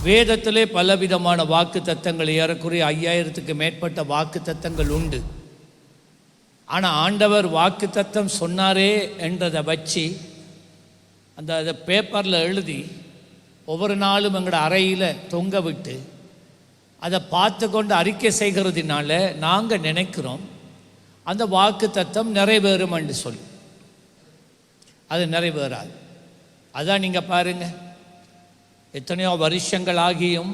வேதத்திலே பலவிதமான வாக்கு தத்தங்கள், ஏறக்குறைய 5000க்கு மேற்பட்ட வாக்கு தத்தங்கள் உண்டு. ஆனால் ஆண்டவர் வாக்கு தத்தம் சொன்னாரே என்றதை வச்சு அந்த பேப்பரில் எழுதி ஒவ்வொரு நாளும் எங்களோட அறையில் தொங்க விட்டு அதை பார்த்து கொண்டு அறிக்கை செய்கிறதுனால நாங்கள் நினைக்கிறோம் அந்த வாக்கு தத்தம் நிறைவேறும் என்று சொல்லி. அது நிறைவேறாது. அதான் நீங்கள் பாருங்கள், எத்தனையோ வருஷங்கள் ஆகியும்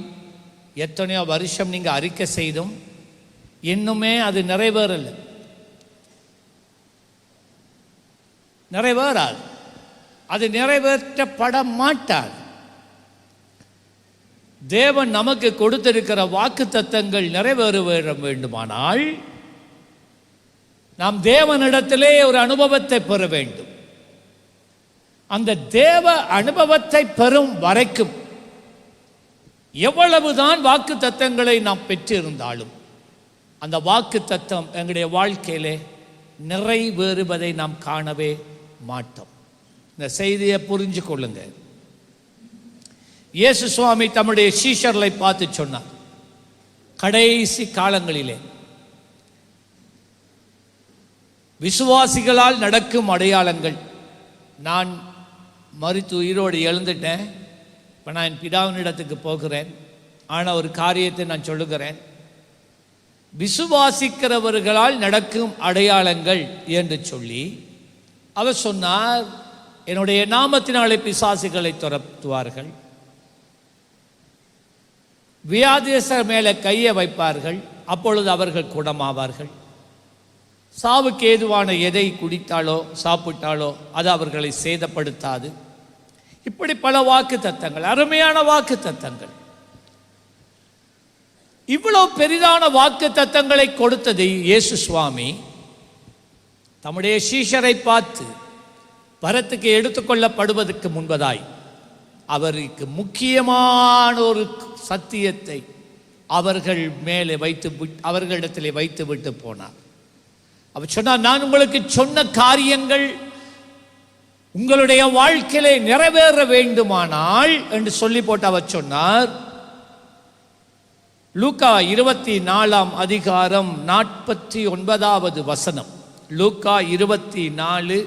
எத்தனையோ வருஷம் நீங்கள் அறிக்கை செய்தும் இன்னுமே அது நிறைவேறலை, நிறைவேறாது, அது நிறைவேற்றப்பட மாட்டாது. தேவன் நமக்கு கொடுத்திருக்கிற வாக்கு தத்தங்கள் நிறைவேற வேண்டுமானால் நாம் தேவனிடத்திலே ஒரு அனுபவத்தை பெற வேண்டும். அந்த தேவ அனுபவத்தை பெறும் வரைக்கும் எவ்வளவுதான் வாக்கு தத்தங்களை நாம் பெற்றிருந்தாலும் அந்த வாக்கு தத்தம் எங்களுடைய வாழ்க்கையிலே நிறைவேறுவதை நாம் காணவே மாட்டோம். இந்த செய்தியை புரிஞ்சு கொள்ளுங்க. இயேசு சுவாமி தம்முடைய சீஷர்களை பார்த்து சொன்னார், கடைசி காலங்களிலே விசுவாசிகளால் நடக்கும் அடையாளங்கள், நான் மரித்து உயிரோடு எழுந்துட்டேன், இப்போ நான் என் பிதாவினிடத்துக்கு போகிறேன், ஆனால் ஒரு காரியத்தை நான் சொல்லுகிறேன், விசுவாசிக்கிறவர்களால் நடக்கும் அடையாளங்கள் என்று சொல்லி அவர் சொன்னார், என்னுடைய நாமத்தினாலே பிசாசுகளை துரத்துவார்கள், வியாதியஸ்தர் மேலே கையை வைப்பார்கள், அப்பொழுது அவர்கள் குணமாவார்கள், சாவுக்கு ஏதுவான எதை குடித்தாலோ சாப்பிட்டாலோ அது அவர்களை சேதப்படுத்தாது. இப்படி பல வாக்கு தத்தங்கள், அருமையான வாக்கு தத்தங்கள். இவ்வளவு பெரிதான வாக்கு தத்தங்களை கொடுத்தது இயேசு சுவாமி தம்முடைய சீஷரை பார்த்து வரத்துக்கு எடுத்துக்கொள்ளப்படுவதற்கு முன்பதாய் அவருக்கு முக்கியமான ஒரு சத்தியத்தை அவர்கள் மேலே அவர்களிடத்திலே வைத்து விட்டு போனார். அவர் சொன்னார், நான் உங்களுக்கு சொன்ன காரியங்கள் உங்களுடைய வாழ்க்கையிலே நிறைவேற வேண்டுமானால் என்று சொல்லி போட்டு அவர் சொன்னார். லூக்கா 24 அதிகாரம் 49வது வசனம். லூக்கா 24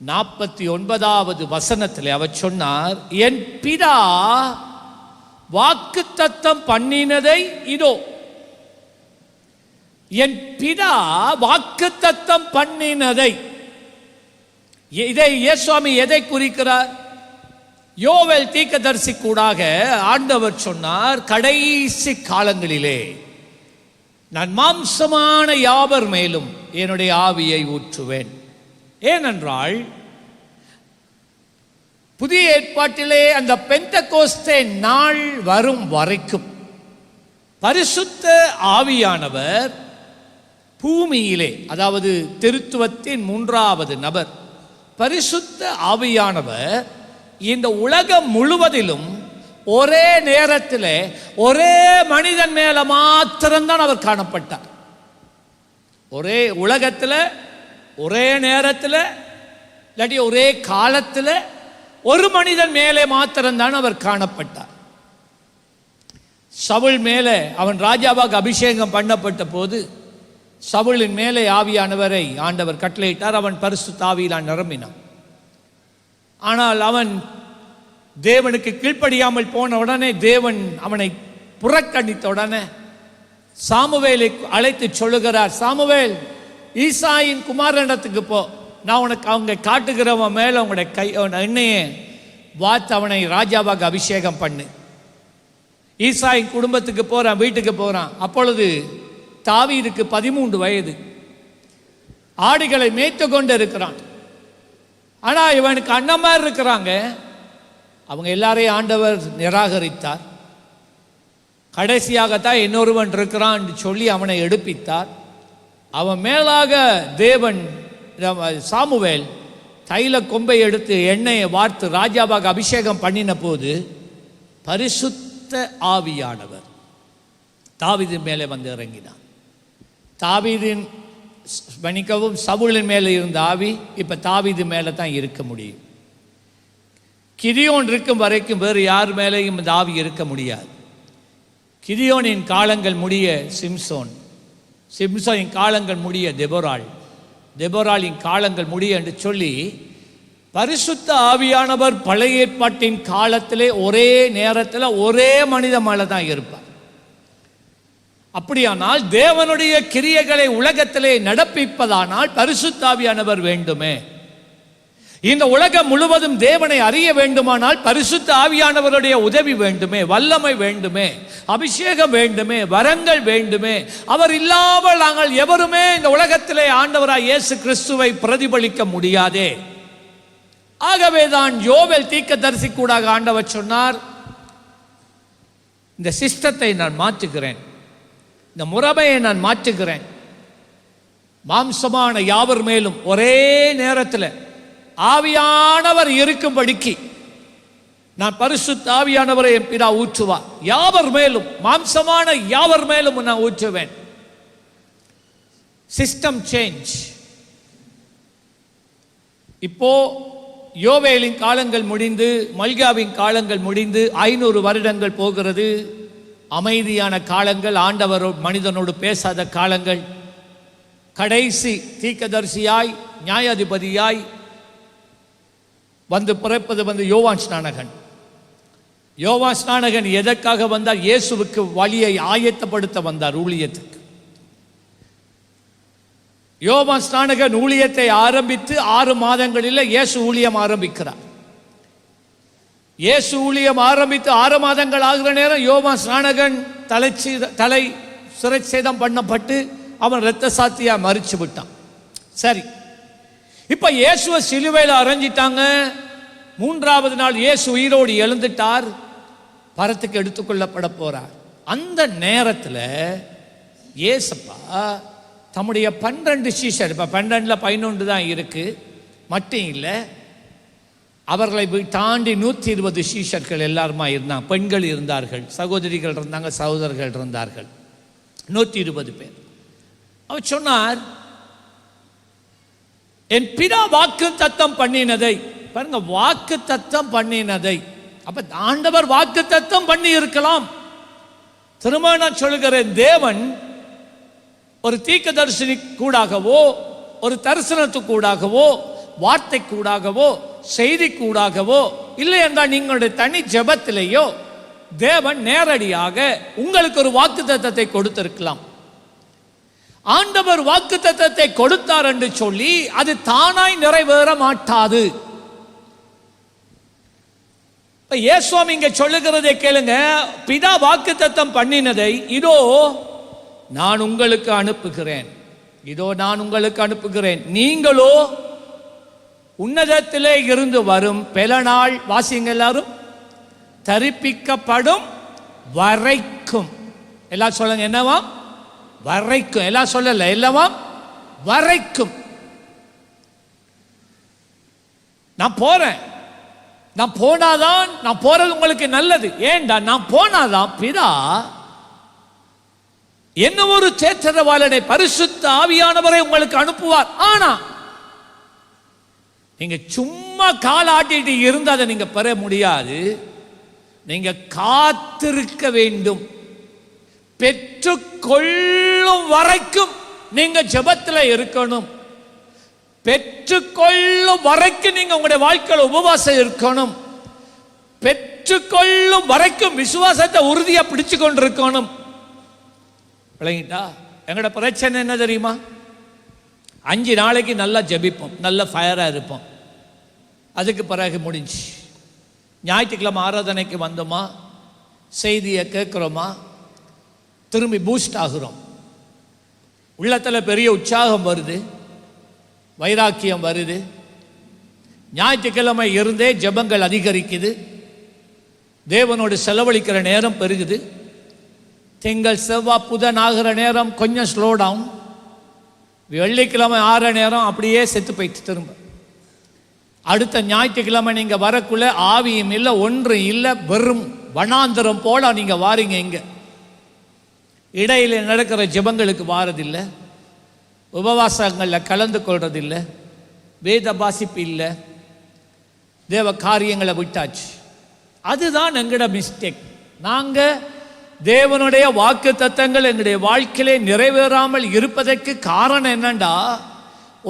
49வது வசனத்தில் அவர் சொன்னார், என் பிதா வாக்குத்தத்தம் பண்ணினதை இதோ. என் பிதா வாக்குத்தத்தம் பண்ணினதை, இதை இயேசுவாமி எதை குறிக்கிறார்? யோவேல் தீர்க்கதரிசி கூடாக ஆண்டவர் சொன்னார், கடைசி காலங்களிலே நான் மாம்சமான யாவர் மேலும் என்னுடைய ஆவியை ஊற்றுவேன். ஏனென்றால் புதிய ஏற்பாட்டிலே அந்த பெந்தெகோஸ்தே நாள் வரும் வரைக்கும் பரிசுத்த ஆவியானவர் பூமியிலே, அதாவது திருத்துவத்தின் 3வது நபர் பரிசுத்த ஆவியானவர் இந்த உலகம் முழுவதிலும் ஒரே நேரத்தில் ஒரே மனிதன் மேல மாத்திரம்தான் அவர் காணப்பட்டார். ஒரே உலகத்தில் ஒரே நேரத்தில் இல்லாட்டி ஒரே காலத்தில் ஒரு மனிதன் மேலே மாத்திரம்தான் அவர் காணப்பட்டார். சவுல் மேலே அவன் ராஜாவாக அபிஷேகம் பண்ணப்பட்ட போது சவுலின் மேலே ஆவியானவரை ஆண்டவர் கட்டளையிட்டார். அவன் பரிசுத்த ஆவியினால் நிரம்பினான். ஆனால் அவன் தேவனுக்கு கீழ்ப்படியாமல் போன உடனே தேவன் அவனை புறக்கணித்த உடனே சாமுவேலை அழைத்து சொல்லுகிறார், சாமுவேல், ஈசாயின் குமாரனிடத்துக்கு போ, நான் உனக்கு அவங்க காட்டுகிறவன் மேலே உங்களுடைய எண்ணெயை வாத்து அவனை ராஜாவாக அபிஷேகம் பண்ணு. ஈசாயின் குடும்பத்துக்கு போகிறான், வீட்டுக்கு போகிறான். அப்பொழுது தாவீதுக்கு 13 வயது, ஆடுகளை மேய்த்து கொண்டு இருக்கிறான். ஆனால் இவனுக்கு அண்ணன் மாதிரி இருக்கிறாங்க. அவங்க எல்லாரையும் ஆண்டவர் நிராகரித்தார். கடைசியாகத்தான் இன்னொருவன் இருக்கிறான் சொல்லி அவனை எடுப்பித்தார். அவன் மேலாக தேவன் சாமுவேல் தைல கொம்பை எடுத்து எண்ணெயை வார்த்து ராஜாவாக அபிஷேகம் பண்ணின போது பரிசுத்த ஆவியானவர் தாவீதின் மேலே வந்து இறங்கினார். தாவீதின் மன்னிக்கவும் சவுலின் மேலே இருந்த ஆவி இப்போ தாவீது மேலே தான் இருக்க முடியும். கிதியோன் இருக்கும் வரைக்கும் வேறு யார் மேலேயும் இந்த ஆவி இருக்க முடியாது. கிதியோனின் காலங்கள் முடிய சிம்சோன், சிம்சோனின் காலங்கள் முடிய தெபொராள், தெபொராளின் காலங்கள் முடிய என்று சொல்லி பரிசுத்த ஆவியானவர் பழைய ஏற்பாட்டின் காலத்திலே ஒரே நேரத்தில் ஒரே மனித மேலே தான் இருப்பார். அப்படியானால் தேவனுடைய கிரியைகளை உலகத்திலே நடப்பிப்பதானால் பரிசுத்த ஆவியானவர் வேண்டுமே. இந்த உலகம் முழுவதும் தேவனை அறிய வேண்டுமானால் பரிசுத்த ஆவியானவருடைய உதவி வேண்டுமே, வல்லமை வேண்டுமே, அபிஷேகம் வேண்டுமே, வரங்கள் வேண்டுமே. அவர் இல்லாமல் நாங்கள் எவருமே இந்த உலகத்திலே ஆண்டவராய் இயேசு கிறிஸ்துவை பிரதிபலிக்க முடியாதே. ஆகவேதான் யோவேல் தீர்க்கதரிசி கூடாக ஆண்டவர் சொன்னார், இந்த சிஸ்டத்தை நான் மாற்றுகிறேன், இந்த முறைமையை நான் மாற்றுகிறேன். மாம்சமான யாவர் மேலும் ஒரே நேரத்தில் ஆவியானவர் இருக்கும்படிக்கு நான் பரிசுத்த ஆவியானவரை என் பிதா ஊற்றுவார். யாவர் மேலும், மாம்சமான யாவர் மேலும் நான் ஊற்றுவேன். System change. இப்போ யோவேலின் காலங்கள் முடிந்து, மல்கியாவின் காலங்கள் முடிந்து 500 வருடங்கள் போகிறது. அமைதியான காலங்கள், ஆண்டவர் மனிதனோடு பேசாத காலங்கள். கடைசி தீர்க்கதரிசியாய் நியாயாதிபதியாய் வந்து பிறப்பது யோவான் ஸ்நானகன். யோவான் ஸ்நானகன் எதற்காக வந்தார்? இயேசுவுக்கு வழியை ஆயத்தப்படுத்த வந்தார் ஊழியத்துக்கு. யோவான் ஸ்நானகன் ஊழியத்தை ஆரம்பித்து 6 மாதங்களில் இயேசு ஊழியம் ஆரம்பிக்கிறார். இயேசு ஊழியம் ஆரம்பித்து 6 மாதங்கள் ஆகிற நேரம் யோவான் ஸ்நானகன் தலை சிரச்சேதம் பண்ணப்பட்டு அவன் இரத்த சாத்தியா மறிச்சு விட்டான். சரி, இப்ப இயேசுவை சிலுவையில் அறைஞ்சிட்டாங்க. 3வது நாள் இயேசு உயிரோடு எழுந்துட்டார், பரத்துக்கு எடுத்துக்கொள்ளப்பட போறார். அந்த நேரத்தில் இயேசப்பா தம்முடைய 12 சீஷர், இப்போ 12ல் 11 தான் இருக்கு மட்டும் இல்லை, அவர்களை தாண்டி 120 சீஷர்கள் எல்லாருமா இருந்தாங்க. பெண்கள் இருந்தார்கள், சகோதரிகள் இருந்தாங்க, சகோதரர்கள் இருந்தார்கள், 120 பேர். அவர் சொன்னார், என் பிதா வாக்கு தத்தம் பண்ணினதை பாருங்க, வாக்கு தத்தம் பண்ணினதை. அப்ப ஆண்டவர் வாக்கு தத்தம் பண்ணி இருக்கலாம். திரும்ப நான் சொல்லுகிறேன், தேவன் ஒரு தீர்க்கதரிசனி கூடாகவோ, ஒரு தரிசனத்து கூடாகவோ, வார்த்தை கூடாகவோ, செய்தி கூடாகவோ, இல்லை என்றால் நீங்களுடைய தனி ஜெபத்திலேயோ தேவன் நேரடியாக உங்களுக்கு ஒரு வாக்கு தத்தத்தை கொடுத்திருக்கலாம். ஆண்டவர் வாக்கு தத்தத்தை கொடுத்தார் என்று சொல்லி அது தானாய் நிறைவேற மாட்டாது. இயேசுவாமி இங்க சொல்லுகிறதை கேளுங்க. பிதா வாக்கு தத்தம் பண்ணினதை இதோ நான் உங்களுக்கு அனுப்புகிறேன், இதோ நான் உங்களுக்கு அனுப்புகிறேன். நீங்களோ உன்னதத்திலே இருந்து வரும் பெலநாள், வாசிங்க எல்லாரும், தரிப்பிக்கப்படும் வரைக்கும். எல்லாம் சொல்லுங்க, என்னவா? வரைக்கும். எல்லாம் சொல்லல, எல்லாமா வரைக்கும். நான் போறேன், நான் போனாதான், நான் போறது உங்களுக்கு நல்லது. ஏண்டா நான் போனாதான் பிதா என்ன ஒரு தேற்றரவாளனை, பரிசுத்த ஆவியானவரை உங்களுக்கு அனுப்புவார். ஆனா நீங்க சும்மா கால் ஆட்டிட்டு இருந்து அதை நீங்க பெற முடியாது. நீங்க காத்திருக்க வேண்டும். பெற்றுக்கொள்ளும் வரைக்கும் நீங்க ஜெபத்தில் இருக்கணும். பெற்றுக்கொள்ளும் வரைக்கும் நீங்க உங்களுடைய வாழ்க்கையில் உபவாசம் இருக்கணும். பெற்றுக்கொள்ளும் வரைக்கும் விசுவாசத்தை உறுதியா பிடிச்சு கொண்டிருக்கணும். விளங்கிட்டா? எங்களோட பிரச்சனை என்ன தெரியுமா? 5 நாளைக்கு நல்லா ஜெபிப்போம், நல்ல ஃபயரா இருப்போம், அதுக்கு பிறகு முடிஞ்சு. ஞாயிற்றுக்கிழமை ஆராதனைக்கு வந்தோமா, செய்தியை கேட்குறோமா, திரும்பி பூஸ்ட் ஆகுறோம். உள்ளத்தில் பெரிய உற்சாகம் வருது, வைராக்கியம் வருது. ஞாயிற்றுக்கிழமை இருந்தே ஜெபங்கள் அதிகரிக்குது, தேவனோடு செலவழிக்கிற நேரம் பெருகுது. திங்கள் செவ்வாய் புதன் ஆகிற நேரம் கொஞ்சம் ஸ்லோ டவுன். வெள்ளிக்கிழமை ஆகிற நேரம் அப்படியே செத்து போயிட்டு திரும்ப. அடுத்த ஞாயிற்றுக்கிழமை நீங்கள் வரக்குள்ள ஆவியும் இல்லை, ஒன்றும் இல்லை, வெறும் வனாந்திரம் போல நீங்கள் வாரீங்க. இங்கே இடையில நடக்கிற ஜெபங்களுக்கு வாரதில்லை, உபவாசங்களில் கலந்து கொள்றதில்லை, வேத வாசிப்பு இல்லை, தேவ காரியங்களை விட்டாச்சு. அதுதான் எங்களோட மிஸ்டேக். நாங்கள் தேவனுடைய வாக்கு தத்தங்கள் எங்களுடைய வாழ்க்கையிலே நிறைவேறாமல் இருப்பதற்கு காரணம் என்னண்டா,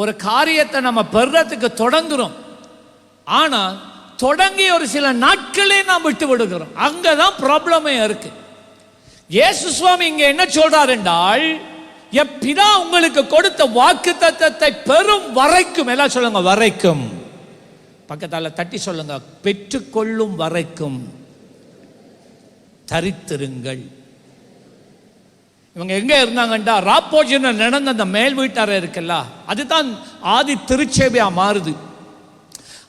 ஒரு காரியத்தை நம்ம பெறத்துக்கு தொடங்குறோம், ஆனால் தொடங்கி ஒரு சில நாட்களே நாம் விட்டு விடுகிறோம். அங்கதான் ப்ராப்ளமே இருக்கு. இயேசு சுவாமி இங்க என்ன சொல்றார் என்றால், என் பிதா உங்களுக்கு கொடுத்த வாக்கு தத்தத்தை பெறும் வரைக்கும், எல்லாம் சொல்லுங்க வரைக்கும், பக்கத்தால தட்டி சொல்லுங்க, பெற்றுக்கொள்ளும் வரைக்கும் தரித்திருங்கள். இவங்க எங்க இருந்தாங்கண்டா, ராப்போஜன நடந்த அந்த மேல் வீட்டாரை இருக்குல்ல, அதுதான் ஆதி திருச்சேபியா மாறுது.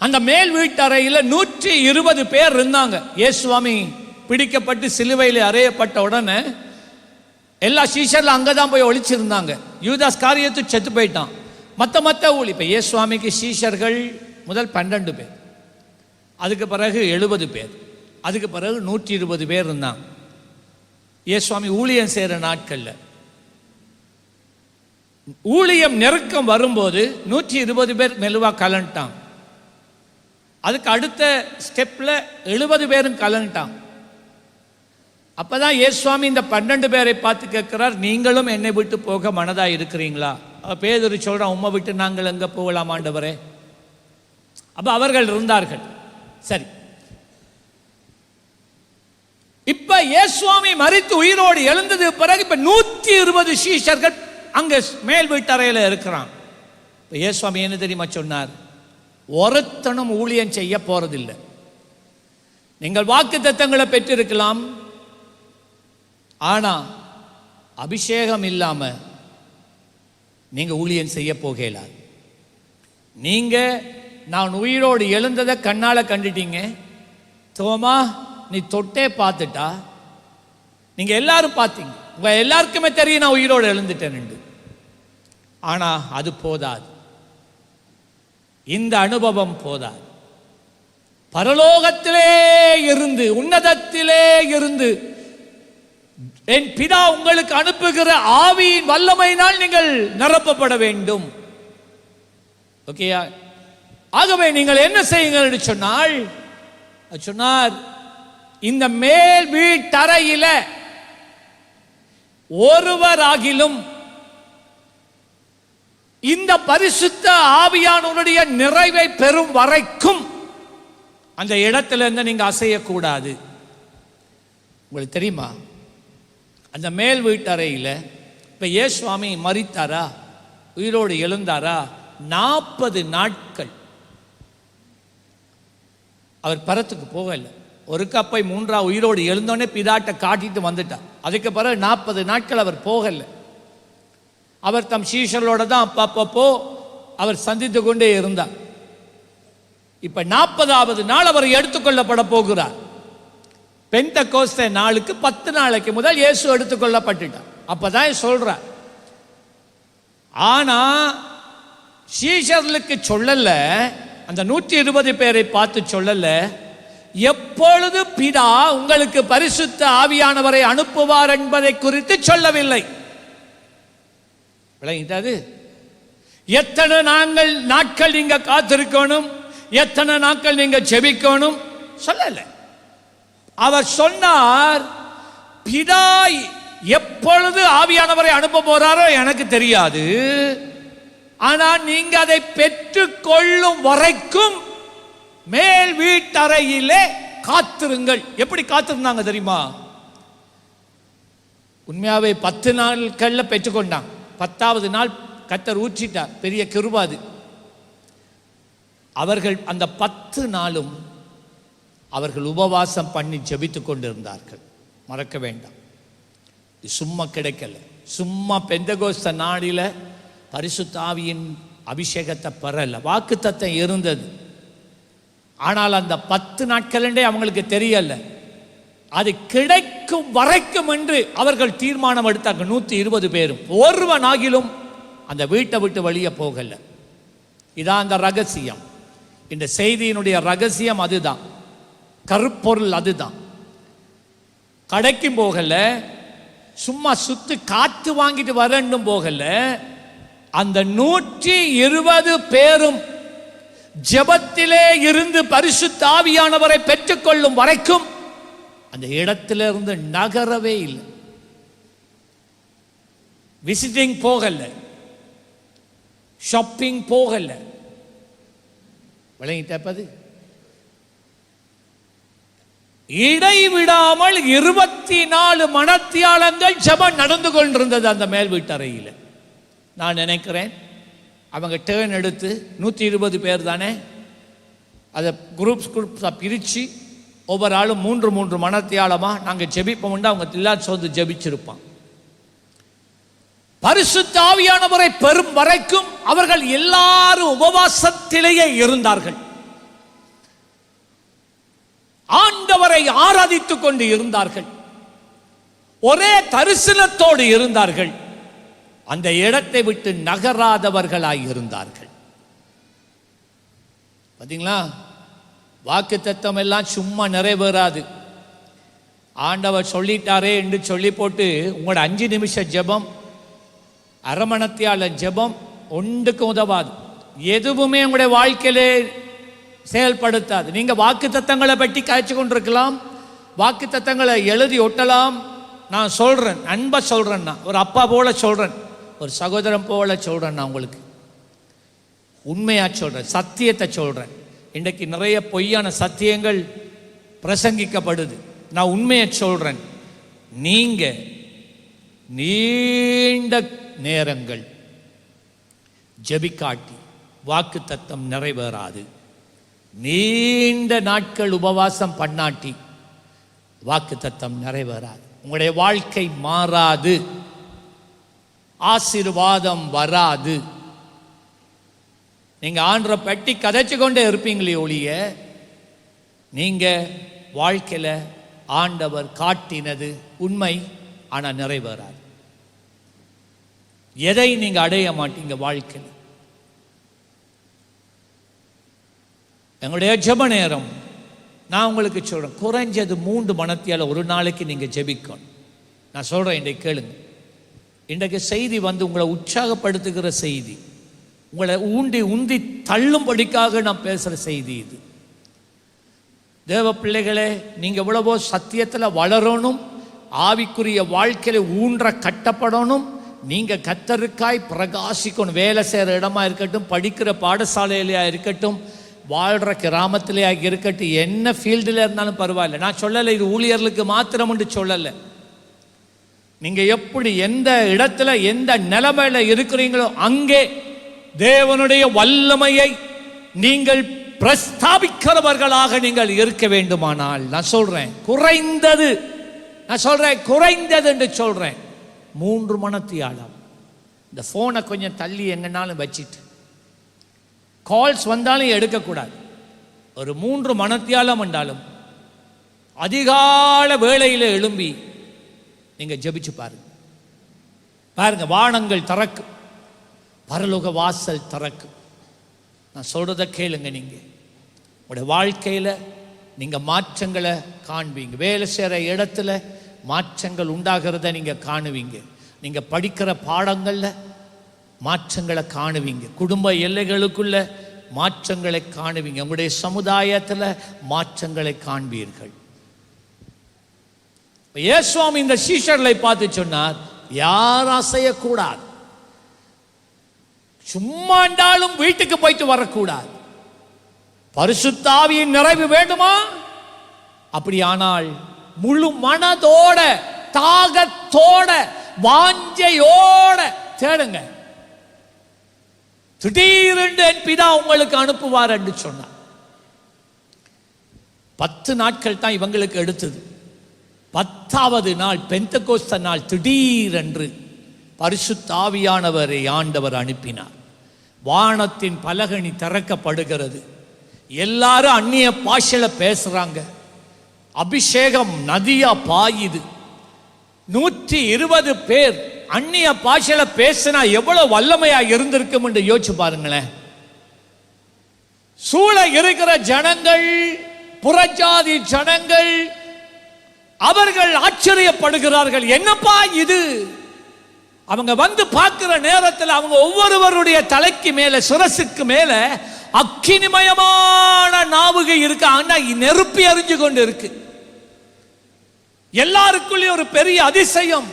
அந்த மேல் வீட்டறையில் 120 பேர் இருந்தாங்க. இயேசுவாமி பிடிக்கப்பட்டு சிலுவையில் அறையப்பட்ட உடனே எல்லா சீஷர்ல அங்கதான் போய் ஒளிச்சிருந்தாங்க. யூதாஸ் காரியத்து செத்து போயிட்டான். மற்ற ஊழி. இப்போ இயேசுவாமிக்கு சீஷர்கள் முதல் 12 பேர், அதுக்கு பிறகு 70 பேர், அதுக்கு பிறகு 120 பேர் இருந்தாங்க. இயேசுவாமி ஊழியம் செய்கிற நாட்களில் ஊழியம் நெருக்கம் வரும்போது 120 பேர் மெலுவாக கலந்துட்டான். அதுக்கு அடுத்த ஸ்டெப்பில் 70 பேரும் கலந்துட்டான். அப்போதான் இயேசுவாமி இந்த 12 பேரை பார்த்து கேட்கிறார், நீங்களும் என்னை விட்டு போக மனதாக இருக்கிறீங்களா? பேதுரு சொல்கிறான், உம்மை விட்டு நாங்கள் எங்கே போகலாம் ஆண்டவரே? அப்போ அவர்கள் இருந்தார்கள். சரி, இப்ப இயேசுவாமி மரித்து உயிரோடு எழுந்தது பிறகு இப்ப 120 சீஷர்கள் அங்க மேல் வீட்டறையில் இருக்கிறான். இயேசுவாமி என்ன தெரியுமா சொன்னார்? ஒருத்தனும் ஊழியம் செய்ய போறதில்லை. நீங்கள் வாக்கு தத்தங்களை பெற்றிருக்கலாம், ஆனா அபிஷேகம் இல்லாம நீங்க ஊழியம் செய்ய போகல. நீங்க நான் உயிரோடு எழுந்ததை கண்ணால கண்டுட்டீங்க. தோமா, நீ தொட்டே பார்த்துட்டா, நீங்க எல்லாரும் பார்த்தீங்க, உங்க எல்லாருக்குமே தெரியும் நான் உயிரோடு எழுந்துட்டேன். ஆனா அது போதாது, இந்த அனுபவம் போதாது. பரலோகத்திலே இருந்து, உன்னதத்திலே இருந்து என் பிதா உங்களுக்கு அனுப்புகிற ஆவியின் வல்லமையினால் நீங்கள் நிரப்பப்பட வேண்டும். ஓகேயா? ஆகவே நீங்கள் என்ன செய்யுங்கள் என்று சொன்னார், இந்த மேல் வீட்டறையில ஒருவராகிலும் இந்த பரிசுத்த ஆவியானவருடைய நிறைவை பெறும் வரைக்கும் அந்த இடத்துல இருந்து நீங்க அசையக்கூடாது. உங்களுக்கு தெரியுமா, அந்த மேல் வீட்டறையில் இப்ப இயேசுவாமி மரித்தாரா, உயிரோடு எழுந்தாரா? 40 நாட்கள் அவர் பரத்துக்கு போகல. ஒரு கப்பை 3 உயிரோடு எழுந்தோடனே பிதாட்ட காட்டிட்டு வந்துட்டார். அதுக்கு பிறகு 40 நாட்கள் அவர் போகல. அவர் தம் சீஷர்களோட தான் அப்பப்போ அவர் சந்தித்து கொண்டே இருந்தார். இப்ப 40வது நாள் அவர் எடுத்துக்கொள்ளப்பட போகிறார். பெந்தெகோஸ்தே நாளுக்கு 10 நாளைக்கு முதல் இயேசு எடுத்துக்கொள்ளப்பட்டுட்டார். அப்பதான் சொல்றார். ஆனா சீஷர்களுக்கு சொல்லல, அந்த 120 பேரை பார்த்து சொல்லல, எப்பொழுது பிதா உங்களுக்கு பரிசுத்த ஆவியானவரை அனுப்புவார் என்பதை குறித்து சொல்லவில்லை. விளங்கிட்டது? எத்தனை நாட்கள் நீங்க காத்திருக்கணும், எத்தனை நாட்கள் நீங்க ஜெபிக்கணும் சொல்லல. அவர் சொன்னார், பிதா எப்பொழுது ஆவியானவரை அனுப்ப போறாரோ எனக்கு தெரியாது, ஆனால் நீங்க அதை பெற்றுக்கொள்ளும் வரைக்கும் மேல் வீட்டறையிலே காத்திருங்கள். எப்படி காத்திருந்தாங்க தெரியுமா? உண்மையாவே 10 நாட்கள்ல பெற்றுக்கொண்டாங்க. 10வது நாள் கர்த்தர் ஊற்றிட்டார். பெரிய கிருபாது. அவர்கள் அந்த 10 நாளும் அவர்கள் உபவாசம் பண்ணி ஜெபித்துக் கொண்டிருந்தார்கள். மறக்க வேண்டாம், சும்மா கிடைக்கல. சும்மா பெந்தெகோஸ்தே நாளில பரிசுத்த ஆவியின் அபிஷேகத்தை பெறல. வாக்குத்தத்தம் இருந்தது, ஆனால் அந்த 10 நாட்கள் அவங்களுக்கு தெரியல. அது கிடைக்கும் வரைக்கும் என்று அவர்கள் தீர்மானம் எடுத்தாங்க. 120 பேரும் ஒருவனாகிலும் அந்த வீட்டை விட்டு வெளியே போகல. இதான் அந்த ரகசியம். இந்த செய்தியினுடைய ரகசியம் அதுதான், கருப்பொருள் அதுதான். கடைக்கும் போகல, சும்மா சுத்து காத்து வாங்கிட்டு வரணும் போகல. அந்த 120 பேரும் ஜெபத்திலே இருந்து பரிசுத்த ஆவியானவரை பெற்றுக்கொள்ளும் வரைக்கும் அந்த இடத்திலிருந்து நகரவே இல்லை. விசிட்டிங் போகல, ஷாப்பிங் போகல. விளங்கிட்டப்பது இடைவிடாமல் 24 மணத்தியாலங்கள் ஜெபம் நடந்து கொண்டிருந்தது அந்த மேல் வீட்டறையில். நான் நினைக்கிறேன் அவங்க டேர்ன் எடுத்து 120 பேர் தானே, அதை குரூப்ஸாக பிரித்து ஒவ்வொரு ஆளும் 3 மணத்தியாலமாக நாங்கள் ஜெபிப்போம்னு அவங்க எல்லாரும் சேர்ந்து ஜெபிச்சிருப்பான். பரிசுத்த ஆவியானவரை பெறும் வரைக்கும் அவர்கள் எல்லாரும் உபவாசத்திலேயே இருந்தார்கள். ஆண்டவரை ஆராதித்துக் கொண்டு இருந்தார்கள். ஒரே தரிசனத்தோடு இருந்தார்கள். அந்த இடத்தை விட்டு நகராதவர்களாய் இருந்தார்கள். பாத்தீங்களா, வாக்குத்தத்தம் எல்லாம் சும்மா நிறைவேறாது. ஆண்டவர் சொல்லிட்டாரே என்று சொல்லி போட்டு உங்களோட 5 நிமிஷ ஜெபம், அரமணத்தியால ஜெபம் ஒன்றுக்கு உதவாது. எதுவுமே உங்களுடைய வாழ்க்கையிலே செயல்படுத்தாது. நீங்க வாக்குத்தத்தங்களை பற்றி காய்ச்சி கொண்டிருக்கலாம், வாக்குத்தத்தங்களை எழுதி ஒட்டலாம். நான் சொல்றேன், அன்பா சொல்றேன், நான் ஒரு அப்பா போல சொல்றேன், ஒரு சகோதரன் போல சொல்றேன், நான் உங்களுக்கு உண்மையா சொல்றேன், சத்தியத்தை சொல்றேன். இன்றைக்கு நிறைய பொய்யான சத்தியங்கள் பிரசங்கிக்கப்படுது. நான் உண்மையை சொல்றேன். நீங்க நீண்ட நேரங்கள் ஜெபிக்காட்டி வாக்குத்தத்தம் நிறைவேறாது. நீண்ட நாட்கள் உபவாசம் பண்ணாட்டி வாக்குத்தத்தம் நிறைவேறாது. உங்களுடைய வாழ்க்கை மாறாது, ஆசீர்வாதம் வராது. நீங்க ஆண்டவரை பற்றி கதைச்சு கொண்டே இருப்பீங்களே ஒழிய நீங்க வாழ்க்கையில ஆண்டவர் காட்டினது உண்மை, ஆனா நிறைவேறாது. எதை நீங்க அடைய மாட்டீங்க வாழ்க்கையில். எங்களுடைய ஜெப நேரம் நான் உங்களுக்கு சொல்றேன், குறைஞ்சது 3 மணத்தியால ஒரு நாளைக்கு நீங்க ஜெபிக்கணும். நான் சொல்றேன், இன்றைக்கு கேளுங்க. இன்றைக்கு செய்தி வந்து உங்களை உற்சாகப்படுத்துகிற செய்தி, உங்களை உந்தி தள்ளும்படிக்காக நான் பேசுகிற செய்தி இது. தேவ பிள்ளைகளே, நீங்கள் எவ்வளவோ சத்தியத்தில் வளரணும், ஆவிக்குரிய வாழ்க்கையில் ஊன்ற கட்டப்படணும். நீங்கள் கர்த்தருக்காய் பிரகாசிக்கணும். வேலை செய்கிற இடமா இருக்கட்டும், படிக்கிற பாடசாலையிலையா இருக்கட்டும், வாழ்கிற கிராமத்திலேயா இருக்கட்டும், என்ன ஃபீல்டில் இருந்தாலும் பரவாயில்ல. நான் சொல்லலை இது ஊழியர்களுக்கு மாத்திரம் என்று சொல்லலை. நீங்கள் எப்படி எந்த இடத்துல எந்த நிலைமையில இருக்கிறீங்களோ அங்கே தேவனுடைய வல்லமையை நீங்கள் பிரஸ்தாபிக்கிறவர்களாக நீங்கள் இருக்க வேண்டுமானால், நான் சொல்றேன் குறைந்தது என்று சொல்றேன் 3 மணத்தியாலம் இந்த போனை கொஞ்சம் தள்ளி எங்கனாலும் வச்சிட்டு, கால்ஸ் வந்தாலும் எடுக்கக்கூடாது. ஒரு 3 மணத்தியாலம் என்றாலும் அதிகால வேளையில எழும்பி நீங்க ஜெபிச்சு பாருங்க, வானங்கள் திறக்கும், பரலோக வாசல் திறக்கும். நான் சொல்றதை கேளுங்க. நீங்க உங்களுடைய வாழ்க்கையில நீங்க மாற்றங்களை காண்பீங்க. வேலை செய்கிற இடத்துல மாற்றங்கள் உண்டாகிறத நீங்க காணுவீங்க. நீங்க படிக்கிற பாடங்கள்ல மாற்றங்களை காணுவீங்க. குடும்ப எல்லைகளுக்குள்ள மாற்றங்களை காணுவீங்க. உங்களுடைய சமுதாயத்தில் மாற்றங்களை காண்பீர்கள். இயேசுவாமி இந்த சீஷர்களை பார்த்து சொன்னார், யார் அசையக்கூடாது, சும்மா இருந்தாலும் வீட்டுக்கு போயிட்டு வரக்கூடாது. பரிசுத்த ஆவியின் நிறைவு வேண்டுமா? அப்படியானால் முழு மனதோட, தாகத்தோட, வாஞ்சையோட தேடுங்க. திடீரென்று என் பிதா உங்களுக்கு அனுப்புவார் என்று சொன்னார். 10 நாட்கள் தான் இவங்களுக்கு எடுத்தது. 10வது நாள் பெந்தெகோஸ்தே நாள் திடீரென்று பரிசுத்த ஆவியானவரை ஆண்டவர் அனுப்பினார். வானத்தின் பலகணி திறக்கப்படுகிறது. எல்லாரும் அந்நிய பாஷையில பேசுறாங்க. அபிஷேகம் நதியா பாயுது. 120 பேர் அந்நிய பாஷையில பேசினா எவ்வளவு வல்லமையா இருந்திருக்கும் என்று யோசிச்சு பாருங்களேன். சூழ இருக்கிற ஜனங்கள், புறஜாதி ஜனங்கள், அவர்கள் ஆச்சரியப்படுகிறார்கள். என்னப்பா இது? அவங்க வந்து பார்க்கிற நேரத்தில் அவங்க ஒவ்வொருவருடைய தலைக்கு மேல, சிரசுக்கு மேல அக்கினிமயமான நாவுகை இருக்கு. ஆனா நெருப்பி அறிஞ்சு கொண்டு இருக்கு. எல்லாருக்குள்ளே ஒரு பெரிய அதிசயம்,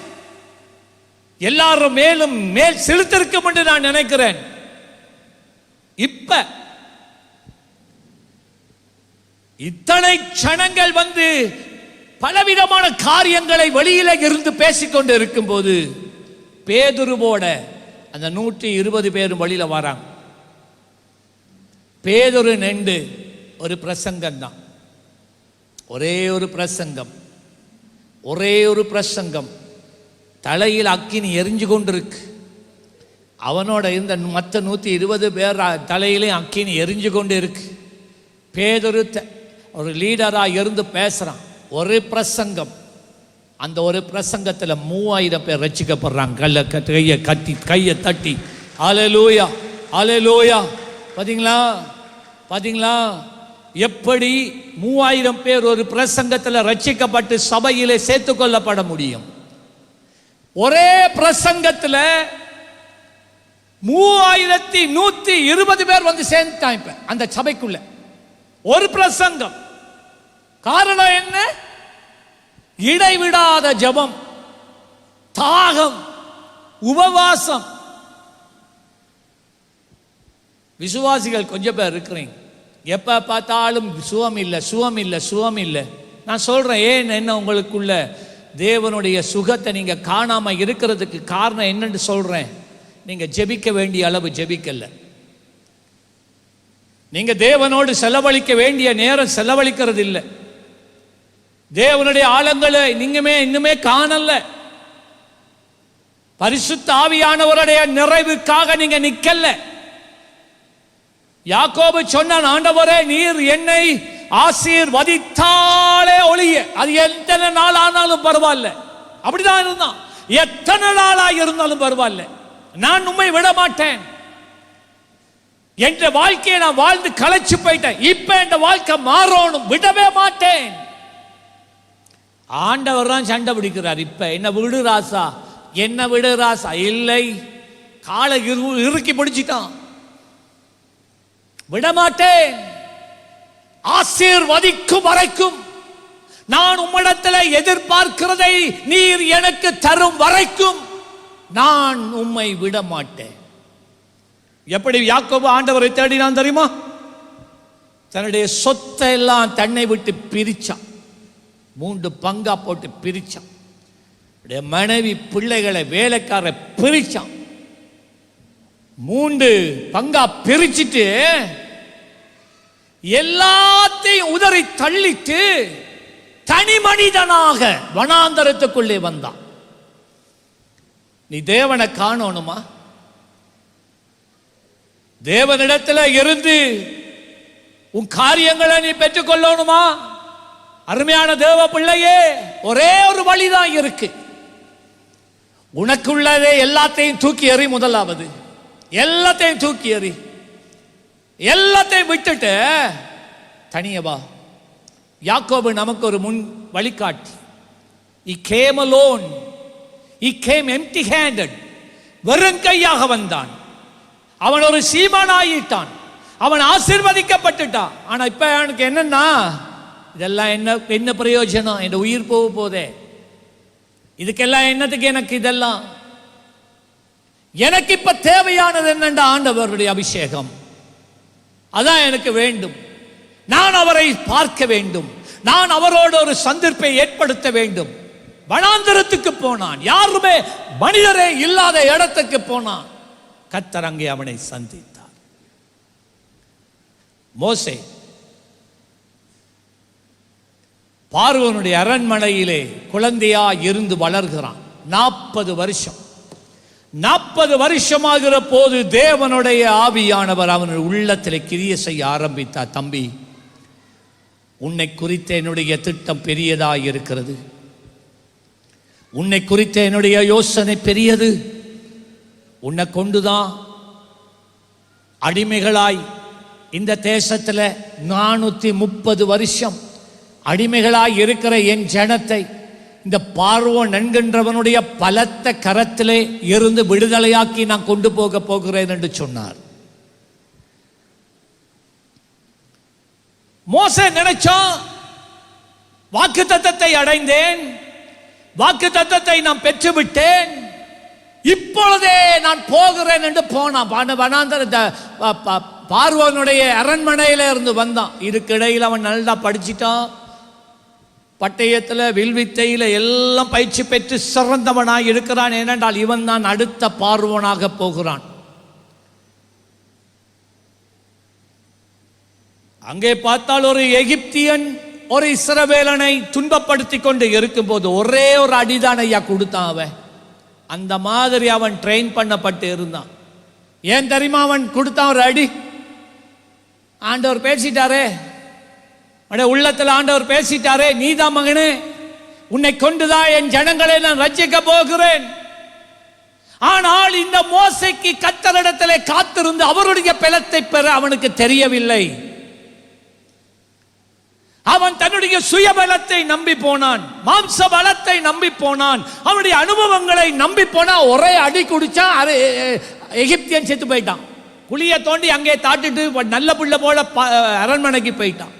எல்லாரும் மேலும் மேல் செலுத்திருக்கும் என்று நான் நினைக்கிறேன். இப்ப இத்தனை க்ஷணங்கள் வந்து பலவிதமான காரியங்களை வெளியில இருந்து பேசிக்கொண்டு இருக்கும் போது பேதுருவோட அந்த 120 பேரும் வழியில வராங்க. பேதுரு நின்று ஒரு பிரசங்கம் தான், ஒரே ஒரு பிரசங்கம், ஒரே ஒரு பிரசங்கம். தலையில் அக்கினி எரிஞ்சு கொண்டிருக்கு. அவனோட இருந்த மற்ற 120 பேர் தலையிலையும் அக்கினி எரிஞ்சு கொண்டு இருக்கு. பேதுரு ஒரு லீடராக இருந்து பேசுறான். ஒரு பிரசங்கம், அந்த ஒரு பிரசங்கத்தில் 3000 பேர் ரட்சிக்கப்படுறாங்க. கையை தட்டி அல்லேலூயா அல்லேலூயா. பாத்தீங்களா பாத்தீங்களா எப்படி 3000 பேர் ஒரு பிரசங்கத்தில் ரட்சிக்கப்பட்டு சபையிலே சேர்த்து கொள்ளப்பட முடியும்? ஒரே பிரசங்கத்தில் 3120 பேர் வந்து சேர்ந்துட்டான் இப்ப அந்த சபைக்குள்ள. ஒரு பிரசங்கம். காரணம் என்ன? இடைவிடாத ஜெபம், தாகம், உபவாசம். விசுவாசிகள் கொஞ்சம் பேர் இருக்கிறீங்க, எப்ப பார்த்தாலும் சுகம் இல்லை, சுகம் இல்லை, சுகம் இல்லை. நான் சொல்றேன், ஏன் என்ன உங்களுக்குள்ள தேவனுடைய சுகத்தை நீங்க காணாம இருக்கிறதுக்கு காரணம் என்னன்னு சொல்றேன். நீங்க ஜெபிக்க வேண்டிய அளவு ஜெபிக்கல. நீங்க தேவனோடு செலவழிக்க வேண்டிய நேரம் செலவழிக்கிறது இல்லை. தேவனுடைய ஆழங்களை நீங்கமே இன்னுமே காணல. பரிசுத்த ஆவியானவருடைய நிறைவுக்காக நீங்க நிக்கல. யாக்கோபு சொன்னான், ஆண்டவரே நீர் என்னை ஆசீர்வதித்தாலே ஒழிய, அது எத்தனை நாள் ஆனாலும் பரவாயில்ல. அப்படிதான் இருந்தான். எத்தனை நாளா இருந்தாலும் பரவாயில்ல, நான் உம்மை விட மாட்டேன். என்ற வாழ்க்கையை நான் வாழ்ந்து களைச்சு போயிட்டேன். இப்ப என் வாழ்க்கை மாறணும், விடவே மாட்டேன். ஆண்டவர் தான் சண்டை பிடிக்கிறார். இப்ப என்ன விடு ராசா, என்ன விடு ராசா. இல்லை, காலை இறுக்கி பிடிச்சிட்டான். விடமாட்டேன். ஆசீர்வதிக்கும் வரைக்கும், நான் உம்மிடத்தில் எதிர்பார்க்கிறதை நீர் எனக்கு தரும் வரைக்கும் நான் உம்மை விட மாட்டேன். எப்படி யாக்கோபு ஆண்டவரை தேடினான் தெரியுமா? தன்னுடைய சொத்தை எல்லாம் தன்னை விட்டு பிரிச்சான். 3 பங்கா போட்டு பிரிச்சான். மனைவி பிள்ளைகளை வேலைக்கார பிரிச்சான். 3 பங்கா பிரிச்சுட்டு எல்லாத்தையும் உதறி தள்ளிட்டு தனி மனிதனாக வனாந்தரத்துக்குள்ளே வந்தான். நீ தேவனை காணணுமா? தேவனிடத்தில் இருந்து உன் காரியங்களை நீ பெற்றுக்கொள்ளணுமா? அருமையான தேவ பிள்ளையே, ஒரே ஒரு வழிதான் இருக்கு. உனக்குள்ளதே எல்லாத்தையும் தூக்கி எறி. முதலாவது எல்லாத்தையும் தூக்கி எறி. எல்லாத்தையும் விட்டுட்டு தனியவா. யாக்கோபு நமக்கு ஒரு முன் வழிகாட்டி. He came alone. He came empty handed. வெறும் கையாக வந்தான். அவன் ஒரு சீமானாயிட்டான். அவன் ஆசீர்வதிக்கப்பட்டுட்டான். ஆனா இப்ப எனக்கு என்னன்னா, இதெல்லாம் என்ன பிரயோஜனம்? என் உயிர் போக போதே, இதுக்கெல்லாம் என்னத்துக்கு எனக்கு இதெல்லாம்? எனக்கு இப்ப தேவையானது என்னென்ற ஆண்டவருடைய அபிஷேகம். அதான் எனக்கு வேண்டும். நான் அவரை பார்க்க வேண்டும். நான் அவரோடு ஒரு சந்திப்பை ஏற்படுத்த வேண்டும். வனாந்தரத்துக்கு போனான். யாருமே மனிதரே இல்லாத இடத்துக்கு போனான். கர்த்தர் அங்கே அவனை சந்தித்தார். மோசே பார்வோனுடைய அரண்மனையிலே குழந்தையா இருந்து வளர்கிறான். 40 வருஷம். 40 வருஷமாகிற போது தேவனுடைய ஆவியானவர் அவனுடைய உள்ளத்தில் கிரியை செய்ய ஆரம்பித்தார். தம்பி, உன்னை குறித்த என்னுடைய திட்டம் பெரியதாய் இருக்கிறது. உன்னை குறித்த என்னுடைய யோசனை பெரியது. உன்னை கொண்டுதான் அடிமைகளாய் இந்த தேசத்தில் 430 வருஷம் அடிமைகளாய் இருக்கிற என் ஜனத்தை இந்த பார்வோன் என்கின்றவனுடைய பலத்த கரத்திலே இருந்து விடுதலையாக்கி நான் கொண்டு போக போகிறேன் என்று சொன்னார். மோசே நினைச்சான், வாக்குத்தத்தத்தை அடைந்தேன், வாக்குத்தத்தத்தை நான் பெற்றுவிட்டேன், இப்பொழுதே நான் போகிறேன் என்று போனான். வனாந்தர பார்வோனுடைய அரண்மனையில இருந்து வந்தான். இதுக்கிடையில் அவன் நல்லா படிச்சிட்டான், பட்டயத்தில் வில்வித்தையில் எல்லாம் பயிற்சி பெற்று சிறந்தவனாய் இருக்கிறான். ஏனென்றால் இவன் தான் அடுத்த பார்வோனாக போகிறான். அங்கே பார்த்தால் ஒரு எகிப்தியன் ஒரு இஸ்ரவேலனை துன்பப்படுத்தி கொண்டு இருக்கும்போது ஒரே ஒரு அடிதான் ஐயா கொடுத்தான். அவன் அந்த மாதிரி அவன் ட்ரெயின் பண்ணப்பட்டு இருந்தான். ஏன் தெரியுமா அவன் கொடுத்தான் ஒரு அடி? ஆண்டவர் பேசிட்டாரே, உள்ளத்தில் ஆண்டவர் பேசிட்டாரே, நீதான் மகனே, உன்னை கொண்டுதான் என் ஜனங்களை நான் ரட்சிக்க போகிறேன். ஆனால் இந்த மோசைக்கு கர்த்தரிடத்திலே காத்திருந்து அவருடைய பலத்தை பெற அவனுக்கு தெரியவில்லை. அவன் தன்னுடைய சுயபலத்தை நம்பி போனான், மாம்ச பலத்தை நம்பி போனான், அவனுடைய அனுபவங்களை நம்பி போனான். ஒரே அடி குடிச்சா எகிப்தியன் செத்து போயிட்டான். குழியை தோண்டி அங்கே தாட்டிட்டு நல்ல பிள்ளை போல அரண்மனைக்கு போயிட்டான்.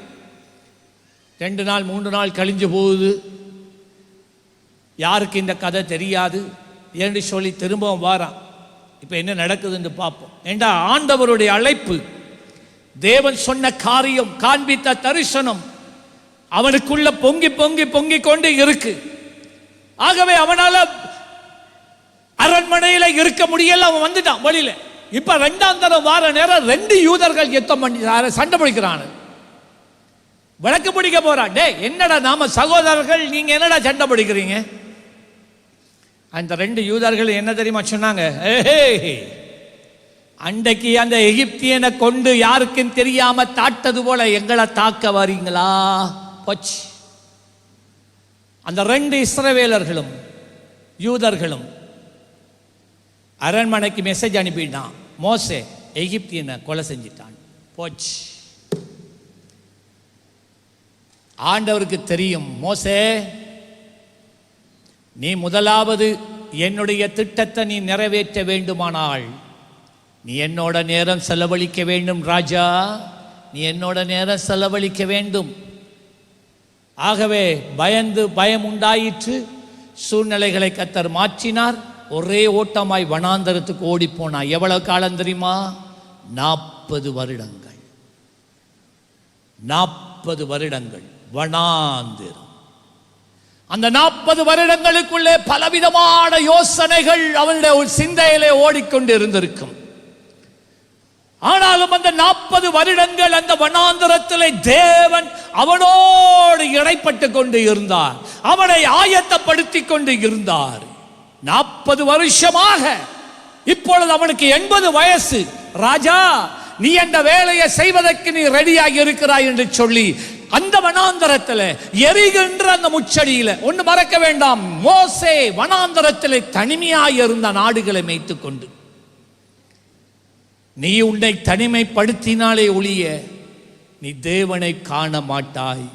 2 நாள் 3 நாள் கழிஞ்சு போகுது. யாருக்கு இந்த கதை தெரியாது என்று சொல்லி திரும்பவும் வாரான். இப்போ என்ன நடக்குதுன்னு பார்ப்போம். ஏண்டா ஆண்டவருடைய அழைப்பு, தேவன் சொன்ன காரியம், காண்பித்த தரிசனம் அவனுக்குள்ள பொங்கி பொங்கி பொங்கி கொண்டு இருக்கு. ஆகவே அவனால அரண்மனையில இருக்க முடியல, அவன் வந்துட்டான் வழியில. இப்ப 2ஆம் தரம் வார நேரம் 2 யூதர்கள் யுத்தம் பண்ணி சண்டை பிடிக்கிறான், வழக்கு பிடிக்க போறான். டே என்னடா நாம சகோதரர்கள், நீங்க என்னடா சண்டை பிடிக்கிறீங்க? அந்த 2 யூதர்கள் என்ன தெரியுமா சொன்னாங்க? அன்றைக்கு அந்த எகிப்தியனை கொண்டு யாருக்கும் தெரியாம தாட்டது போல எங்களை தாக்க வரீங்களா? போச்சு. அந்த 2 இஸ்ரவேலர்களும் யூதர்களும் அரண்மனைக்கு மெசேஜ் அனுப்பிட்டான், மோசே எகிப்தியனை கொலை செஞ்சிட்டான். போச்சு. ஆண்டவருக்கு தெரியும், மோசே நீ முதலாவது என்னுடைய திட்டத்தை நீ நிறைவேற்ற வேண்டுமானால் நீ என்னோட நேரம் செலவழிக்க வேண்டும். ராஜா, நீ என்னோட நேரம் செலவழிக்க வேண்டும். ஆகவே பயம் உண்டாயிற்று. சூழ்நிலைகளை கர்த்தர் மாற்றினார். ஒரே ஓட்டமாய் வனாந்தரத்துக்கு ஓடி போனார். எவ்வளவு காலம் தெரியுமா? 40 வருடங்கள். 40 வருடங்கள் வனாந்திரம். அந்த 40 வருடங்களுக்குள்ளே பலவிதமான யோசனைகள் அவனுடைய சிந்தையிலே ஓடிக்கொண்டு இருந்திருக்கும். ஆனாலும் அந்த 40 வருடங்கள் அந்த வனாந்தரத்திலே தேவன் அவனோடு இடைப்பட்டு கொண்டு இருந்தார், அவனை ஆயத்தப்படுத்தி கொண்டு இருந்தார். 40 வருஷமாக. இப்பொழுது அவனுக்கு 80 வயசு. ராஜா, நீ அந்த வேலையை செய்வதற்கு நீ ரெடியாகி இருக்கிறாய் என்று சொல்லி அந்த வனாந்தரத்தில் எரிகின்ற அந்த முச்சடியில ஒன்று மறக்க வேண்டாம், மோசே வனாந்தரத்தில் தனிமையாய் இருந்த நாடுகளை மேய்த்துக் கொண்டு, நீ உன்னை தனிமைப்படுத்தினாலே ஒழிய நீ தேவனை காண மாட்டாய்.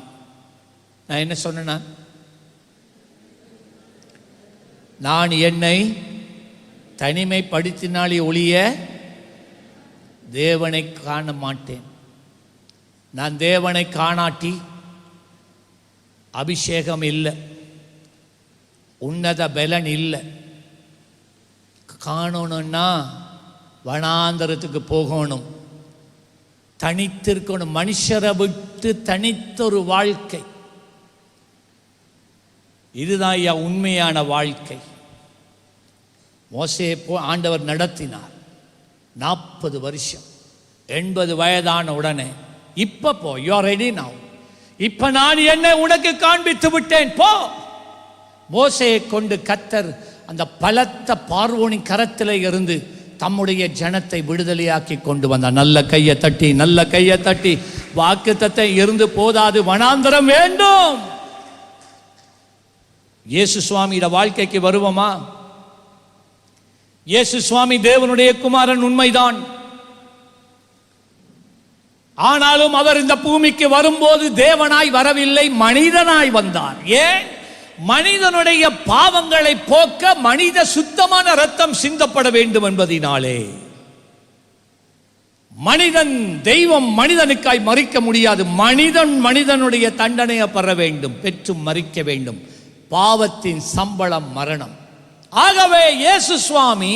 நான் என்ன சொன்னேன்னா, நான் என்னை தனிமைப்படுத்தினாலே ஒழிய தேவனை காண மாட்டேன். நான் தேவனை காணாட்டி அபிஷேகம் இல்லை, உன்னத பலன் இல்லை. காணணும்னா வனாந்தரத்துக்கு போகணும், தனித்திருக்கணும். மனுஷரை விட்டு தனித்தொரு வாழ்க்கை, இதுதான் ஐயா உண்மையான வாழ்க்கை. மோசே ஆண்டவர் நடத்தினார் 40 வருஷம். 80 வயதான உடனே இப்ப போ, யூ ஆர் ரெடி நவ், இப்ப நான் என்ன உனக்கு காண்பித்து விட்டேன், போ. மோசையை கொண்டு கர்த்தர் அந்த பலத்த பார்வோனின் கரத்திலே இருந்து தம்முடைய ஜனத்தை விடுதலையாக்கி கொண்டு வந்தார். நல்ல கையை தட்டி, நல்ல கையை தட்டி. வாக்குத்தத்தம் இருந்து போதாது, வனாந்தரம் வேண்டும். இயேசு சுவாமியோட வாழ்க்கைக்கு வருவோமா? இயேசு சுவாமி தேவனுடைய குமாரன், உண்மைதான். ஆனாலும் அவர் இந்த பூமிக்கு வரும்போது தேவனாய் வரவில்லை, மனிதனாய் வந்தார். ஏன்? மனிதனுடைய பாவங்களை போக்க மனித சுத்தமான இரத்தம் சிந்தப்பட வேண்டும் என்பதினாலே. மனிதன் தெய்வம் மனிதனுக்காய் மறிக்க முடியாது. மனிதன் மனிதனுடைய தண்டனையை பெற வேண்டும், பெற்று மறிக்க வேண்டும். பாவத்தின் சம்பளம் மரணம். ஆகவே இயேசு சுவாமி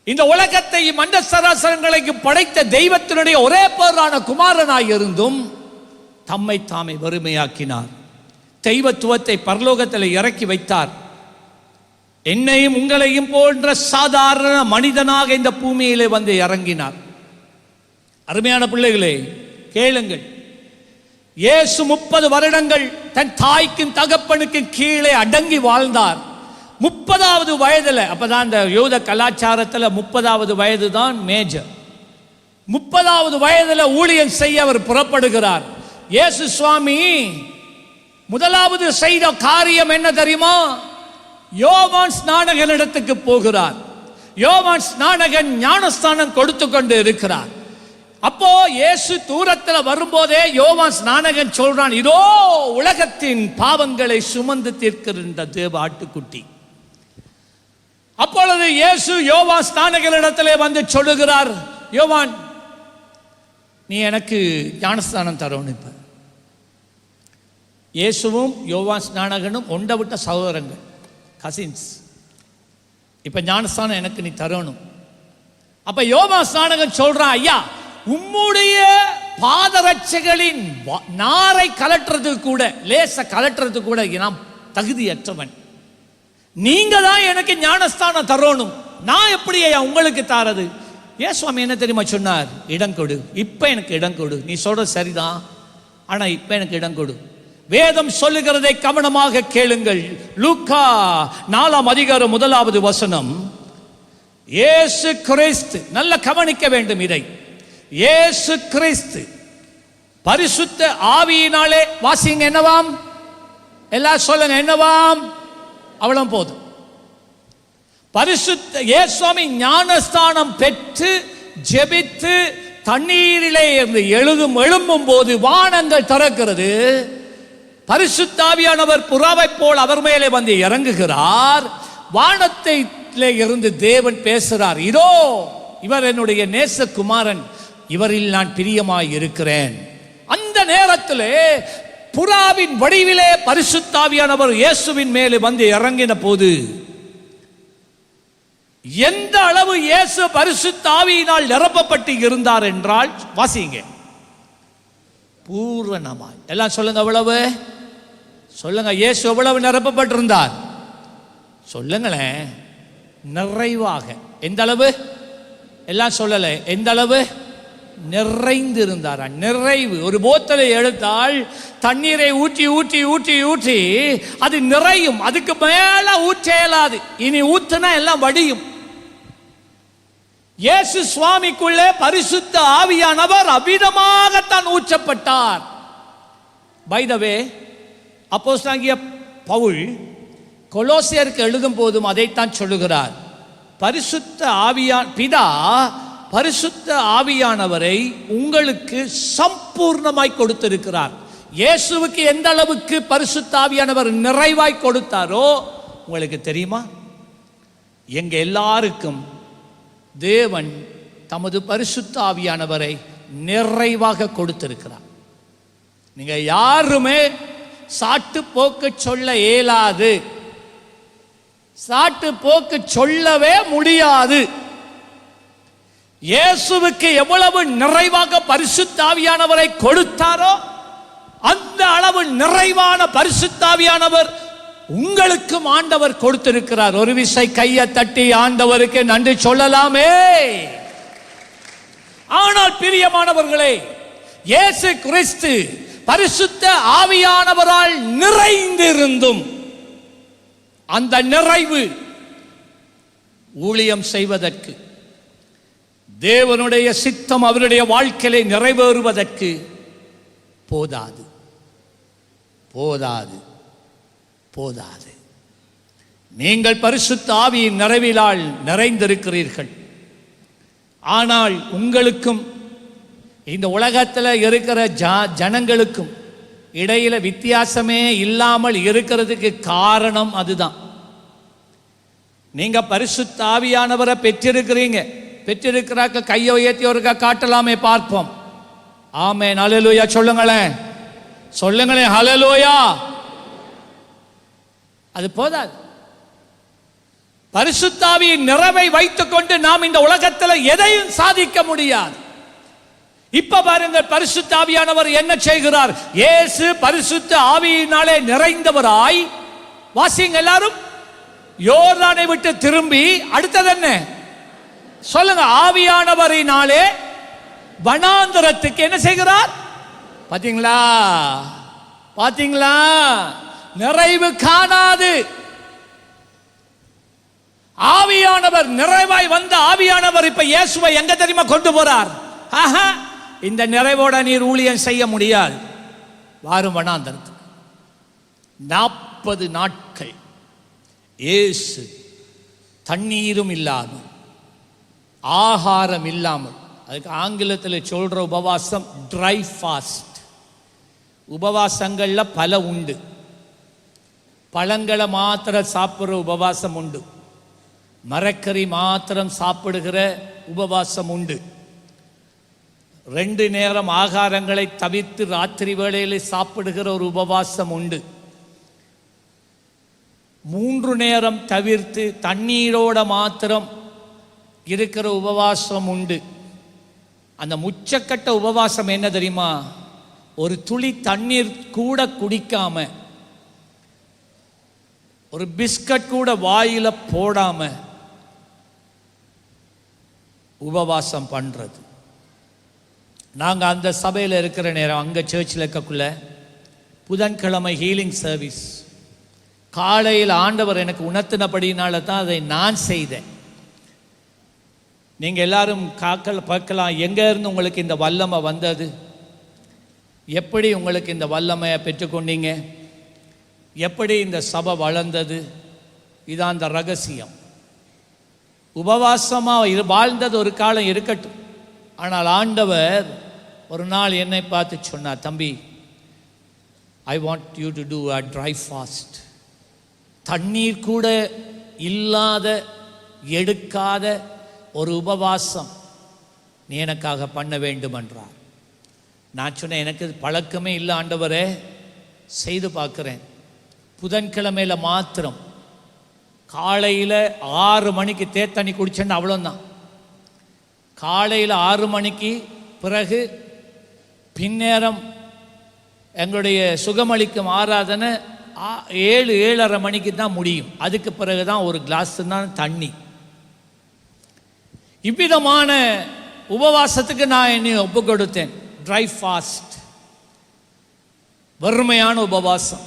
இந்த உலகத்தை மண்ட சராசரங்களுக்கு படைத்த தெய்வத்தினுடைய ஒரே பேரான குமாரனாய் இருந்தும் தம்மை தாமே வறுமையாக்கினார். தெய்வத்துவத்தை பரலோகத்தில் இறக்கி வைத்தார். என்னையும் உங்களையும் போன்ற சாதாரண மனிதனாக இந்த பூமியிலே வந்து இறங்கினார். அருமையான பிள்ளைகளே, கேளுங்கள். இயேசு 30 வருடங்கள் தன் தாய்க்கும் தகப்பனுக்கும் கீழே அடங்கி வாழ்ந்தார். 30வது வயதுல, அப்பதான் இந்த யூத கலாச்சாரத்தில் 30வது வயது தான் மேஜர். 30வது வயதுல ஊழியம் செய்ய அவர் புறப்படுகிறார். இயேசு சுவாமி முதலாவது செய்த காரியம் என்ன தெரியுமா? யோவான் ஸ்நானகனிடத்துக்கு போகிறார். யோவான் ஸ்நானகன் ஞானஸ்தானம் கொடுத்து கொண்டு இருக்கிறார். அப்போ இயேசு தூரத்தில் வரும்போதே யோவான் ஸ்நானகன் சொல்றான், இதோ உலகத்தின் பாவங்களை சுமந்து தீர்க்கின்ற தேவ ஆட்டுக்குட்டி. அப்பொழுது இயேசு யோவான் ஸ்நானகனிடத்திலே வந்து சொல்லுகிறார், யோவான், நீ எனக்கு ஞானஸ்தானம் தரணும். இப்ப இயேசுவும் யோவான் ஸ்நானகனும் ஒண்ட விட்ட சகோதரங்கள், கசின்ஸ். இப்ப ஞானஸ்தானம் எனக்கு நீ தரணும். அப்ப யோவான் ஸ்நானகன் சொல்றான், ஐயா, உம்முடைய பாதரட்சைகளின் நாரை கலட்டுறதுக்கு கூட, லேச கலட்டுறதுக்கு கூட நான் தகுதியற்றவன். நீங்க தான் எனக்கு ஞானஸ்தானம் தரணும். நான் எப்படி உங்களுக்கு தாரது? சுவாமி என்ன தெரியுமா சொன்னார்? இடம் கொடு, இப்ப எனக்கு இடம் கொடு. நீ சொல்றது சரிதான், ஆனா இப்ப எனக்கு இடம் கொடு. வேதம் சொல்லுகிறதை கவனமாக கேளுங்கள். லூக்கா 4ஆம் அதிகாரம் 1வது வசனம். இயேசு கிறிஸ்து, நல்ல கவனிக்க வேண்டும் இதை. இயேசு கிறிஸ்து பரிசுத்த ஆவியினாலே, வாசிங்க, என்னவாம்? எல்லாம் சொல்லுங்க, என்னவாம்? அவ்வளவு போதும். பரிசுத்த இயேசுவாமி ஞானஸ்தானம் பெற்று ஜெபித்து தண்ணீரிலே இருந்து எழும்பும் போது வானங்கள் திறக்கிறது. பரிசுத்த ஆவியானவர் புறாவை போல் அவர் மேலே வந்து இறங்குகிறார். வானத்திலே இருந்து தேவன் பேசுகிறார், இதோ இவர் என்னுடைய நேசகுமாரன், இவரில் நான் பிரியமாய் இருக்கிறேன். அந்த நேரத்திலே புறாவின் வடிவிலே பரிசுத்த ஆவியானவர் இயேசுவின் மேலே வந்து இறங்கின போது எந்த அளவு இயேசு பரிசுத்த ஆவியினால் நிரப்பப்பட்டு இருந்தார் என்றால், வாசிங்க, பூரணமாய். எல்லாம் சொல்லுங்க, எவ்வளவு? சொல்லுங்க, இயேசு எவ்வளவு நிரப்பப்பட்டிருந்தார்? சொல்லுங்களேன், நிறைவாக. எந்த அளவு? எல்லாம் சொல்லல, எந்த அளவு? நிறைந்திருந்தார். நிறைவு. ஒரு போத்தலை எடுத்தால் தண்ணீரை ஊற்றி ஊற்றி ஊற்றி ஊற்றி அது நிறையும். அதுக்கு மேல ஊற்ற இயலாது. இனி ஊற்றினா எல்லாம் வடியும். இயேசு சுவாமிக்குள்ளே பரிசுத்த ஆவியானவர் அவ்விதமாகத்தான் ஊற்றப்பட்டார். பை த வே, அப்போஸ்தலனாகிய பவுல் கொலோசியருக்கு எழுதும் போதும் அதைத்தான் சொல்லுகிறார். பரிசுத்த பிதா பரிசுத்த ஆவியானவரை உங்களுக்கு சம்பூர்ணமாய் கொடுத்திருக்கிறார். இயேசுவுக்கு எந்த அளவுக்கு பரிசுத்த ஆவியானவர் நிறைவாய் கொடுத்தாரோ உங்களுக்கு தெரியுமா? எங்க எல்லாருக்கும் தேவன் தமது பரிசுத்த ஆவியானவரை நிறைவாக கொடுத்திருக்கிறார். நீங்க யாருமே சாட்டு போக்கு சொல்ல இயலாது, சாட்டு போக்கு சொல்லவே முடியாது. இயேசுவுக்கு எவ்வளவு நிறைவாக பரிசுத்த ஆவியானவரை கொடுத்தாரோ அந்த அளவு நிறைவான பரிசுத்த ஆவியானவர் உங்களுக்கும் ஆண்டவர் கொடுத்திருக்கிறார். ஒரு விசை கையை தட்டி ஆண்டவருக்கு நன்றி சொல்லலாமே. ஆனால் பிரியமானவர்களே, இயேசு கிறிஸ்து பரிசுத்த ஆவியானவரால் நிறைந்திருந்தும் அந்த நிறைவு ஊழியம் செய்வதற்கு, தேவனுடைய சித்தம் அவருடைய வாழ்க்கையிலே நிறைவேறுவதற்கு போதாது போதாது போதாது. நீங்கள் பரிசுத்த ஆவியின் நிறைவிலால் நிறைந்திருக்கிறீர்கள். ஆனால் உங்களுக்கும் இந்த உலகத்தில் இருக்கிற ஜனங்களுக்கும் இடையில வித்தியாசமே இல்லாமல் இருக்கிறதுக்கு காரணம் அதுதான். நீங்க பரிசுத்த ஆவியானவரை பெற்றிருக்கிறீங்க, பெற்றிருக்கிறார்கள் கையை உயர்த்தியோருக்கா காட்டலாமே பார்ப்போம். ஆமென். ஹல்லேலூயா சொல்லுங்களேன், சொல்லுங்களேன் ஹல்லேலூயா. அது போதாது. பரிசுத்த ஆவியின் நிறைவை வைத்துக் கொண்டு நாம் இந்த உலகத்தில் எதையும் சாதிக்க முடியாது. இப்ப பாருங்கள், பரிசுத்த ஆவியானவர் என்ன செய்கிறார்? இயேசு பரிசுத்த ஆவியினாலே நிறைந்தவராய், வாசிங்க எல்லாரும், யோர்தானை விட்டு திரும்பி அடுத்தது என்ன சொல்லுங்க? ஆவியானவரினாலே வனாந்தரத்துக்கு என்ன செய்கிறார்? பாத்தீங்களா, பாத்தீங்களா? நிறைவு காணாது. ஆவியானவர் நிறைவாய் வந்த ஆவியானவர் இப்ப இயேசுவை எங்க தெரியுமா கொண்டு போறார்? இந்த நிறைவோட நீர் ஊழியம் செய்ய முடியாது. வாரும் வனாந்தரத்துக்கு. 40 நாட்கள் இயேசு தண்ணீரும் இல்லாமல், ஆகாரம் இல்லாமல், அதுக்கு ஆங்கிலத்தில் சொல்ற உபவாசம் ட்ரை ஃபாஸ்ட். உபவாசங்கள்ல பல உண்டு. பழங்களை மாத்திரம் சாப்பிடுற உபவாசம் உண்டு. மரக்கறி மாத்திரம் சாப்பிடுகிற உபவாசம் உண்டு. 2 நேரம் ஆகாரங்களை தவிர்த்து ராத்திரி வேளையில் சாப்பிடுகிற ஒரு உபவாசம் உண்டு. 3 நேரம் தவிர்த்து தண்ணீரோட மாத்திரம் இருக்கிற உபவாசம் உண்டு. அந்த முச்சக்கட்ட உபவாசம் என்ன தெரியுமா? ஒரு துளி தண்ணீர் கூட குடிக்காம, ஒரு பிஸ்கட் கூட வாயில போடாம உபவாசம் பண்றது. நாங்க அந்த சபையில் இருக்கிற நேரம், அங்க சர்ச்சில் இருக்கக்குள்ள புதன்கிழமை ஹீலிங் சர்வீஸ் காலையில் ஆண்டவர் எனக்கு உணர்த்தினபடினால தான் அதை நான் செய்தேன். நீங்க எல்லாரும் பார்க்கலாம், எங்க இருந்து உங்களுக்கு இந்த வல்லமை வந்தது, எப்படி உங்களுக்கு இந்த வல்லமையை பெற்றுக்கொண்டீங்க, எப்படி இந்த சபை வளர்ந்தது. இதான் அந்த ரகசியம். உபவாசமாக வாழ்ந்தது ஒரு காலம் இருக்கட்டும். ஆனால் ஆண்டவர் ஒரு நாள் என்னை பார்த்து சொன்னார், தம்பி, I want you to do a try fast. தண்ணீர் கூட இல்லாத, எடுக்காத ஒரு உபவாசம் நீ எனக்காக பண்ண வேண்டும் என்றார். நான் சொன்னேன், எனக்கு பழக்கமே இல்லை ஆண்டவரே, செய்து பார்க்குறேன். புதன்கிழமையில மாத்திரம் காலையில் 6 மணிக்கு தேத்தண்ணி குடிச்சேன்னு அவ்வளோதான். காலையில் 6 மணிக்கு பிறகு பின்னேரம் எங்களுடைய சுகமளிக்கும் ஆராதனை 7-7:30 மணிக்கு தான் முடியும். அதுக்கு பிறகு தான் ஒரு கிளாஸ் தான் தண்ணி. இவ்விதமான உபவாசத்துக்கு நான் என்னை ஒப்பு கொடுத்தேன். ட்ரை ஃபாஸ்ட், வறுமையான உபவாசம்.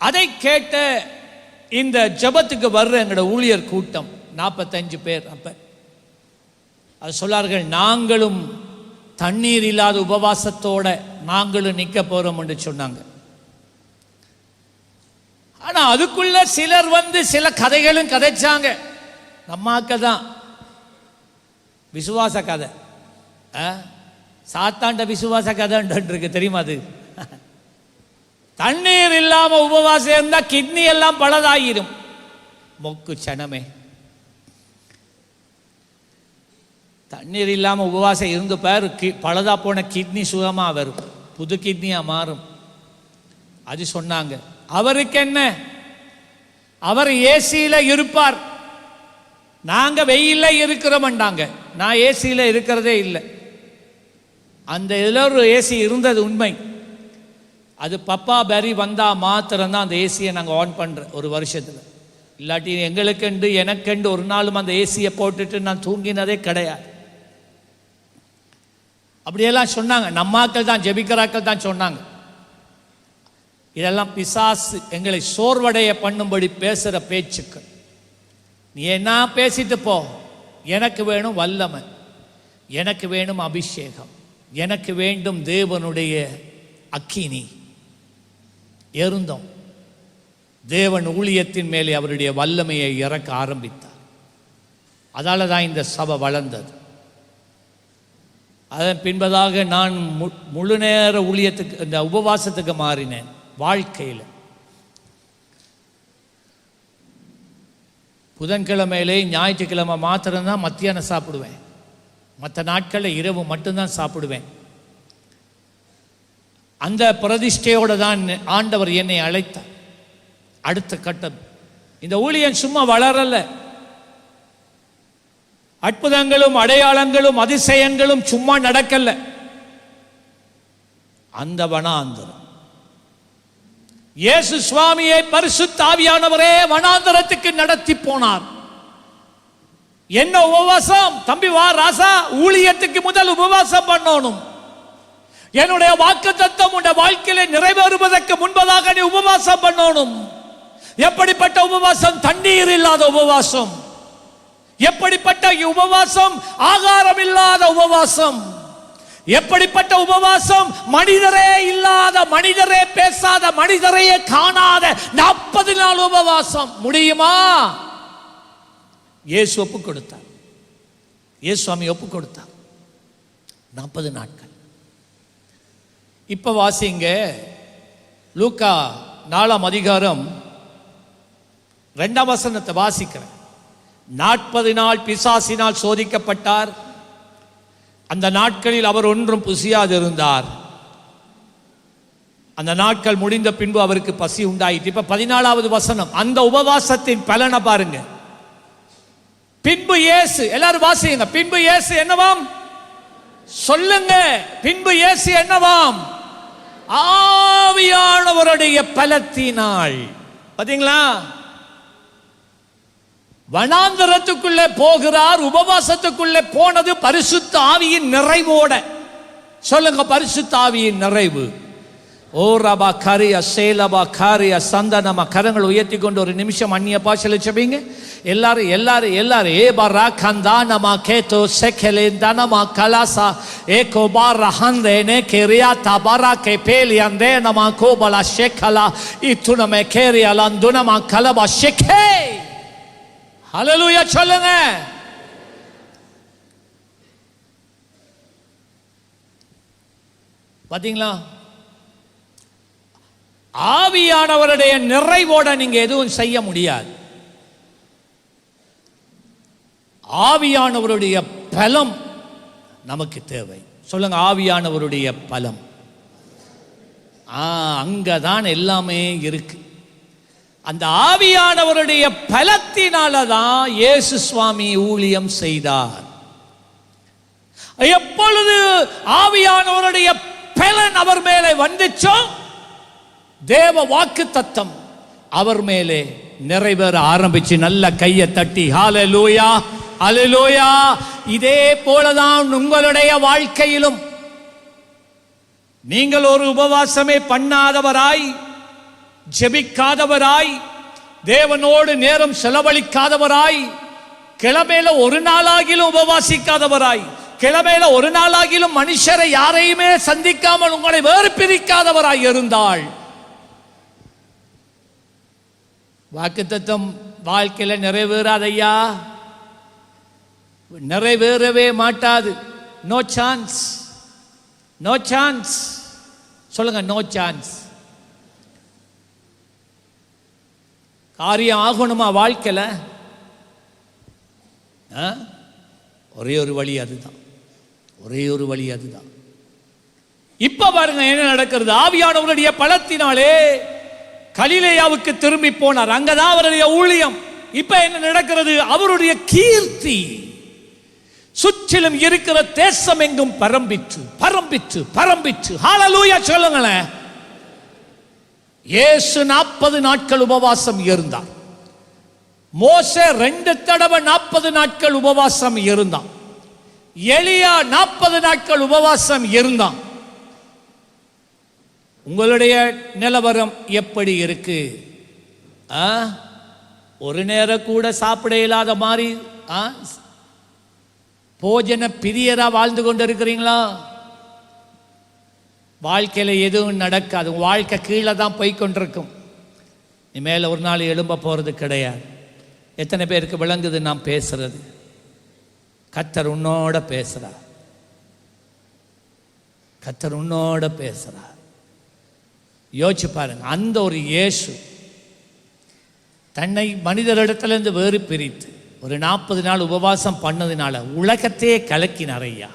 அதை கேட்ட இந்த ஜபத்துக்கு வர்ற எங்களோட ஊழியர் கூட்டம் 45 பேர். அப்ப அது சொல்லார்கள், நாங்களும் தண்ணீர் இல்லாத உபவாசத்தோட நாங்களும் நிற்க போறோம் என்று சொன்னாங்க. ஆனா அதுக்குள்ள சிலர் வந்து சில கதைகளும் கதைச்சாங்க. நம்மாக்க தான் விசுவாச கதை, சாத்தாண்ட விசுவாச கதை இருக்கு தெரியுமா? அது தண்ணீர் இல்லாம உபவாசம் இருந்தா கிட்னி எல்லாம் பலதாயிரும். மொக்கு சனமே, தண்ணீர் இல்லாம உபவாசம் இருந்து பாரு, பலதா போன கிட்னி சுகமா வரும், புது கிட்னியா மாறும். அது சொன்னாங்க. அவருக்கு என்ன, அவர் ஏசியில இருப்பார், நாங்க வெயில இருக்கிறோம்ண்டாங்க. நான் ஏசியில இருக்கிறதே இல்லை. அந்த இதில் ஒரு ஏசி இருந்தது உண்மை. அது பப்பா பேரி வந்தா மாத்திரம்தான் அந்த ஏசியை நாங்கள் ஆன் பண்ணுறோம் ஒரு வருஷத்தில். இல்லாட்டி எங்களுக்கெண்டு எனக்கெண்டு ஒரு நாளும் அந்த ஏசியை போட்டுட்டு நான் தூங்கினதே கிடையாது. அப்படியெல்லாம் சொன்னாங்க. நம்மாக்கள் தான், ஜெபிக்கிறாக்கள் தான் சொன்னாங்க. இதெல்லாம் பிசாசு எங்களை சோர்வடைய பண்ணும்படி பேசுகிற பேச்சுக்கள். நீ என்ன பேசிட்டு போ, எனக்கு வேணும் வல்லமை, எனக்கு வேணும் அபிஷேகம், எனக்கு வேண்டும் தேவனுடைய அக்கினி. இருந்தோம். தேவன் ஊழியத்தின் மேலே அவருடைய வல்லமையை இறக்க ஆரம்பித்தார். அதால தான் இந்த சபை வளர்ந்தது. அதன் பின்பதாக நான் முழு நேர ஊழியத்துக்கு, இந்த உபவாசத்துக்கு மாறினேன். வாழ்க்கையில் புதன்கிழமையிலே ஞாயிற்றுக்கிழமை மாத்திரம்தான் மத்தியானம் சாப்பிடுவேன். மற்ற நாட்களில் இரவு மட்டும்தான் சாப்பிடுவேன். அந்த பிரதிஷ்டையோடு தான் ஆண்டவர் என்னை அழைத்தார். அடுத்த கட்டம், இந்த ஊழியன் சும்மா வளரல. அற்புதங்களும் அடையாளங்களும் அதிசயங்களும் சும்மா நடக்கல. அந்த வனாந்தரம் இயேசு சுவாமியை பரிசுத்த ஆவியானவரே வனாந்தரத்துக்கு நடத்தி போனார். என்ன உபவாசம்? தம்பி வா ராசா, ஊழியத்துக்கு முதல் உபவாசம் பண்ணணும். என்னுடைய வாக்குத்தத்தம் உன்னுடைய வாழ்க்கையில நிறைவேறுவதற்கு முன்பதாக நீ உபவாசம் பண்ணணும். எப்படிப்பட்ட உபவாசம்? தண்ணீர் இல்லாத உபவாசம். எப்படிப்பட்ட உபவாசம்? ஆகாரம் இல்லாத உபவாசம். எப்படிப்பட்ட உபவாசம்? மனிதரே இல்லாத, மனிதரே பேசாத, மனிதரையே காணாத 40 நாள் உபவாசம். முடியுமா? இயேசு ஒப்பு கொடுத்தார். இயேசு சுவாமி ஒப்பு கொடுத்தார். 40 நாட்கள். இப்ப வாசிங்க, லூக்கா 4ஆம் அதிகாரம் 2ஆம் வசனத்தை வாசிக்கிறேன். 40 நாள் பிசாசினால் சோதிக்கப்பட்டார். அந்த நாட்களில் அவர் ஒன்றும் புசியாது இருந்தார். அந்த நாட்கள் முடிந்த பின்பு அவருக்கு பசி உண்டாயிற்று. இப்ப 14வது வசனம், அந்த உபவாசத்தின் பலனை பாருங்க. பின்பு இயேசு, எல்லாரும் வாசிங்க. பின்பு இயேசு என்னவாம்? சொல்லுங்க. பின்பு இயேசு என்னவாம்? ஆவியானவருடைய பலத்தினால். பாத்தீங்களா? வனாந்தரத்துக்குள்ளே போகிறார். உபவாசத்துக்குள்ளே போனது பரிசுத்த ஆவியின் நிறைவோட. சொல்லுங்க, பரிசுத்த ஆவியின் நிறைவு. ஓ ரபா கரிய சேலபா காரிய சந்தனமா. கரங்கள் உயர்த்தி கொண்டு ஒரு நிமிஷம் அந்நிய பாஷையில செபிங்க. எல்லாரும் எல்லாரும் எல்லாரும் ஏ பரா கந்தானமா கேதோ செகலே தனமா கலாசா ஏகோ பாரா ஹந்தேனே கேரியா தபரா கே பேலியந்தே நமா கோபலா ஷேகலா இத்துனமே கேரியலந்துனமா கலபா ஷேகே. ஹல்லேலூயா சொல்லுங்க. பாத்தீங்களா? ஆவியானவருடைய நிறைவோட நீங்க எதுவும் செய்ய முடியாது. ஆவியானவருடைய பலம் நமக்கு தேவை. சொல்லுங்க, ஆவியானவருடைய பலம். அங்கதான் எல்லாமே இருக்கு. அந்த ஆவியானவருடைய பலத்தினாலதான் இயேசு சுவாமி ஊழியம் செய்தார். எப்பொழுது ஆவியானவருடைய பலன் அவர் மேலே வந்துச்சோ, தேவ வாக்கு தத்தம் அவர் மேலே நிறைவேற ஆரம்பிச்சு. நல்ல கையை தட்டி ஹல்லேலூயா ஹல்லேலூயா. இதே போலதான் உங்களுடைய வாழ்க்கையிலும் நீங்கள் ஒரு உபவாசமே பண்ணாதவராய், ஜெபிக்காதவராய், தேவனோடு நேரம் செலவழிக்காதவராய், கிழமையில ஒரு நாளாகிலும் உபவாசிக்காதவராய், கிழமையில ஒரு நாளாகிலும் மனுஷரை யாரையுமே சந்திக்காமல் உங்களை வேறு பிரிக்காதவராய் இருந்தால், வாக்குத்தத்தம் வாழ்க்கையில நிறைவேறாதையா, நிறைவேறவே மாட்டாது. No chance, no chance. சொல்லுங்க, நோ சான்ஸ். காரியம் ஆகணுமா வாழ்க்கையில? ஒரே ஒரு வழி அதுதான், ஒரே ஒரு வழி அதுதான். இப்ப பாருங்க என்ன நடக்கிறது. ஆவியானவருடைய பலத்தினாலே கலிலேயாவுக்கு திரும்பி போனார். அங்கதான் அவருடைய ஊழியம். இப்ப என்ன நடக்கிறது? அவருடைய கீர்த்தி சுற்றிலும் இருக்கிற தேசம் எங்கும் பரம்பிற்று பரம்பிற்று பரம்பிற்று. ஹல்லேலூயா சொல்லுங்களேன். இயேசு 40 நாட்கள் உபவாசம் இருந்தார். மோசே 2 தடவை 40 நாட்கள் உபவாசம் இருந்தான். எலியா 40 நாட்கள் உபவாசம் இருந்தான். உங்களுடைய நிலவரம் எப்படி இருக்கு? ஒரு நேரம் கூட சாப்பிட இல்லாத மாதிரி போஜன பிரியரா வாழ்ந்து கொண்டு இருக்கிறீங்களா? வாழ்க்கையில எதுவும் நடக்காது. வாழ்க்கை கீழே தான் போய்கொண்டிருக்கும். நீ மேல ஒரு நாள் எழும்ப போறது கிடையாது. எத்தனை பேருக்கு விளங்குது நாம் பேசுறது? கர்த்தர் உன்னோட பேசுறார். கர்த்தர் உன்னோட பேசுறார். யோசிச்சு பாருங்க. அந்த ஒரு இயேசு தன்னை மனிதரிடத்திலிருந்து வேறு பிரித்து ஒரு 40 நாள் உபவாசம் பண்ணதுனால உலகத்தையே கலக்கினார் ஐயா.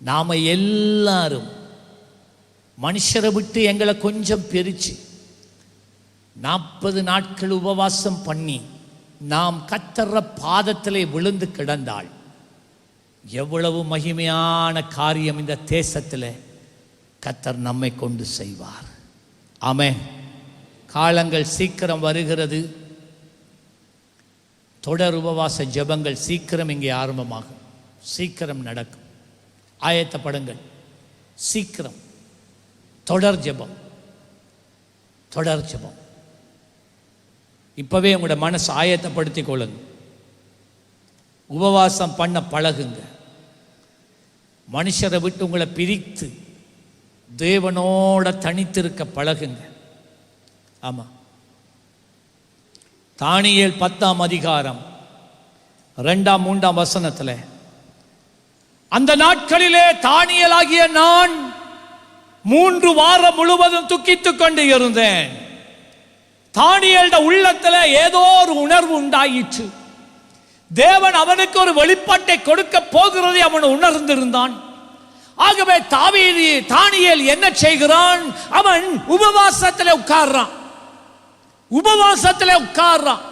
நாம் எல்லாரும் மனுஷரை விட்டு எங்களை கொஞ்சம் பிரித்து 40 நாட்கள் உபவாசம் பண்ணி நாம் கர்த்தர் பாதத்திலே விழுந்து கிடந்தாள் எவ்வளவு மகிமையான காரியம் இந்த தேசத்தில் கர்த்தர் நம்மை கொண்டு செய்வார். ஆமென். காலங்கள் சீக்கிரம் வருகிறது. தொடர் உபவாச ஜெபங்கள் சீக்கிரம் இங்கே ஆரம்பமாகும். சீக்கிரம் நடக்கும். ஆயத்தப்படுங்கள். சீக்கிரம் தொடர் ஜெபம், தொடர் ஜெபம். இப்பவே உங்களோட மனசு ஆயத்தப்படுத்திக் கொள்ளுங்க. உபவாசம் பண்ண பழகுங்க. மனுஷரை விட்டு உங்களை பிரித்து தேவனோட தனித்திருக்க பழகுங்க. ஆமா, தானியேல் 10ஆம் அதிகாரம் 2ஆம் 3ஆம் வசனத்தில், அந்த நாட்களிலே தானியேலாகிய நான் 3 வாரம் முழுவதும் துக்கித்துக் கொண்டு இருந்தேன். தானியேலுடைய உள்ளத்துல ஏதோ ஒரு உணர்வு உண்டாயிற்று. தேவன் அவனுக்கு ஒரு வெளிப்பாட்டை கொடுக்க போகிறதை அவன் உணர்ந்திருந்தான். ஆகவே தானியேல் என்ன செய்கிறான்? அவன் உபவாசத்தில் உட்கார்றான். உபவாசத்தில் உட்கார்றான்.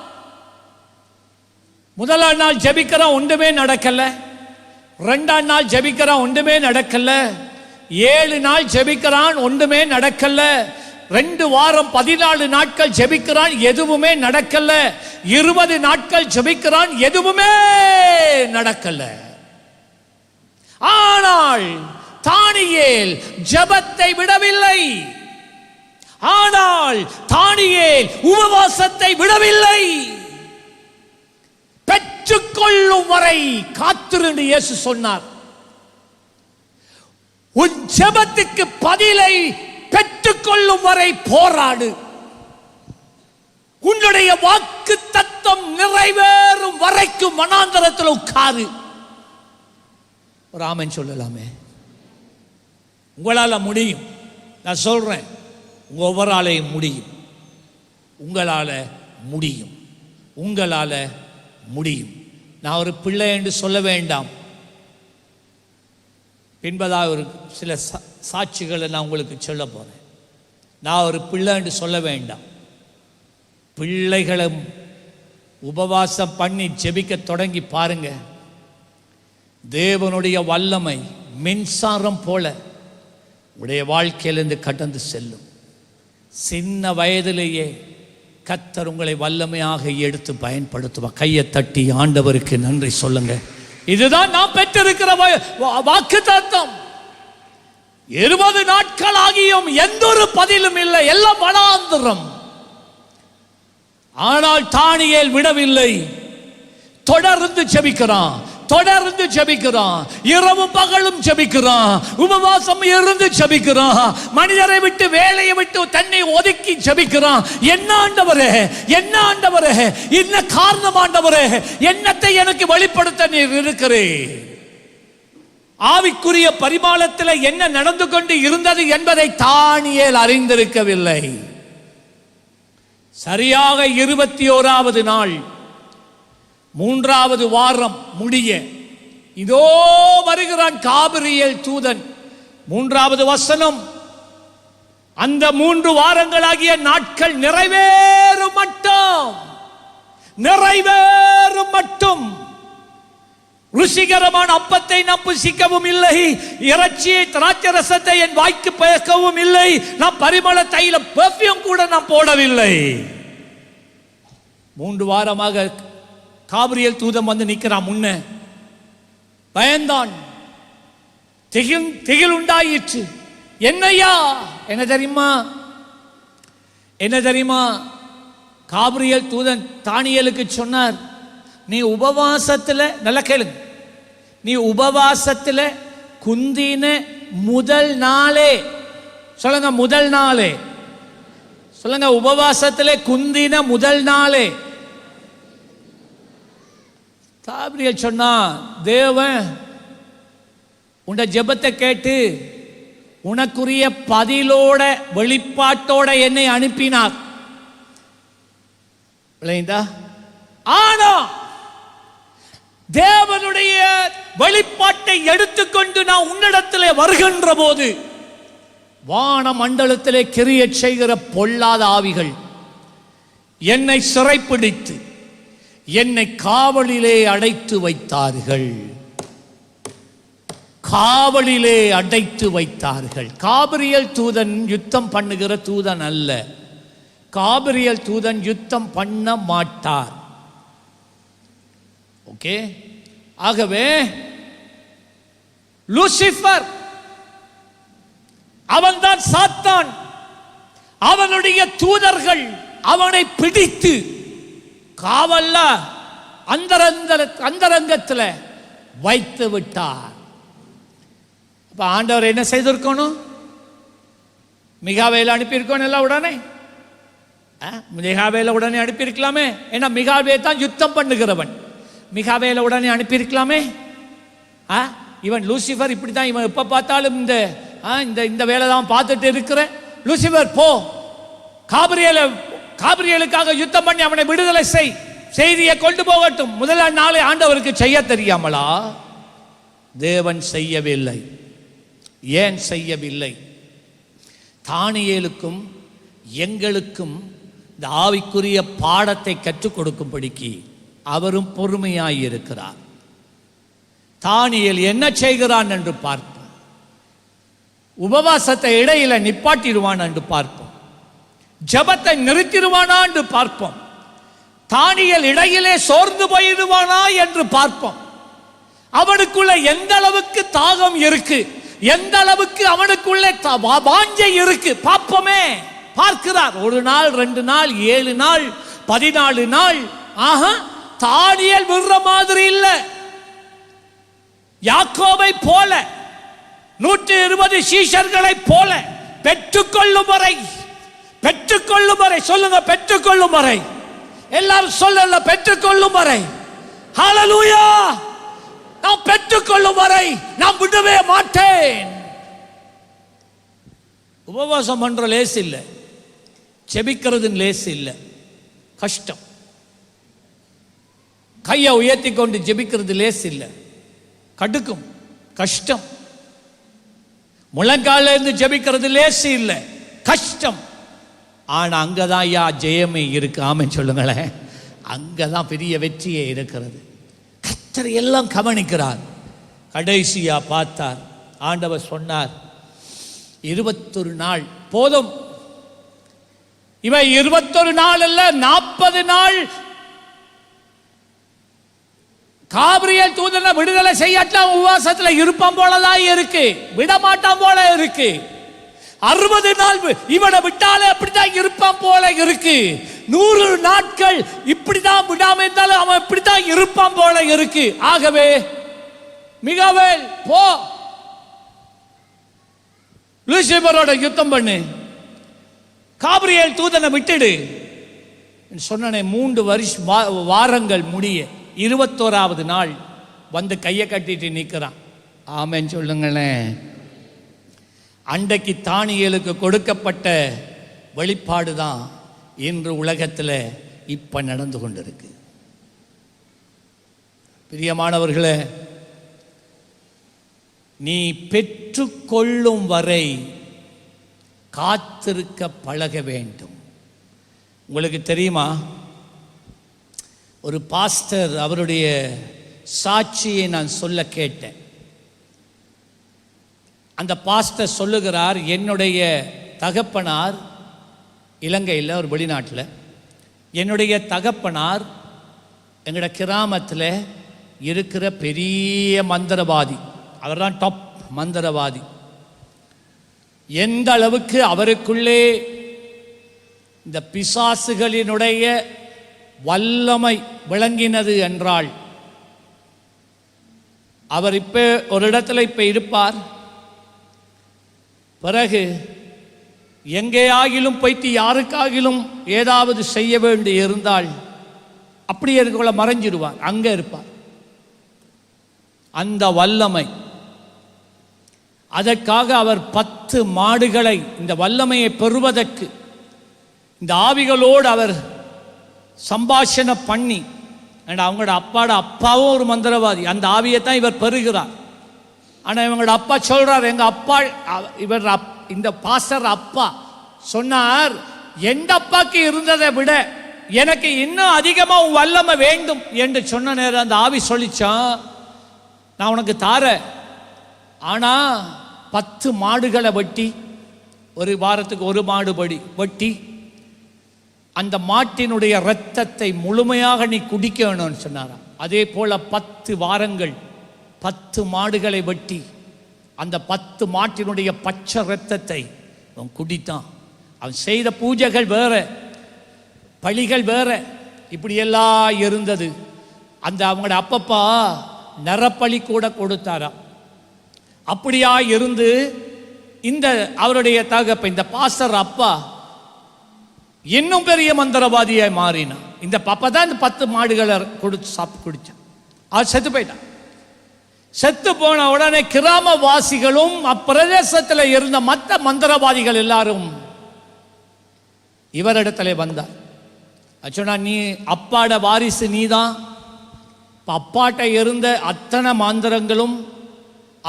முதலாம் நாள் ஜெபிக்கிறான், ஒன்றுமே நடக்கல. 2ஆம் நாள் ஜெபிக்கிறான், ஒன்றுமே நடக்கல. 7 நாள் ஜெபிக்கிறான், ஒன்றுமே நடக்கல. 2 வாரம் 14 நாட்கள் ஜெபிக்கிறான், எதுவுமே நடக்கல. 20 நாட்கள் ஜெபிக்கிறான், எதுவுமே நடக்கல. ஆனால் தானியேல் ஜெபத்தை விடவில்லை. ஆனால் தானியேல் உபவாசத்தை விடவில்லை. பெற்றுக்கொள்ளும் வரை காத்திருந்து இயேசு சொன்னார். உன் ஜெபத்துக்கு பதிலை பெற்றுக்கொள்ளும் வரை போராடு. உன்னுடைய வாக்கு தத்தம் நிறைவேறும் வரைக்கும் வனாந்தரத்தில் உட்காரு. ஒரு ஆமென் சொல்லலாமே. உங்களால முடியும். நான் சொல்றேன், உங்க ஒவ்வொருவராலையும் முடியும். உங்களால முடியும். உங்களால முடியும். நான் ஒரு பிள்ளை என்று சொல்ல வேண்டாம். பின்பதாக ஒரு சில சாட்சிகளை நான் உங்களுக்கு சொல்ல போறேன். நான் ஒரு பிள்ளை என்று சொல்ல வேண்டாம். பிள்ளைகளும் உபவாசம் பண்ணி ஜெபிக்க தொடங்கி பாருங்க. தேவனுடைய வல்லமை மின்சாரம் போல உடைய வாழ்க்கையிலிருந்து கடந்து செல்லும். சின்ன வயதிலேயே கர்த்தர் உங்களை வல்லமையாக எடுத்து பயன்படுத்துவார். கையை தட்டி ஆண்டவருக்கு நன்றி சொல்லுங்க. இதுதான் நாம் பெற்றிருக்கிற வாக்குத்தத்தம். 20 நாட்கள் ஆகியும் எந்த ஒரு பதிலும் இல்லை, எல்லாம் வனாந்தரம். ஆனால் தானியேல் விடவில்லை. தொடர்ந்து ஜெபிக்கிறான், தொடர்ந்து ஜெபிக்கிறான். இரவும் பகலும் ஜெபிக்கிறான். உபவாசம் இருந்து ஜெபிக்கிறான். மனிதரை விட்டு, வேலையை விட்டு தன்னை ஒதுக்கி ஜெபிக்கிறான். என்ன ஆண்டவரே, என்ன ஆண்டவரே, என்ன காரணம் ஆண்டவரே, என்னத்தை எனக்கு வெளிப்படுத்த நீர் இருக்கிறேன். ஆவிக்குரிய பரிமாணத்தில் என்ன நடந்து கொண்டு இருந்தது என்பதை தானியேல் அறிந்திருக்கவில்லை. சரியாக 21வது நாள் 3வது வாரம் முடிய இதோ வருகிறான் காபிரியேல் தூதன். 3வது வசனம், அந்த 3 வாரங்களாகிய நாட்கள் நிறைவேறும் மட்டும், நிறைவேறும் மட்டும் ருசிகரமான அப்பத்தை நாம் புசிக்கவும் இல்லை, இறைச்சியை திராட்சை ரசத்தை என் வாய்க்கு பயக்கவும் இல்லை, நாம் பரிமள தைல பெர்ஃப்யூம் கூட நாம் போடவில்லை. 3 வாரமாக காபிரியேல் தூதன் வந்து நிற்கிறான் முன்ன. பயந்தான், திகில் உண்டாயிற்று. என்னையா, என்ன தெரியுமா, என்ன தெரியுமா? காபிரியேல் தூதன் தானியேலுக்கு சொன்னார், நீ உபவாசத்தில், நல்ல கேளுங்க, நீ உபவாசத்தில் குந்தின முதல் நாளே, சொல்லுங்க முதல் நாளே, சொல்லுங்க உபவாசத்தில் குந்தின முதல் நாளே. காபிரியேல் சொன்னா, தேவன் உன்னை ஜெபத்தை கேட்டு உனக்குரிய பதிலோட வெளிப்பாட்டோட என்னை அனுப்பினார். விளைந்தா? ஆனா தேவனுடைய வெளிப்பாட்டை எடுத்துக்கொண்டு நான் உன்னிடத்திலே வருகின்ற போது வான மண்டலத்திலே கிரிய செய்கிற பொல்லாத ஆவிகள் என்னை சிறைப்பிடித்து என்னை காவலிலே அடைத்து வைத்தார்கள். காவலிலே அடைத்து வைத்தார்கள். காபிரியல் தூதன் யுத்தம் பண்ணுகிற தூதன் அல்ல. காபிரியல் தூதன் யுத்தம் பண்ண மாட்டார். ஓகே. ஆகவே லூசிபர் அவன்தான் சாத்தான். அவனுடைய தூதர்கள் அவனை பிடித்து காவல்ல அந்தரங்கத்தில் வைத்து விட்டார். அப்ப ஆண்டவர் என்ன செய்திருக்கணும்? மிகாவேல அனுப்பியிருக்கணும். எல்லாம் உடனே மிகாவேல உடனே அனுப்பியிருக்கலாமே. ஏன்னா மிகாவே தான் யுத்தம் பண்ணுகிறவன். மிகாவேல உடனே அனுப்பியிருக்கலாமே. இவன் லூசிபர் இப்படித்தான். இவன் எப்ப பார்த்தாலும் இந்த வேலை தான் பார்த்துட்டு இருக்கிற லூசிபர், போ காபிரியலுக்காக யுத்தம் பண்ணி அவனை விடுதலை செய், செய்தியை கொண்டு போகட்டும். முதல் நாளே ஆண்டவருக்கு செய்ய தெரியாமலா? தேவன் செய்யவில்லை. ஏன் செய்யவில்லை? தானியேலுக்கும் எங்களுக்கும் இந்த ஆவிக்குரிய பாடத்தை கற்றுக் கொடுக்கும்படிக்கு அவரும் பொறுமையாயிருக்கிறார். தானியேல் என்ன செய்கிறான் என்று பார்ப்போம். உபவாசத்தை இடையில நிப்பாட்டிடுவான் என்று பார்ப்போம். ஜபத்தை நிறுத்திடுவானா என்று பார்ப்போம். தானியேல் இடையிலே சோர்ந்து போயிடுவானா என்று பார்ப்போம். அவனுக்குள்ள எந்த அளவுக்கு தாகம் இருக்கு, எந்த அளவுக்கு அவனுக்குள்ளே வாஞ்சை இருக்கு பார்ப்போமே. பார்க்கிறார். 1 நாள் 2 நாள் 7 நாள் 14 நாள். தானியேல் விடுற மாதிரி இல்ல. யாக்கோபை போல 120 சீஷர்களை போல பெற்றுக்கொள்ளும் வரை, பெற்றுக்கொள்ளும் வரை சொல்லுங்க, பெற்றுக்கொள்ளும் வரை. எல்லாரும் சொல்லல, பெற்றுக்கொள்ளும் வரை. ஹல்லேலூயா. நான் பெற்றுக்கொள்ளும் வரை நான் விடவே மாட்டேன். உபவாசம் பண்ற லேஸ் இல்லை, செபிக்கிறது லேஸ் இல்லை, கஷ்டம். கையை உயர்த்தி கொண்டு ஜெபிக்கிறது லேஸ் இல்லை, கடுக்கும், கஷ்டம். முழங்கால இருந்து ஜெபிக்கிறது லேஸ் இல்லை, கஷ்டம். ஆனா அங்கதான் ஐயா ஜெயமே இருக்கு. ஆமென் சொல்லுங்களேன். அங்கதான் பெரிய வெற்றியே இருக்கிறது. கர்த்தர் எல்லாம் கவனிக்கிறார். கடைசியா பார்த்தார். ஆண்டவர் சொன்னார், 21 நாள் போதும். இவன் 21 நாள் அல்ல, 40 நாள் காபிரியல் தூதனை விடுதலை செய்யட்டும். உபவாசத்தில் இருப்பான் போலதான் இருக்கு, விடமாட்டான் போல இருக்கு. 60 நாள் இவனை விட்டாலே அப்படித்தான் இருப்பான் போல இருக்கு. 100 நாட்கள் இப்படிதான் விடாம இருந்தாலும் அவன் இப்படித்தான் இருப்பான் போல இருக்கு. ஆகவே மிகாவேல் போ, லூசிபரோட யுத்தம் பண்ணு, காபிரியல் தூதனை விட்டுடு சொன்னனே. 3 வாரங்கள் முடிய 21வது நாள் வந்து கையை கட்டிட்டு நிற்கிறான். ஆமென் சொல்லுங்களேன். அன்றைக்கு தானியேலுக்கு கொடுக்கப்பட்ட வெளிப்பாடு தான் இன்று உலகத்தில் இப்ப நடந்து கொண்டிருக்கு. பிரியமானவர்களே, நீ பெற்றுக்கொள்ளும் வரை காத்திருக்க பழக வேண்டும். உங்களுக்கு தெரியுமா, ஒரு பாஸ்டர் அவருடைய சாட்சியை நான் சொல்ல கேட்டேன். அந்த பாஸ்டர் சொல்லுகிறார், என்னுடைய தகப்பனார் இலங்கையில், ஒரு வெளிநாட்டில், என்னுடைய தகப்பனார் எங்களோட கிராமத்தில் இருக்கிற பெரிய மந்திரவாதி. அவர் தான் டாப் மந்திரவாதி. எந்த அளவுக்கு அவருக்குள்ளே இந்த பிசாசுகளினுடைய வல்லமை விளங்கினது என்றால், அவர் இப்ப ஒரு இடத்துல இப்ப இருப்பார். பிறகு எங்கே ஆகிலும் போய்த்து யாருக்காகிலும் ஏதாவது செய்ய வேண்டி இருந்தால் அப்படியே இருக்கக்குள்ள மறைஞ்சிடுவார், அங்க இருப்பார். அந்த வல்லமை. அதற்காக அவர் 10 மாடுகளை, இந்த வல்லமையை பெறுவதற்கு இந்த ஆவிகளோடு அவர் சம்பாஷணை பண்ணி, அவங்களோட அப்பாவோட அப்பாவும் ஒரு மந்திரவாதி, அந்த ஆவியை தான் இவர் பெறுகிறார். ஆனால் இவங்களோட அப்பா சொல்றார், எங்க அப்பா இவர் இந்த பாஸ்டர் அப்பா சொன்னார், எந்த அப்பாக்கு இருந்ததை விட எனக்கு இன்னும் அதிகமாக வல்லமை வேண்டும் என்று சொன்ன நேரம் அந்த ஆவி சொல்லிச்சான், நான் உனக்கு தார, ஆனா 10 மாடுகளை வெட்டி, ஒரு வாரத்துக்கு ஒரு மாடு வெட்டி அந்த மாட்டினுடைய இரத்தத்தை முழுமையாக நீ குடிக்கணும்னு சொன்னாராம். அதே போல 10 வாரங்கள் 10 மாடுகளை வெட்டி அந்த 10 மாட்டினுடைய பச்சை இரத்தத்தை அவன் குடித்தான். அவன் செய்த பூஜைகள் வேற, பலிகள் வேற, இப்படியெல்லாம் இருந்தது. அந்த அவங்களோட அப்பப்பா நரப்பலி கூட கொடுத்தாராம். அப்படியா இருந்து இந்த அவருடைய தகப்ப இந்த பாஸ்டர் அப்பா இன்னும் பெரிய மந்திரவாதியாய் மாறினான். இந்த பாப்பா தான் இந்த 10 மாடுகளை குடிச்சான். அவர் செத்து போயிட்டான். செத்து போன உடனே கிராமவாசிகளும் அப்பிரதேசத்தில் இருந்த மற்ற மந்திரவாதிகள் எல்லாரும் இவரிடத்துல வந்தார். சொன்னா, நீ அப்பாட வாரிசு நீதான், அப்பாட்ட இருந்த அத்தனை மந்திரங்களும்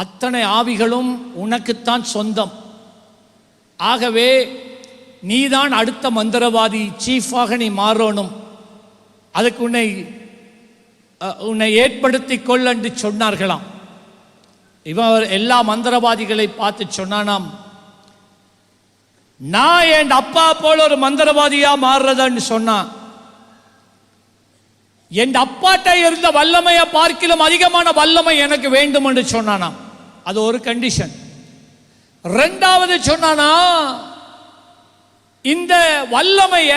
அத்தனை ஆவிகளும் உனக்குத்தான் சொந்தம். ஆகவே நீதான் அடுத்த மந்திரவாதி, சீஃபாக நீ மாறணும், அதுக்கு உன்னை ஏற்படுத்தி கொள் என்று சொன்னார்களாம். இவன் எல்லா மந்திரவாதிகளை பார்த்து சொன்னானாம், நான் என் அப்பா போல ஒரு மந்திரவாதியா மாறுறதுன்னு சொன்னான். என் அப்பாட்ட இருந்த வல்லமையை பார்க்கிலும் அதிகமான வல்லமை எனக்கு வேண்டும் என்று சொன்னானாம். அது ஒரு கண்டிஷன். ரெண்டாவது சொன்னானா, இந்த வல்லமைய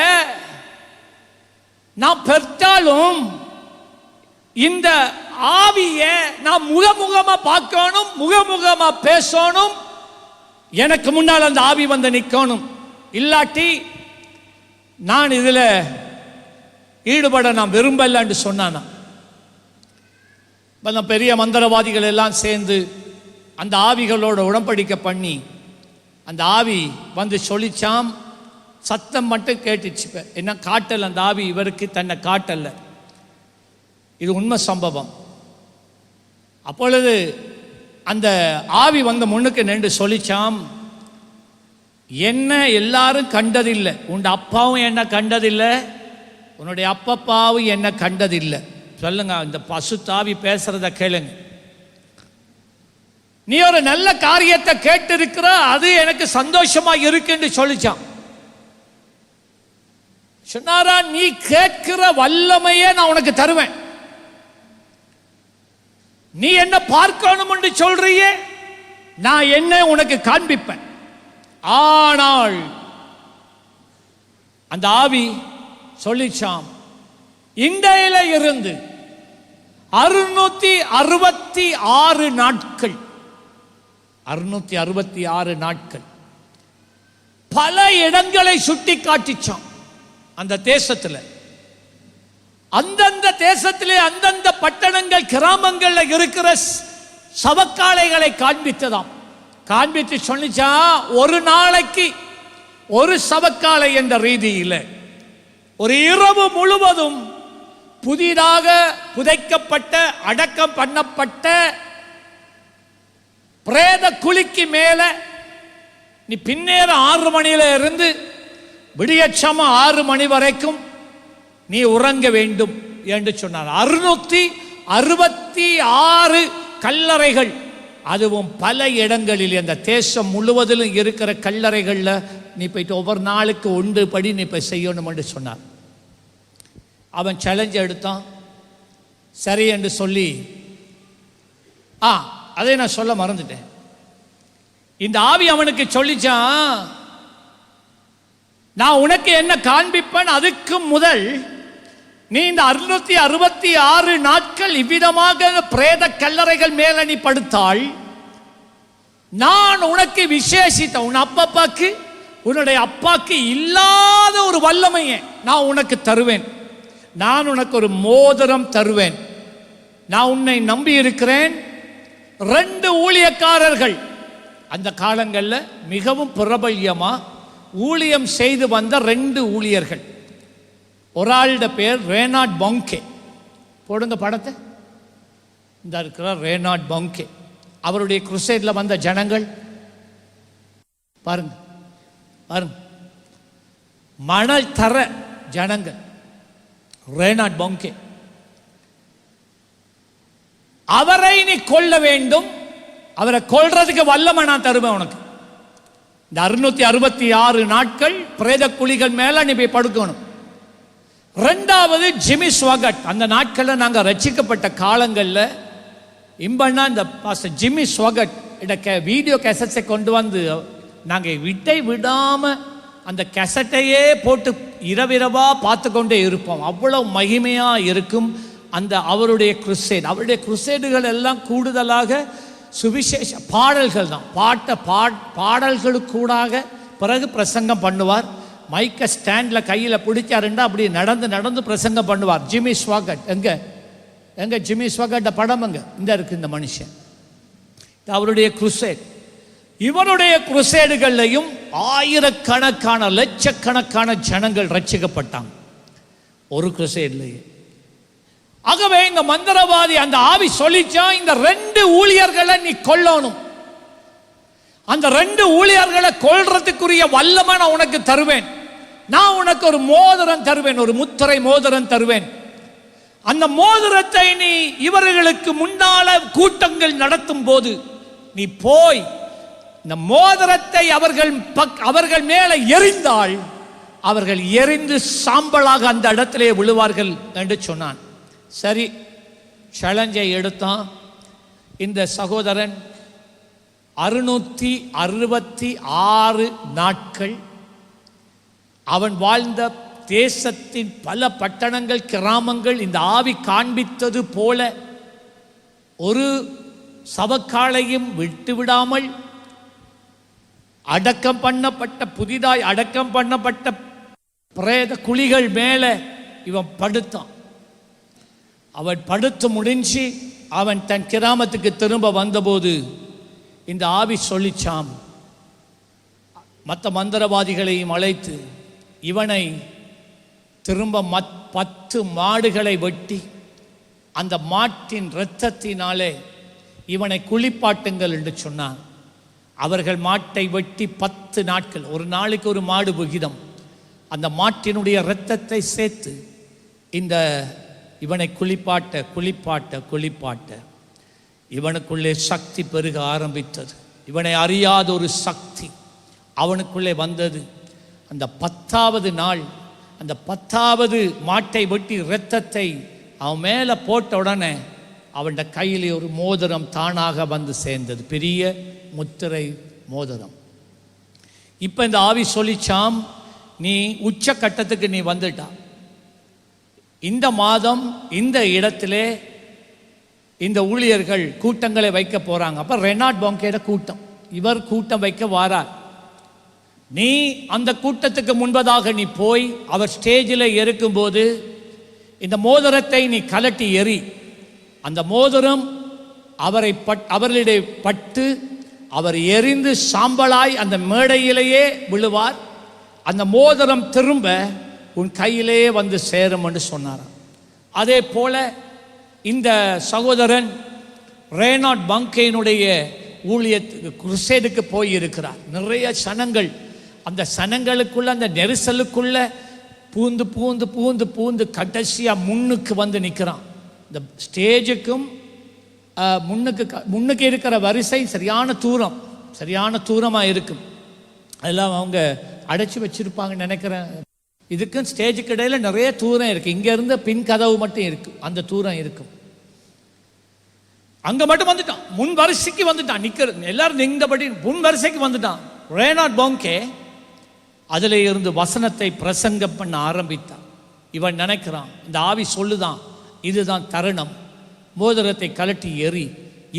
நான் பெற்றாலும் இந்த ஆவிய நான் முகமுகமா பார்க்கணும், முகமுகமா பேசணும், எனக்கு முன்னால் அந்த ஆவி வந்து நிற்கணும், இல்லாட்டி நான் இதுல ஈடுபட நான் விரும்பல என்று சொன்னானா. பெரிய மந்திரவாதிகள் எல்லாம் சேர்ந்து அந்த ஆவிகளோட உடன்படிக்கை பண்ணி அந்த ஆவி வந்து சொல்லிச்சாம். சத்தம் மட்டும் கேட்டுச்சு, என்ன காட்டல், அந்த ஆவி இவருக்கு தன்னை காட்டல. இது உண்மை சம்பவம். அப்பொழுது அந்த ஆவி வந்து முன்னுக்கு நின்று சொல்லிச்சாம், என்ன எல்லாரும் கண்டதில்லை, உன் அப்பாவும் என்ன கண்டதில்லை, உன்னுடைய அப்பப்பாவும் என்ன கண்டதில்லை. சொல்லுங்க, இந்த பசுத்தாவி பேசுறத கேளுங்க. நீ ஒரு நல்ல காரியத்தை கேட்டு இருக்கிற, அது எனக்கு சந்தோஷமா இருக்குன்னு சொல்லிச்சான். சொன்னாரா, நீ கேட்கிற வல்லமையே நான் உனக்கு தருவேன். நீ என்ன பார்க்கணும் என்று சொல்றியே, நான் என்ன உனக்கு காண்பிப்பேன். ஆனால் அந்த ஆவி சொல்லிச்சாம், இண்டையில இருந்து 666 நாட்கள் 666 நாட்கள் பல இடங்களை சுட்டி காட்டிச்சான். அந்த தேசத்தில், அந்தந்த தேசத்திலே அந்தந்த பட்டணங்கள் கிராமங்கள்ல இருக்கிற சவக்காளைகளை காண்பித்ததாம். காண்பித்து சொன்னிச்சா, ஒரு நாளைக்கு ஒரு சவக்காளை என்ற ரீதியில் ஒரு இரவு முழுவதும் புதிதாக புதைக்கப்பட்ட அடக்கம் பண்ணப்பட்ட பிரேத குழிக்கு மேல நீ பின்னேற 6 மணியில இருந்து விடியச்சம 6 மணி வரைக்கும் நீ உறங்க வேண்டும் என்று சொன்னார். 666 கல்லறைகள், அதுவும் பல இடங்களில் அந்த தேசம் முழுவதிலும் இருக்கிற கல்லறைகள்ல நீ போயிட்டு ஒவ்வொரு நாளுக்கு ஒன்று படி நீ போய் செய்யணும் என்று சொன்னார். அவன் சேலஞ்ச் எடுத்தான். சரி என்று சொல்லி, அதை நான் சொல்ல மறந்துட்டேன். இந்த ஆவி அவனுக்கு சொல்லிச்சான், நான் உனக்கு என்ன காண்பிப்பேன், அதுக்கு முதல் நீ இந்த 666 நாட்கள் இவ்விதமாக பிரேத கல்லறைகள் மேல நீ படுத்தாள், நான் உனக்கு விசேஷித்த உன் அப்பப்பாக்கு உன்னுடைய அப்பாக்கு இல்லாத ஒரு வல்லமையை நான் உனக்கு தருவேன். நான் உனக்கு ஒரு மோதிரம் தருவேன். நான் உன்னை நம்பி இருக்கிறேன். 2 ஊழியக்காரர்கள் அந்த காலங்களில் மிகவும் பிரபல்யமா ஊழியம் செய்து வந்த 2 ஊழியர்கள், ஒரு ஆளுடைய பேர் ரேனாட் பாங்கே. போடுங்க படத்தை. இந்த இருக்கிற ரேனாட் பாங்கே. அவருடைய குருசேடில் வந்த ஜனங்கள் பாருங்க பாருங்க, மணல் தர ஜனங்கள். ரேனாட் பாங்கே, அவரை நீ கொல்ல வேண்டும், அவரை கொல்றதுக்கு வல்லமை நான் தருவேன் உனக்கு. இந்த 666 நாட்கள் பிரேத குழிகள் மேல நீ போய் படுக்கணும். ரெண்டாவது ஜிம்மி ஸ்வாகட். அந்த நாட்களில் நாங்கள் ரட்சிக்கப்பட்ட காலங்களில் இம்பண்ணா இந்த பாஸ்டர் ஜிம்மி ஸ்வாகட் வீடியோ கேசட்ஸை கொண்டு வந்து நாங்கள் விடாமல் அந்த கேசட்டையே போட்டு இரவிரவா பார்த்து கொண்டே இருப்போம். அவ்வளோ மகிமையாக இருக்கும் அந்த அவருடைய குருசேட். அவருடைய குருசேடுகள் எல்லாம் கூடுதலாக சுவிசேஷ பாடல்கள் தான். பாடல்களுக்கூடாக பிறகு பிரசங்கம் பண்ணுவார். மைக்கை ஸ்டாண்டில் கையில் பிடிச்சாருண்டா அப்படி நடந்து பிரசங்கம் பண்ணுவார். ஜிம்மி ஸ்வாகட் எங்க ஜிம்மி ஸ்வாகட் படம் எங்க இந்த இருக்கு இந்த மனுஷன். அவருடைய குருசேட். இவருடைய குருசேடுகள்லையும் ஆயிரக்கணக்கான லட்சக்கணக்கான ஜனங்கள் ரட்சிக்கப்பட்டாங்க ஒரு குருசேட்லேயே. ஆகவே இந்த மந்திரவாதி அந்த ஆவி சொல்லிச்சா, இந்த 2 ஊழியர்களை நீ கொல்லணும், அந்த 2 ஊழியர்களை கொல்றதுக்குரிய வல்லமை நான் உனக்கு தருவேன், நான் உனக்கு ஒரு மோதிரம் தருவேன், ஒரு முத்திரை மோதிரம் தருவேன். அந்த மோதிரத்தை நீ இவர்களுக்கு முன்னால கூட்டங்கள் நடத்தும் போது நீ போய் இந்த மோதிரத்தை அவர்கள் மேலே எறிந்தால் அவர்கள் எரிந்து சாம்பலாக அந்த இடத்திலே விழுவார்கள் என்று சொன்னான். சரி, சேலஞ்சை எடுத்தான் இந்த சகோதரன். 666 நாட்கள் அவன் வாழ்ந்த தேசத்தின் பல பட்டணங்கள், கிராமங்கள் இந்த ஆவி காண்பித்தது போல ஒரு சவக்காலையும் விட்டுவிடாமல் அடக்கம் பண்ணப்பட்ட, புதிதாய் அடக்கம் பண்ணப்பட்ட பிரேத குழிகள் மேலே இவன் படுத்தான். அவன் படுத்து முடிஞ்சு அவன் தன் கிராமத்துக்கு திரும்ப வந்தபோது இந்த ஆவி சொல்லிச்சாம், மற்ற மந்திரவாதிகளையும் அழைத்து இவனை திரும்ப 10 மாடுகளை வெட்டி அந்த மாட்டின் இரத்தத்தினாலே இவனை குளிப்பாட்டுங்கள் என்று சொன்னான். அவர்கள் மாட்டை வெட்டி 10 நாட்கள், ஒரு நாளைக்கு ஒரு மாடு விகிதம், அந்த மாட்டினுடைய இரத்தத்தை சேர்த்து இந்த இவனை குளிப்பாட்ட இவனுக்குள்ளே சக்தி பெருக ஆரம்பித்தது. இவனை அறியாத ஒரு சக்தி அவனுக்குள்ளே வந்தது. அந்த 10வது நாள் அந்த 10வது மாட்டை வெட்டி இரத்தத்தை அவன் மேலே போட்ட உடனே அவன் கையிலே ஒரு மோதிரம் தானாக வந்து சேர்ந்தது, பெரிய முத்திரை மோதிரம். இப்போ இந்த ஆவி சொல்லிச்சாம், நீ உச்சக்கட்டத்துக்கு நீ வந்துட்டா. இந்த மாதம் இந்த இடத்திலே இந்த ஊழியர்கள் கூட்டங்களை வைக்க போறாங்க. அப்ப ரெனாட் பாங்கேட கூட்டம், இவர் கூட்டம் வைக்க வாரார். நீ அந்த கூட்டத்துக்கு முன்பதாக நீ போய் அவர் ஸ்டேஜில் இருக்கும்போது இந்த மோதிரத்தை நீ கலட்டி எறி. அந்த மோதிரம் அவர்களிடையே பட்டு அவர் எரிந்து சாம்பலாய் அந்த மேடையிலேயே விழுவார். அந்த மோதிரம் திரும்ப உன் கையிலே வந்து சேரும் என்று சொன்னார். அதே போல இந்த சகோதரன் ரேனாட் பாங்கேனுடைய ஊழியத்துக்கு குருசேடுக்கு போய் இருக்கிறார். நிறைய சனங்கள், அந்த சனங்களுக்குள்ள அந்த நெரிசலுக்குள்ள பூந்து பூந்து பூந்து பூந்து கடைசியாக முன்னுக்கு வந்து நிற்கிறான். இந்த ஸ்டேஜுக்கும் முன்னுக்கு இருக்கிற வரிசை சரியான தூரமாக இருக்கும். அதெல்லாம் அவங்க அடைச்சி வச்சிருப்பாங்கன்னு நினைக்கிறேன். இதுக்கும் ஸ்டேஜுக்கு இடையில் நிறைய தூரம் இருக்குது. இங்கேருந்து பின் கதவு மட்டும் இருக்குது, அந்த தூரம் இருக்கும். அங்கே மட்டும் வந்துட்டான், முன் வரிசைக்கு வந்துட்டான். எல்லாரும் நின்றபடி முன் வரிசைக்கு வந்துட்டான். ரேனாட் பாங்கே அதில் இருந்து வசனத்தை பிரசங்கம் பண்ண ஆரம்பித்தான். இவன் நினைக்கிறான், இந்த ஆவி சொல்லுதான், இதுதான் தருணம், மோதிரத்தை கலட்டி எறி,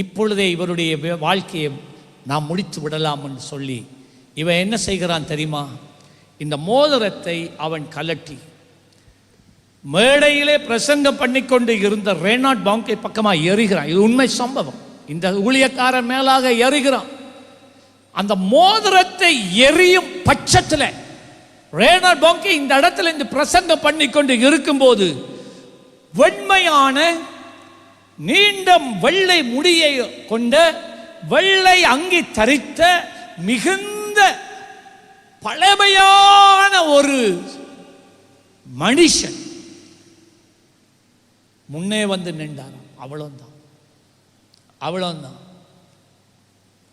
இப்பொழுதே இவருடைய வாழ்க்கையை நாம் முடித்து விடலாம் என்று சொல்லி இவன் என்ன செய்கிறான் தெரியுமா? இந்த மோதிரத்தை அவன் கலட்டி மேடையிலே பிரசங்கம் பண்ணிக்கொண்டு இருந்த ரேனாட் பாங்கே பக்கமாக எறிகிறான். இது உண்மை சம்பவம். இந்த ஊழியக்காரன் மேலாக எறிகிறான். அந்த மோதிரத்தை எரியும் பட்சத்தில் ரேனால்ட் பாங்கே இந்த இடத்துல இந்த பிரசங்கம் பண்ணி கொண்டு இருக்கும்போது வெண்மையான நீண்ட வெள்ளை முடியை கொண்ட வெள்ளை அங்கி தரித்த மிகுந்த பழமையான ஒரு மனுஷன் முன்னே வந்து நின்றார். அவ்வளவுதான்.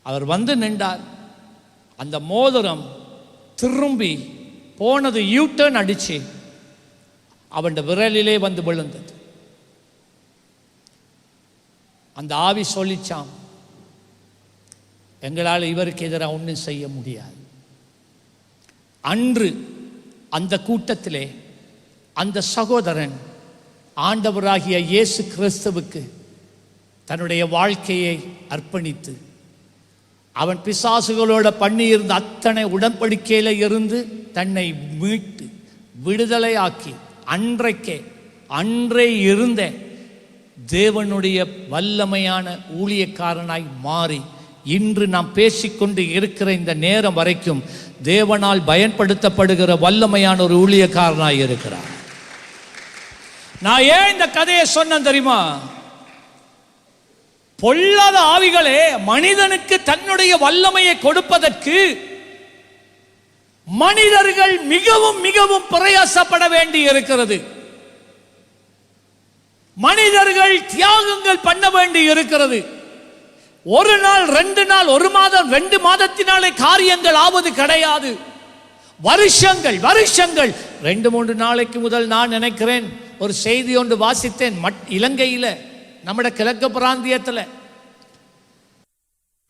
அவர் வந்து நின்றார். அந்த மோதிரம் திரும்பி போனது யூட்டர்ன் அடிச்சு அவன் விரலிலே வந்து விழுந்தது. அந்த ஆவி சொல்லிச்சான், எங்களால் இவருக்கு எதிராக ஒன்றும் செய்ய முடியாது. அன்று அந்த கூட்டத்திலே அந்த சகோதரன் ஆண்டவராகிய இயேசு கிறிஸ்துவுக்கு தன்னுடைய வாழ்க்கையை அர்ப்பணித்து அவன் பிசாசுகளோட பண்ணியிருந்த அத்தனை உடன்படிக்கையில இருந்து தன்னை மீட்டு விடுதலையாக்கி அன்றே இருந்த தேவனுடைய வல்லமையான ஊழியக்காரனாய் மாறி இன்று நாம் பேசிக்கொண்டு இருக்கிற இந்த நேரம் வரைக்கும் தேவனால் பயன்படுத்தப்படுகிற வல்லமையான ஒரு ஊழியக்காரனாய் இருக்கிறார். நான் ஏன் இந்த கதையை சொன்னேன் தெரியுமா? பொல்லாத ஆவிகளே மனிதனுக்கு தன்னுடைய வல்லமையை கொடுப்பதற்கு மனிதர்கள் மிகவும் மிகவும் பிரயாசப்பட வேண்டி இருக்கிறது. மனிதர்கள் தியாகங்கள் பண்ண வேண்டி இருக்கிறது. ஒரு நாள் 2 நாள் 1 மாதம் 2 மாதத்தினாலே காரியங்கள் ஆவது கிடையாது. வருஷங்கள் 2-3 நாளைக்கு முதல் நான் நினைக்கிறேன் ஒரு செய்தி ஒன்று வாசித்தேன். இலங்கையில நம்முடைய கிழக்கு பிராந்தியத்தில்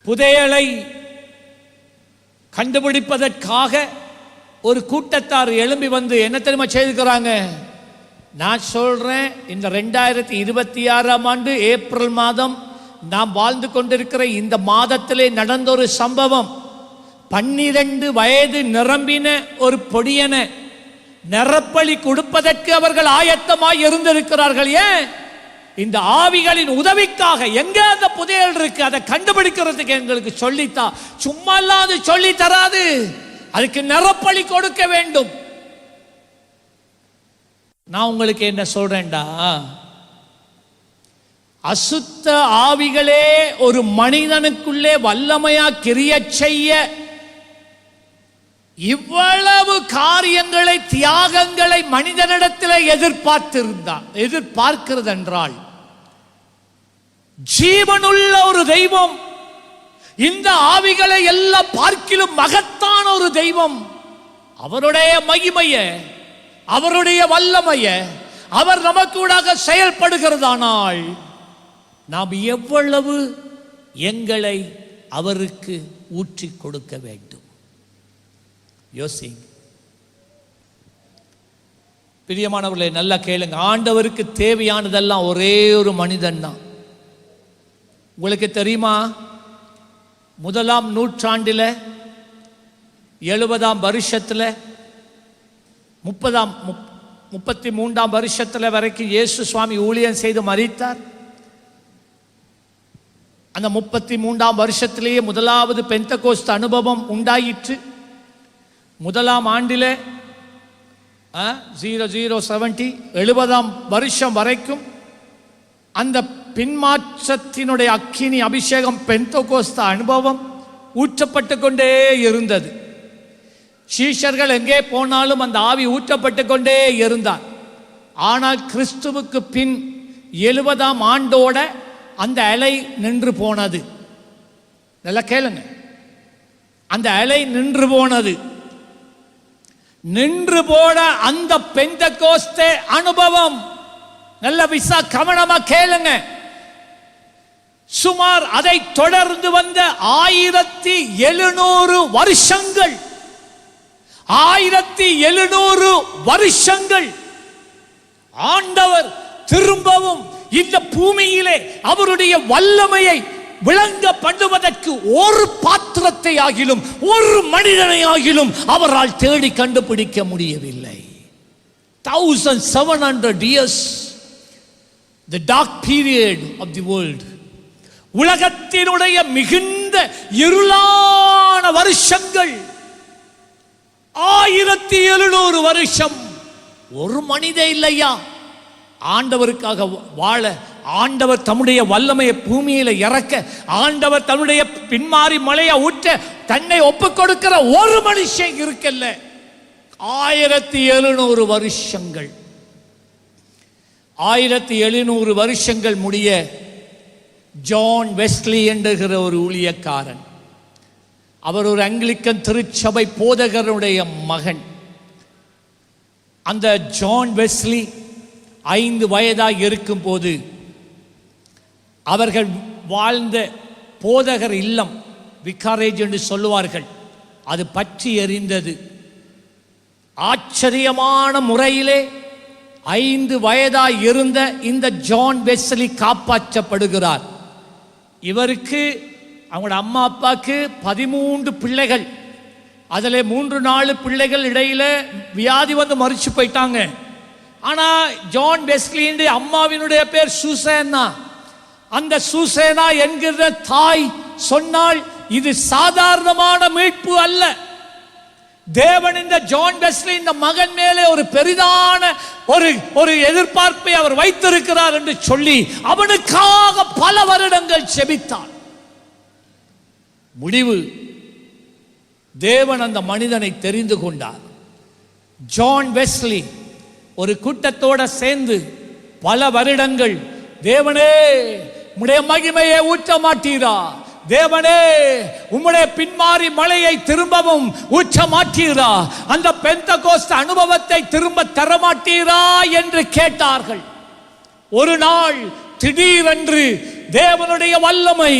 புதையலை கண்டுபிடிப்பதற்காக ஒரு கூட்டத்தார் எழும்பி வந்து என்ன தெரியுமா செய்திருக்கிறாங்க? நான் சொல்றேன், இந்த 2026ஆம் ஆண்டு ஏப்ரல் மாதம் நாம் வாழ்ந்து கொண்டிருக்கிற இந்த மாதத்திலே நடந்த ஒரு சம்பவம். 12 வயது நிரம்பின ஒரு பொடியன நிரப்பலி கொடுப்பதற்கு அவர்கள் ஆயத்தமாய் இருந்திருக்கிறார்கள். ஏன்? இந்த ஆவிகளின் உதவிக்காக. எங்க அந்த புதையல் இருக்கு அதை கண்டுபிடிக்கிறதுக்கு எங்களுக்கு சொல்லித்தா. சும்மா இல்லாது சொல்லி தராது, அதுக்கு நிரப்பலி கொடுக்க வேண்டும். நான் உங்களுக்கு என்ன சொல்றேன்டா, அசுத்த ஆவிகளே ஒரு மனிதனுக்குள்ளே வல்லமையா கிரிய செய்ய இவ்வளவு காரியங்களை தியாகங்களை மனிதனிடத்தில் எதிர்பார்க்கிறது என்றால் ஜீவனுள்ள ஒரு தெய்வம், இந்த ஆவிகளை எல்லாம் பார்க்கிலும் மகத்தான ஒரு தெய்வம், அவருடைய மகிமைய அவருடைய வல்லமைய அவர் நமக்கூடாக செயல்படுகிறதானால் நாம் எவ்வளவு எங்களை அவருக்கு ஊற்றி கொடுக்க வேண்டும் யோசிங்க. பிரியமானவர்களே, நல்லா கேளுங்க. ஆண்டவருக்கு தேவையானதெல்லாம் ஒரே ஒரு மனிதன் தான். உங்களுக்கு தெரியுமா, 1ஆம் நூற்றாண்டில் 70ஆம் வருஷத்தில் 33ஆம் வருஷத்தில் வரைக்கும் இயேசு சுவாமி ஊழியம் செய்து மரித்தார். அந்த 33ஆம் வருஷத்திலேயே முதலாவது பெந்தகோஸ்து அனுபவம் உண்டாயிற்று. 1ஆம் ஆண்டில் 70ஆம் வருஷம் வரைக்கும் அந்த பின்மாற்றத்தினுடைய அக்கினி அபிஷேகம் பெந்தகோஸ்து அனுபவம் ஊற்றப்பட்டு கொண்டே இருந்தது. சீஷர்கள் எங்கே போனாலும் அந்த ஆவி ஊற்றப்பட்டு கொண்டே இருந்தார். ஆனால் கிறிஸ்துவுக்கு பின் 70ஆம் ஆண்டோட அந்த அலை நின்று போனது. நல்லா கேளுங்க, அந்த அலை நின்று போனது. நின்று போன அந்த பெந்தகோஸ்தே அனுபவம், நல்ல கவனமா கேளுங்க, சுமார் அதை தொடர்ந்து வந்த 1700 வருஷங்கள் 1700 வருஷங்கள் ஆண்டவர் திரும்பவும் இந்த பூமியிலே அவருடைய வல்லமையை விளங்க பண்ணுவதற்கு ஒரு பாத்திரத்தை ஆகிலும் ஒரு மனிதனை ஆகிலும் அவரால் தேடி கண்டுபிடிக்க முடியவில்லை. 1700 years, the dark period of the world, உலகத்தினுடைய மிகுந்த இருளான வருஷங்கள், 1700 வருஷம் ஒரு மனித இல்லையா ஆண்டவருக்காக வாழ, ஆண்டவர் தம்முடைய வல்லமையை பூமியில இறக்க, ஆண்டவர் தன்னுடைய பின்மாறி மலையை ஊற்ற தன்னை ஒப்புக் கொடுக்கிற ஒரு மனுஷன் இருக்கல்ல. 1700 வருஷங்கள், 1700 வருஷங்கள் முடிய ஜான் வெஸ்லி என்கிற ஒரு ஊழியக்காரன், அவர் ஒரு ஆங்கிலிக்கன் திருச்சபை போதகருடைய மகன். அந்த ஜான் வெஸ்லி 5 வயதாக இருக்கும் போது அவர்கள் வாழ்ந்த போதகர் இல்லம், விகாரேஜ் என்று சொல்லுவார்கள், அது பற்றி எரிந்தது. ஆச்சரியமான முறையிலே 5 வயதாக இருந்த இந்த ஜான் வெஸ்லி காப்பாற்றப்படுகிறார். இவருக்கு அவங்களோட அம்மா அப்பாவுக்கு 13 பிள்ளைகள், அதில் 3-4 பிள்ளைகள் இடையில வியாதி வந்து மறிச்சு போயிட்டாங்க. ஆனால் ஜான் வெஸ்லியின் அம்மாவினுடைய பேர் சூசேனா. அந்த சூசேனா என்கிற தாய் சொன்னால் இது சாதாரணமான மீட்பு அல்ல. தேவன் இந்த ஜான் வெஸ்லி இந்த மகன் மேலே ஒரு பெரிதான ஒரு எதிர்பார்ப்பை அவர் வைத்திருக்கிறார் என்று சொல்லி அவனுக்காக பல வருடங்கள் செபித்தார். முடிவு, தேவன் அந்த மனிதனை தெரிந்து கொண்டார். ஜான் வெஸ்லி ஒரு கூட்டத்தோட சேர்ந்து பல வருடங்கள், தேவனே உம்முடைய மகிமையை ஊற்ற மாட்டீரா, தேவனே உம்முடைய பின்மாறி மலையை திரும்பவும் ஊற்ற மாட்டீரா, அந்த பெந்தகோஸ்து அனுபவத்தை திரும்ப தரமாட்டீரா என்று கேட்டார்கள். ஒரு நாள் திடீரென்று தேவனுடைய வல்லமை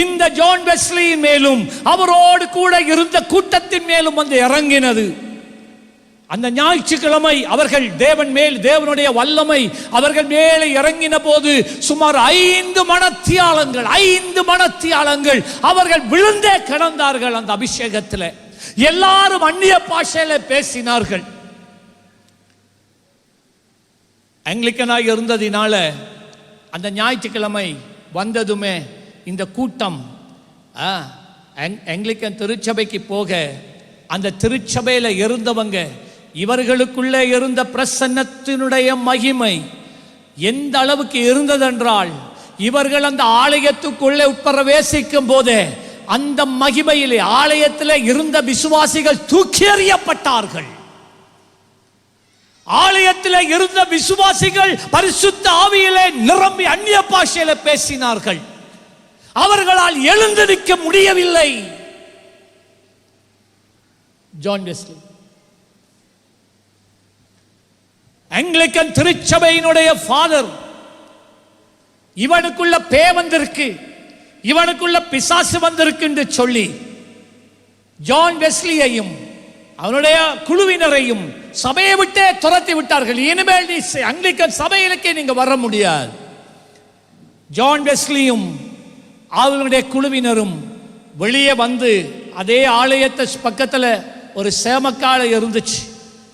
இந்த ஜான் வெஸ்லியின் மேலும் அவரோடு கூட இருந்த கூட்டத்தின் மேலும் வந்து இறங்கினது. அந்த ஞாயிற்றுக்கிழமை அவர்கள் தேவனுடைய வல்லமை அவர்கள் மேலே இறங்கின போது சுமார் 5 மணத்தியாலங்கள் அவர்கள் விழுந்தே கிடந்தார்கள். அந்த அபிஷேகத்தில் எல்லாரும் அந்நிய பாஷையில பேசினார்கள். ஆங்கிலிக்கனாக இருந்ததினால அந்த ஞாயிற்றுக்கிழமை வந்ததுமே இந்த கூட்டம் ஆங்கிலிக்கன் திருச்சபைக்கு போக, அந்த திருச்சபையில் இருந்தவங்க இவர்களுக்குள்ளே இருந்த பிரசன்னத்தினுடைய மகிமை எந்த அளவுக்கு இருந்ததென்றால், இவர்கள் அந்த ஆலயத்துக்குள்ளே உட்பிரவேசிக்கும் போதே அந்த மகிமையிலே ஆலயத்தில் இருந்த விசுவாசிகள் தூக்கி எறியப்பட்டார்கள். ஆலயத்தில் இருந்த விசுவாசிகள் பரிசுத்த ஆவியிலே நிரம்பி அந்நிய பாஷையில பேசினார்கள். அவர்களால் எழுந்து நிற்க முடியவில்லை. ஜான் வெஸ்லி ஆங்கிலிக்கன் திருச்சபையினுடைய ஃபாதர், இவனுக்குள்ள பே வந்திருக்கு, இவனுக்குள்ள பிசாசு வந்திருக்கு என்று சொல்லி ஜான் வெஸ்லியையும் அவனுடைய குழுவினரையும் சபையை விட்டே துரத்தி விட்டார்கள். இனிமேல் நீ ஆங்கிலிக்கன் சபையிலுக்கே நீங்க வர முடியாது. ஜான் வெஸ்லியும் அவர்களுடைய குழுவினரும் வெளியே வந்து அதே ஆலயத்தை பக்கத்தில் ஒரு சேமக்காலை இருந்துச்சு,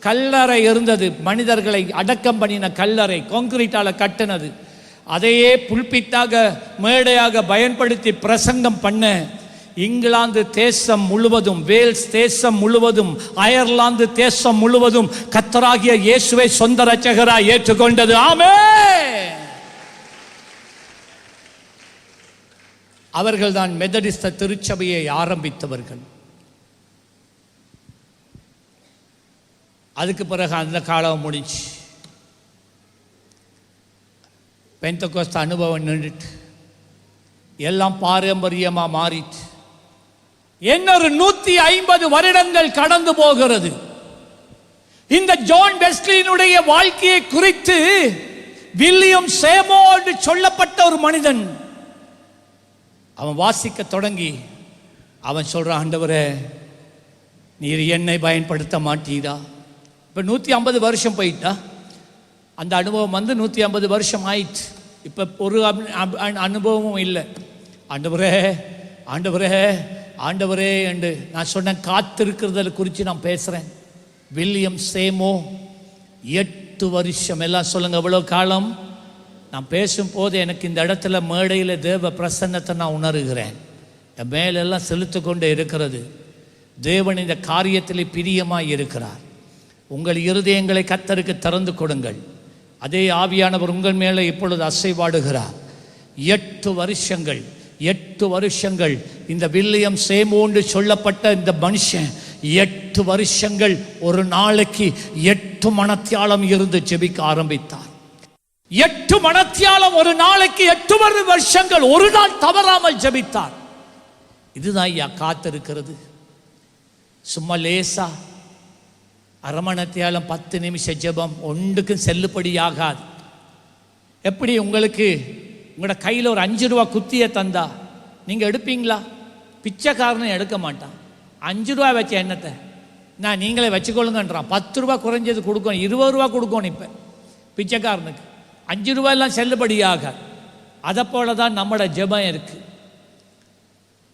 கல்லறை இருந்தது, மனிதர்களை அடக்கம் பண்ணின கல்லறை, கான்கிரீட்டால கட்டினது. அதையே புல்பிட்டாக மேடையாக பயன்படுத்தி பிரசங்கம் பண்ண இங்கிலாந்து தேசம் முழுவதும், வேல்ஸ் தேசம் முழுவதும், அயர்லாந்து தேசம் முழுவதும் கர்த்தராகிய இயேசுவை சொந்த இரட்சகராய் ஏற்றுக்கொண்டது. ஆமென். அவர்கள்தான் மெத்தடிஸ்த திருச்சபையை ஆரம்பித்தவர்கள். அதுக்கு பிறகு அந்த காலம் முடிச்சு பெந்தகோஸ்து அனுபவம் நின்றுட்டு எல்லாம் பாரம்பரியமாக மாறிட்டு இன்னொரு 150 வருடங்கள் கடந்து போகிறது. இந்த ஜான் வெஸ்லியினுடைய வாழ்க்கையை குறித்து வில்லியம் சேமோ என்று சொல்லப்பட்ட ஒரு மனிதன் அவன் வாசிக்க தொடங்கி அவன் சொல்றான், ஆண்டவரே நீர் என்னை பயன்படுத்த மாட்டீரா? இப்போ 150 வருஷம் போயிட்டா, அந்த அனுபவம் வந்து 150 வருஷம் ஆயிடுச்சு. இப்போ ஒரு அனுபவமும் இல்லை. ஆண்டவரே ஆண்டவரே ஆண்டவரே என்று நான் சொன்னேன். காத்திருக்கிறத குறித்து நான் பேசுகிறேன். வில்லியம் சேமோ 8 வருஷம், எல்லாம் சொல்லுங்க எவ்வளோ காலம். நான் பேசும்போது எனக்கு இந்த இடத்துல மேடையில் தேவ பிரசன்னத்தை நான் உணர்கிறேன். என் மேலெல்லாம் செலுத்து கொண்டு இருக்கிறது. தேவன் இந்த காரியத்தில் பிரியமாக இருக்கிறார். உங்கள் இருதயங்களை கர்த்தருக்கு திறந்து கொடுங்கள். அதே ஆவியானவர் உங்கள் மேலே இப்பொழுது அசைவாடுகிறார். 8 வருஷங்கள் இந்த வில்லியம் சேமோன்னு சொல்லப்பட்ட இந்த மனுஷன் 8 வருஷங்கள் ஒரு நாளைக்கு 8 மணத்தியாலம் இருந்து ஜெபிக்க ஆரம்பித்தார். 8 மணத்தியாலம் ஒரு நாளைக்கு 8 வருஷங்கள் ஒரு நாள் தவறாமல் ஜெபித்தார். இதுதான் ஐயா காத்திருக்கிறது. சும்மா லேசா அரமணத்தியாலம் 10 நிமிஷம் ஜெபம் ஒன்றுக்கும் செல்லுபடியாகாது. எப்படி உங்களுக்கு உங்களோட கையில் ஒரு 5 ரூபா குத்தியை தந்தா நீங்கள் எடுப்பீங்களா? பிச்சைக்காரனை எடுக்க மாட்டான். 5 ரூபா வச்ச எண்ணத்தை நான் நீங்களே வச்சுக்கொள்ளுங்கன்றான். 10 ரூபா குறைஞ்சது கொடுக்கணும், 20 ரூபா கொடுக்கணும். இப்போ பிச்சைக்காரனுக்கு 5 ரூபாயெல்லாம் செல்லுபடியாகாது. அதை போல தான் நம்மளோட ஜெபம் இருக்குது.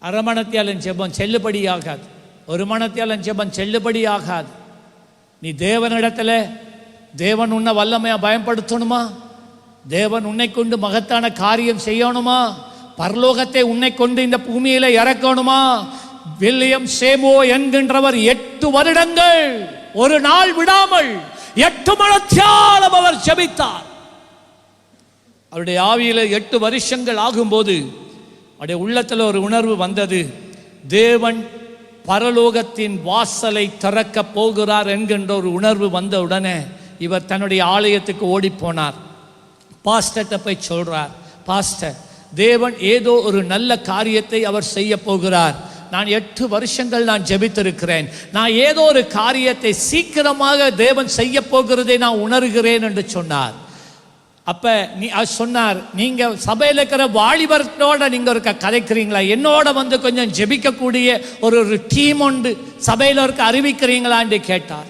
அரமணத்தியாலும் ஜெபம் செல்லுபடியாகாது, ஒரு மணத்தியாலும் ஜெபம் செல்லுபடியாகாது. நீ தேவனிடத்தில் தேவன் உன்னை வல்லமையாக பயன்படுத்தணுமா? தேவன் உன்னை கொண்டு மகத்தான காரியம் செய்யணுமா? பரலோகத்தை உன்னை கொண்டு இந்த பூமியில இறக்கணுமா? வில்லியம் சேமோ என்கின்றவர் 8 வருடங்கள் ஒரு நாள் விடாமல் 8 மணத்தியாலம் அவர் ஜெபித்தார். அவருடைய ஆவியில 8 வருஷங்கள் ஆகும்போது அவருடைய உள்ளத்தில் ஒரு உணர்வு வந்தது. தேவன் பரலோகத்தின் வாசலை திறக்க போகிறார் என்கின்ற ஒரு உணர்வு வந்த உடனே இவர் தன்னுடைய ஆலயத்துக்கு ஓடி போனார். பாஸ்டர்கிட்ட போய் சொல்றார், பாஸ்டர், தேவன் ஏதோ ஒரு நல்ல காரியத்தை அவர் செய்ய போகிறார். நான் 8 வருஷங்கள் நான் ஜெபித்திருக்கிறேன். நான் ஏதோ ஒரு காரியத்தை சீக்கிரமாக தேவன் செய்ய போகிறதை நான் உணர்கிறேன் என்று சொன்னார். அப்ப சொன்னார், நீங்க சபையில் இருக்கிற வாலிபர்களோட நீங்க இருக்க கதைக்கிறீங்களா? என்னோட வந்து கொஞ்சம் ஜெபிக்கக்கூடிய ஒரு டீம் உண்டு, சபையில் இருக்க அறிவிக்கிறீங்களான்னு கேட்டார்.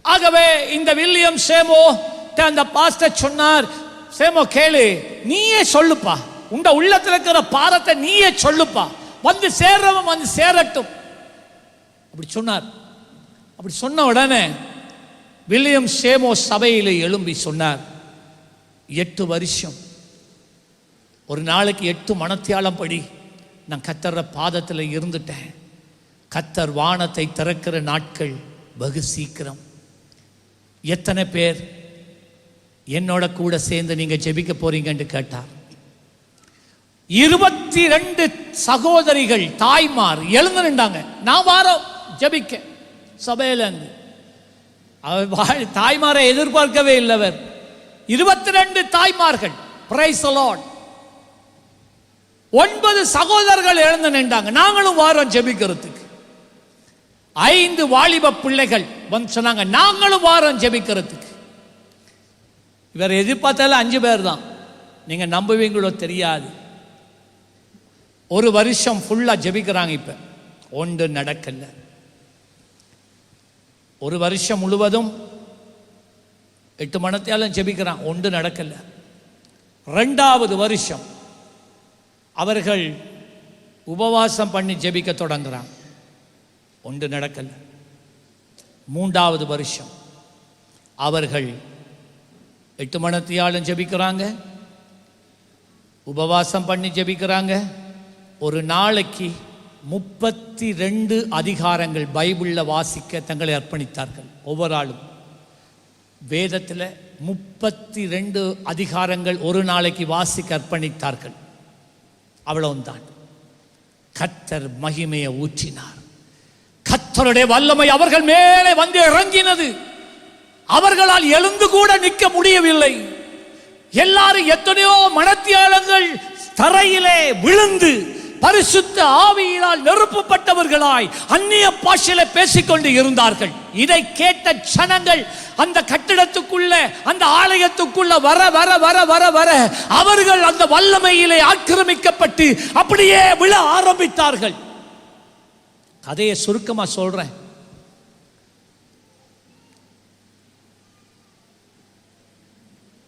ஆகவே இந்த வில்லியம் சேமோ அந்த பாஸ்டர் சொன்னார், சேமோ கேளு, நீயே சொல்லுப்பா, உண்ட உள்ளத்தில் இருக்கிற பாரத்தை நீயே சொல்லுப்பா, வந்து சேர்றவன் வந்து சேரட்டும் அப்படி சொன்னார். அப்படி சொன்ன உடனே வில்லியம் சேமோ சபையில் எழும்பி சொன்னார், 8 வருஷம் ஒரு நாளைக்கு 8 மணத்தியாலம் படி நான் கர்த்தர் பாதத்தில் இருந்துட்டேன். கர்த்தர் வானத்தை திறக்கிற நாட்கள் வெகு சீக்கிரம். எத்தனை பேர் என்னோட கூட சேர்ந்து நீங்க ஜெபிக்க போறீங்கன்னு கேட்டார். 22 சகோதரிகள் தாய்மார் எழுந்து நின்றாங்க. நான் வாரம் ஜெபிக்க சபையில இருந்து. தாய்மாரை எதிர்பார்க்கவே இல்லவர். 22 தாய்மார்கள், பிரைஸ் தி லார்ட். 9 சகோதரர்கள் எழுந்து நின்றாங்க, நாங்களும் வாரம் ஜெபிக்கிறதுக்கு. 5 வாலிப பிள்ளைகள் வந்து சொன்னாங்க, நாங்களும் வாரம் ஜெபிக்கிறதுக்கு. இவர் எதிர்பார்த்தால 5 பேர் தான். நீங்க நம்புவீங்களோ தெரியாது. ஒரு வருஷம் ஃபுல்லா ஜெபிக்கிறாங்க. இப்ப ஒன்று நடக்கல. ஒரு வருஷம் முழுவதும் 8 மணத்தியாலும் ஜெபிக்கிறான், ஒன்று நடக்கல. 2வது வருஷம் அவர்கள் உபவாசம் பண்ணி ஜெபிக்க தொடங்குறாங்க, ஒன்று நடக்கல. 3வது வருஷம் அவர்கள் 8 மணத்தியாலும் ஜெபிக்கிறாங்க, உபவாசம் பண்ணி ஜெபிக்கிறாங்க. ஒரு நாளைக்கு 32 அதிகாரங்கள் பைபிளில் வாசிக்க தங்களை அர்ப்பணித்தார்கள். ஒவ்வொரு ஆளும் வேதத்தில் 32 அதிகாரங்கள் ஒரு நாளைக்கு வாசிக்க அர்ப்பணித்தார்கள். அவ்வளவுதான். கர்த்தர் மகிமையை ஊற்றினார். கர்த்தருடைய வல்லமை அவர்கள் மேலே வந்து இறங்கினது. அவர்களால் எழுந்து கூட நிற்க முடியவில்லை. எல்லாரும் எத்தனையோ மணத்தியாலங்கள் தரையிலே விழுந்து பரிசுத்த ஆவியினால் நிரப்பப்பட்டவர்களாய் அந்நிய பாஷையில பேசிக்கொண்டு இருந்தார்கள். இதை கேட்ட ஜனங்கள் அந்த கட்டிடத்துக்குள்ள, அந்த ஆலயத்துக்குள்ள வர வர வர வர வர அவர்கள் அந்த வல்லமையிலே ஆக்கிரமிக்கப்பட்டு அப்படியே விழ ஆரம்பித்தார்கள். கதையை சுருக்கமா சொல்றேன்.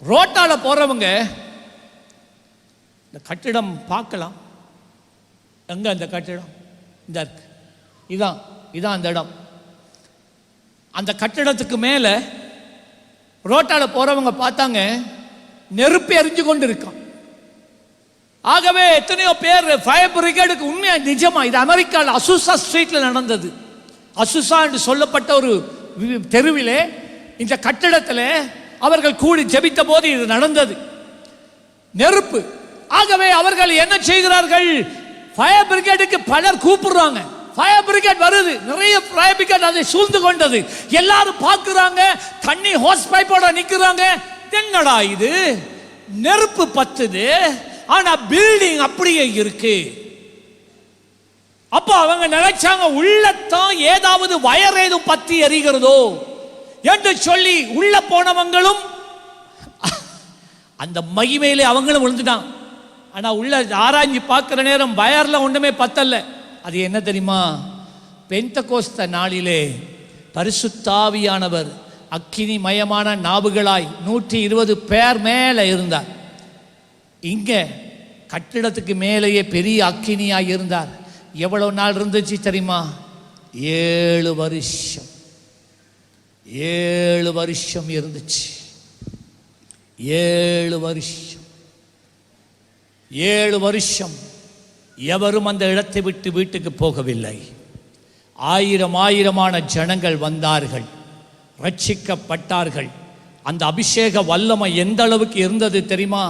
ரோட்டால போறவங்க இந்த கட்டிடம் பார்க்கலாம். எங்க அந்த கட்டிடம்? இந்த இருக்கு, இதான் அந்த இடம். அந்த கட்டிடத்துக்கு மேல ரோட்டால போறவங்க பார்த்தாங்க, நெருப்பு எரிஞ்சு கொண்டு இருக்கான். ஆகவே எத்தனையோ பேர் ஃபயர் பிரிகேடுக்கு, உண்மையா நிஜமா, இது அமெரிக்காவில் அசுசா ஸ்ட்ரீட்ல நடந்தது. அசுசா என்று சொல்லப்பட்ட ஒரு தெருவிலே, இந்த கட்டிடத்தில் அவர்கள் கூடி ஜெபித்த போது இது நடந்தது. நெருப்பு. ஆகவே அவர்கள் என்ன செய்கிறார்கள்? ஃபயர் பிரிகேடுக்கு பலர் கூப்பிடுறாங்க. ஃபயர் பிரிகேட் வருது, நிறைய ஃபயர் பிரிகேட் அதை சூழ்ந்து கொண்டது. எல்லாரும் பார்க்குறாங்க, தண்ணி ஹோஸ் பைப்போட நிற்கிறாங்க. என்னடா இது, நெருப்பு பத்துது, ஆனா பில்டிங் அப்படியே இருக்கு. அப்ப அவங்க நினைச்சாங்க, உள்ளத்தான் ஏதாவது வயர் ஏதும் பத்தி எரிகிறதோ என்று சொல்லி உள்ள போனவங்களும் அந்த மகிமையிலே அவங்களும் விழுந்துட்டான். ஆனா உள்ள ஆராய்ச்சி பார்க்கிற நேரம் வயர்ல ஒன்றுமே பத்தல்ல. அது என்ன தெரியுமா? பெந்தெகோஸ்தே நாளிலே பரிசுத்தாவியானவர் அக்கினி மயமான நாவுகளாய் 120 பேர் மேலே இருந்தார். இங்க கட்டிடத்துக்கு மேலேயே பெரிய அக்கினியாய் இருந்தார். எவ்வளவு நாள் இருந்துச்சு தெரியுமா? 7 வருஷம். 7 வருஷம் இருந்துச்சு. 7 வருஷம். 7 வருஷம் எவரும் அந்த இடத்தை விட்டு வீட்டுக்கு போகவில்லை. ஆயிரமான ஜனங்கள் வந்தார்கள், ரட்சிக்கப்பட்டார்கள். அந்த அபிஷேக வல்லமை எந்த அளவுக்கு இருந்தது தெரியுமா?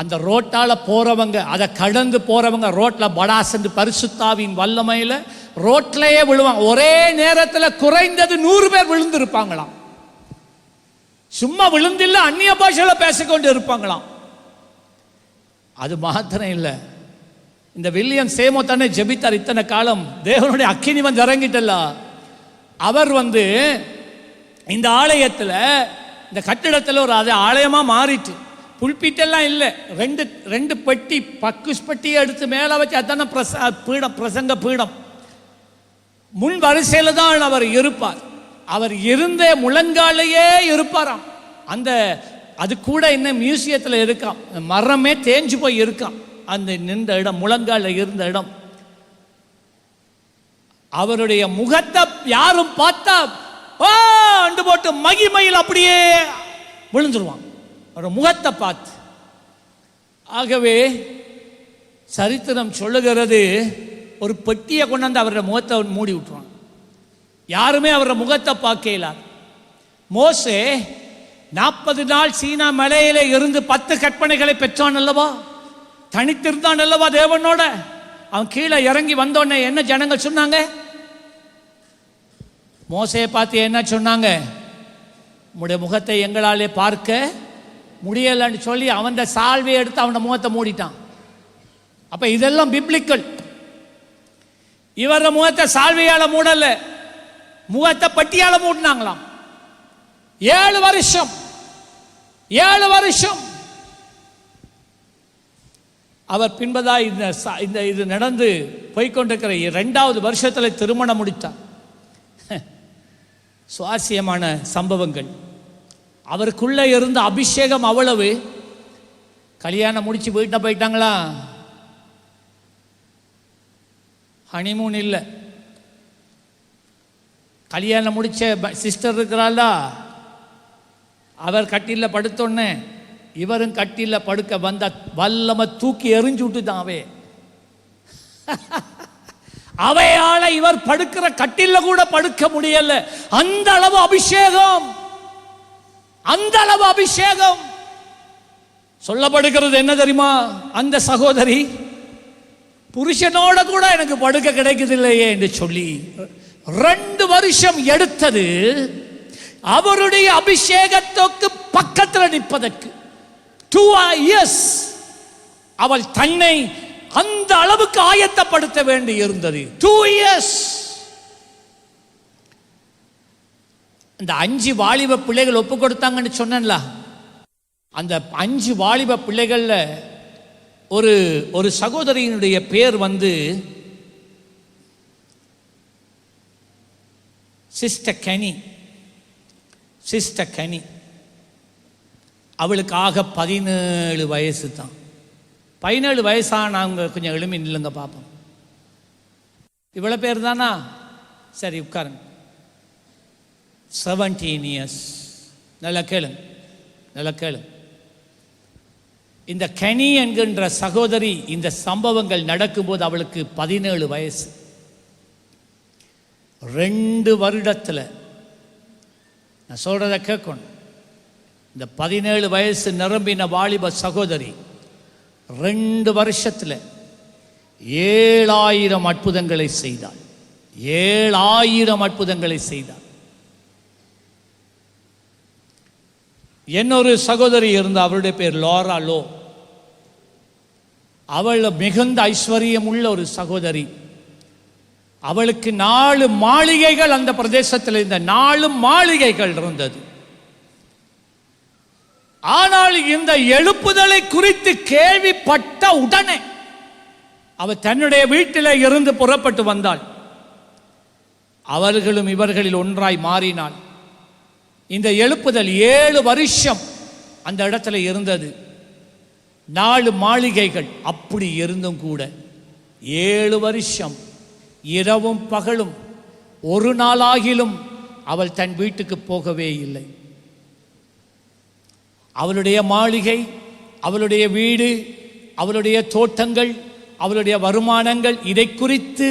அந்த ரோட்டால போறவங்க, அதை கடந்து போறவங்க ரோட்ல படாசந்து பரிசுத்தாவின் வல்லமையில ரோட்லயே விழுவாங்க. ஒரே நேரத்தில் குறைந்தது 100 பேர் விழுந்திருப்பாங்களாம். சும்மா விழுந்தில்ல, அந்நிய பாஷையில பேசிக்கொண்டு இருப்பாங்களாம். அது மாத்திரம் இல்லை, இந்த வில்லியம் சேமோ தானே ஜெபித்தார் இத்தனை காலம். தேவனுடைய அக்கினி வந்து இறங்கிட்டல்ல. அவர் இந்த ஆலயத்தில், இந்த கட்டிடத்தில் ஒரு அது ஆலயமாக மாறிட்டு, புல்பீட்டெல்லாம் இல்லை, ரெண்டு பெட்டி பக்குஸ் பெட்டியை எடுத்து மேலே வச்சு அதான பீடம், பிரசங்க பீடம். முன் வரிசையில் தான் அவர் இருப்பார். அவர் இருந்த முழங்காலையே இருப்பாராம். அது கூட இன்னும் மியூசியத்தில் இருக்காம். மரமே தேஞ்சு போய் இருக்காம். அந்த நின்ற இடம், முழங்கால இருந்த இடம். அவருடைய முகத்தை யாரும் பார்த்தா அண்டு போட்டு மகிமையில் அப்படியே விழுந்துருவான் ஒரு முகத்தை பார்த்து. ஆகவே சரித்திரம் சொல்லுகிறது, ஒரு பெட்டியை கொண்டாந்து அவருடைய முகத்தை மூடி விட்டுருவான். யாருமே அவருடைய முகத்தை பார்க்கல. மோசே 40 நாள் சீனா மலையில இருந்து 10 கற்பனைகளை பெற்றான் அல்லவா, தனித்திருந்தான் அல்லவா தேவனோட. அவன் கீழே இறங்கி வந்தோடனே என்ன ஜனங்கள் சொன்னாங்க? மோசையை பார்த்து என்ன சொன்னாங்க? உடைய முகத்தை எங்களாலே பார்க்க முடியலன்னு சொல்லி அவன் சால்வையை எடுத்து அவன முகத்தை மூடிட்டான். அப்ப இதெல்லாம் பிப்ளிக்கல். இவர முகத்தை சால்வையால மூடல, முகத்தை பட்டியால மூடினாங்களாம். 7 வருஷம். 7 வருஷம் அவர் பின்பதா இது நடந்து போய்கொண்டிருக்கிற 2வது வருஷத்தில் திருமணம் முடித்தார். சுவாரஸ்யமான சம்பவங்கள். அவருக்குள்ள இருந்த அபிஷேகம் அவ்வளவு. கல்யாணம் முடிச்சு வீட்டை போயிட்டாங்களா, ஹனிமூன் இல்லை. கல்யாணம் முடிச்ச சிஸ்டர் இருக்கிறாளா, அவர் கட்டில படுத்தோன்னே இவரும் கட்டில படுக்க வந்த வல்லமை தூக்கி எறிஞ்சு விட்டுதான் அவையால இவர் படுக்கிற கட்டில கூட படுக்க முடியல. அந்த அளவு அபிஷேகம், அந்த அளவு அபிஷேகம். சொல்லப்படுகிறது என்ன தெரியுமா? அந்த சகோதரி புருஷனோட கூட எனக்கு படுக்க கிடைக்குது இல்லையே என்று சொல்லி 2 வருஷம் எடுத்தது அவருடைய அபிஷேகத்துக்கு பக்கத்தில் நிற்பதற்கு. 2 years அவள் தன்னை அந்த அளவுக்கு ஆயத்தப்படுத்த வேண்டி இருந்தது. 2 years. இந்த 5 வாலிப பிள்ளைகள் ஒப்பு கொடுத்தாங்கன்னு சொன்னேன்ல, அந்த 5 வாலிப பிள்ளைகள்ல ஒரு சகோதரியினுடைய பேர் சிஸ்டர் கனி. சிஸ்டர் கனி. அவளுக்கு ஆக 17 வயசு தான். 17 வயசானவங்க கொஞ்சம் எளிமை இல்லைங்க பார்ப்போம். இவ்வளோ பேர் தானா? சரி உட்காருங்க. 17 years. நல்லா கேளுங்க, நல்லா கேளுங்க. இந்த கனி என்கின்ற சகோதரி இந்த சம்பவங்கள் நடக்கும்போது அவளுக்கு 17 வயசு. 2 வருடத்தில் நான் சொல்கிறத கேட்கணும். இந்த 17 வயசு நிரம்பின வாலிப சகோதரி 2 வருஷத்தில் 7000 அற்புதங்களை செய்தாள். 7000 அற்புதங்களை செய்தாள். இன்னொரு சகோதரி இருந்த, அவருடைய பேர் லோரா லோ. அவள் மிகுந்த ஐஸ்வர்யம் உள்ள ஒரு சகோதரி. அவளுக்கு 4 மாளிகைகள் அந்த பிரதேசத்தில் இருந்த 4 மாளிகைகள் இருந்தது. ஆனால் இந்த எழுப்புதலை குறித்து கேள்விப்பட்ட உடனே அவள் தன்னுடைய வீட்டில் இருந்து புறப்பட்டு வந்தாள். அவர்களும் இவர்களில் ஒன்றாய் மாறினாள். இந்த எழுப்புதல் 7 வருஷம் அந்த இடத்துல இருந்தது. 4 மாளிகைகள் அப்படி இருந்தும் கூட 7 வருஷம் இரவும் பகலும் ஒரு நாளாகிலும் அவள் தன் வீட்டுக்கு போகவே இல்லை. அவளுடைய மாளிகை, அவளுடைய வீடு, அவளுடைய தோட்டங்கள், அவளுடைய வருமானங்கள், இதை குறித்து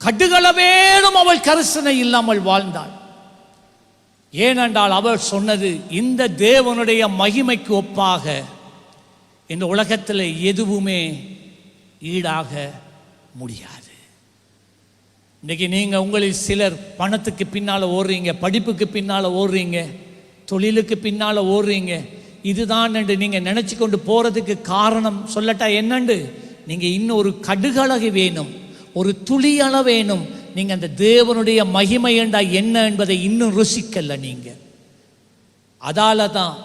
கடுகளவேனும் அவள் கரிசனை இல்லாமல் வாழ்ந்தாள். ஏனென்றால் அவள் சொன்னது, இந்த தேவனுடைய மகிமைக்கு ஒப்பாக இந்த உலகத்தில் எதுவுமே ஈடாக முடியாது. இன்றைக்கி நீங்கள் உங்களில் சிலர் பணத்துக்கு பின்னால் ஓடுறீங்க, படிப்புக்கு பின்னால் ஓடுறீங்க, தொழிலுக்கு பின்னால் ஓடுறீங்க. இதுதான் என்று நீங்கள் நினச்சி கொண்டு போகிறதுக்கு காரணம் சொல்லட்டா என்னண்டு, நீங்கள் இன்னும் ஒரு கடுகளவு வேணும், ஒரு துளியள வேணும். நீங்கள் அந்த தேவனுடைய மகிமை என்றா என்ன என்பதை இன்னும் ருசிக்கல. நீங்கள் அதால தான்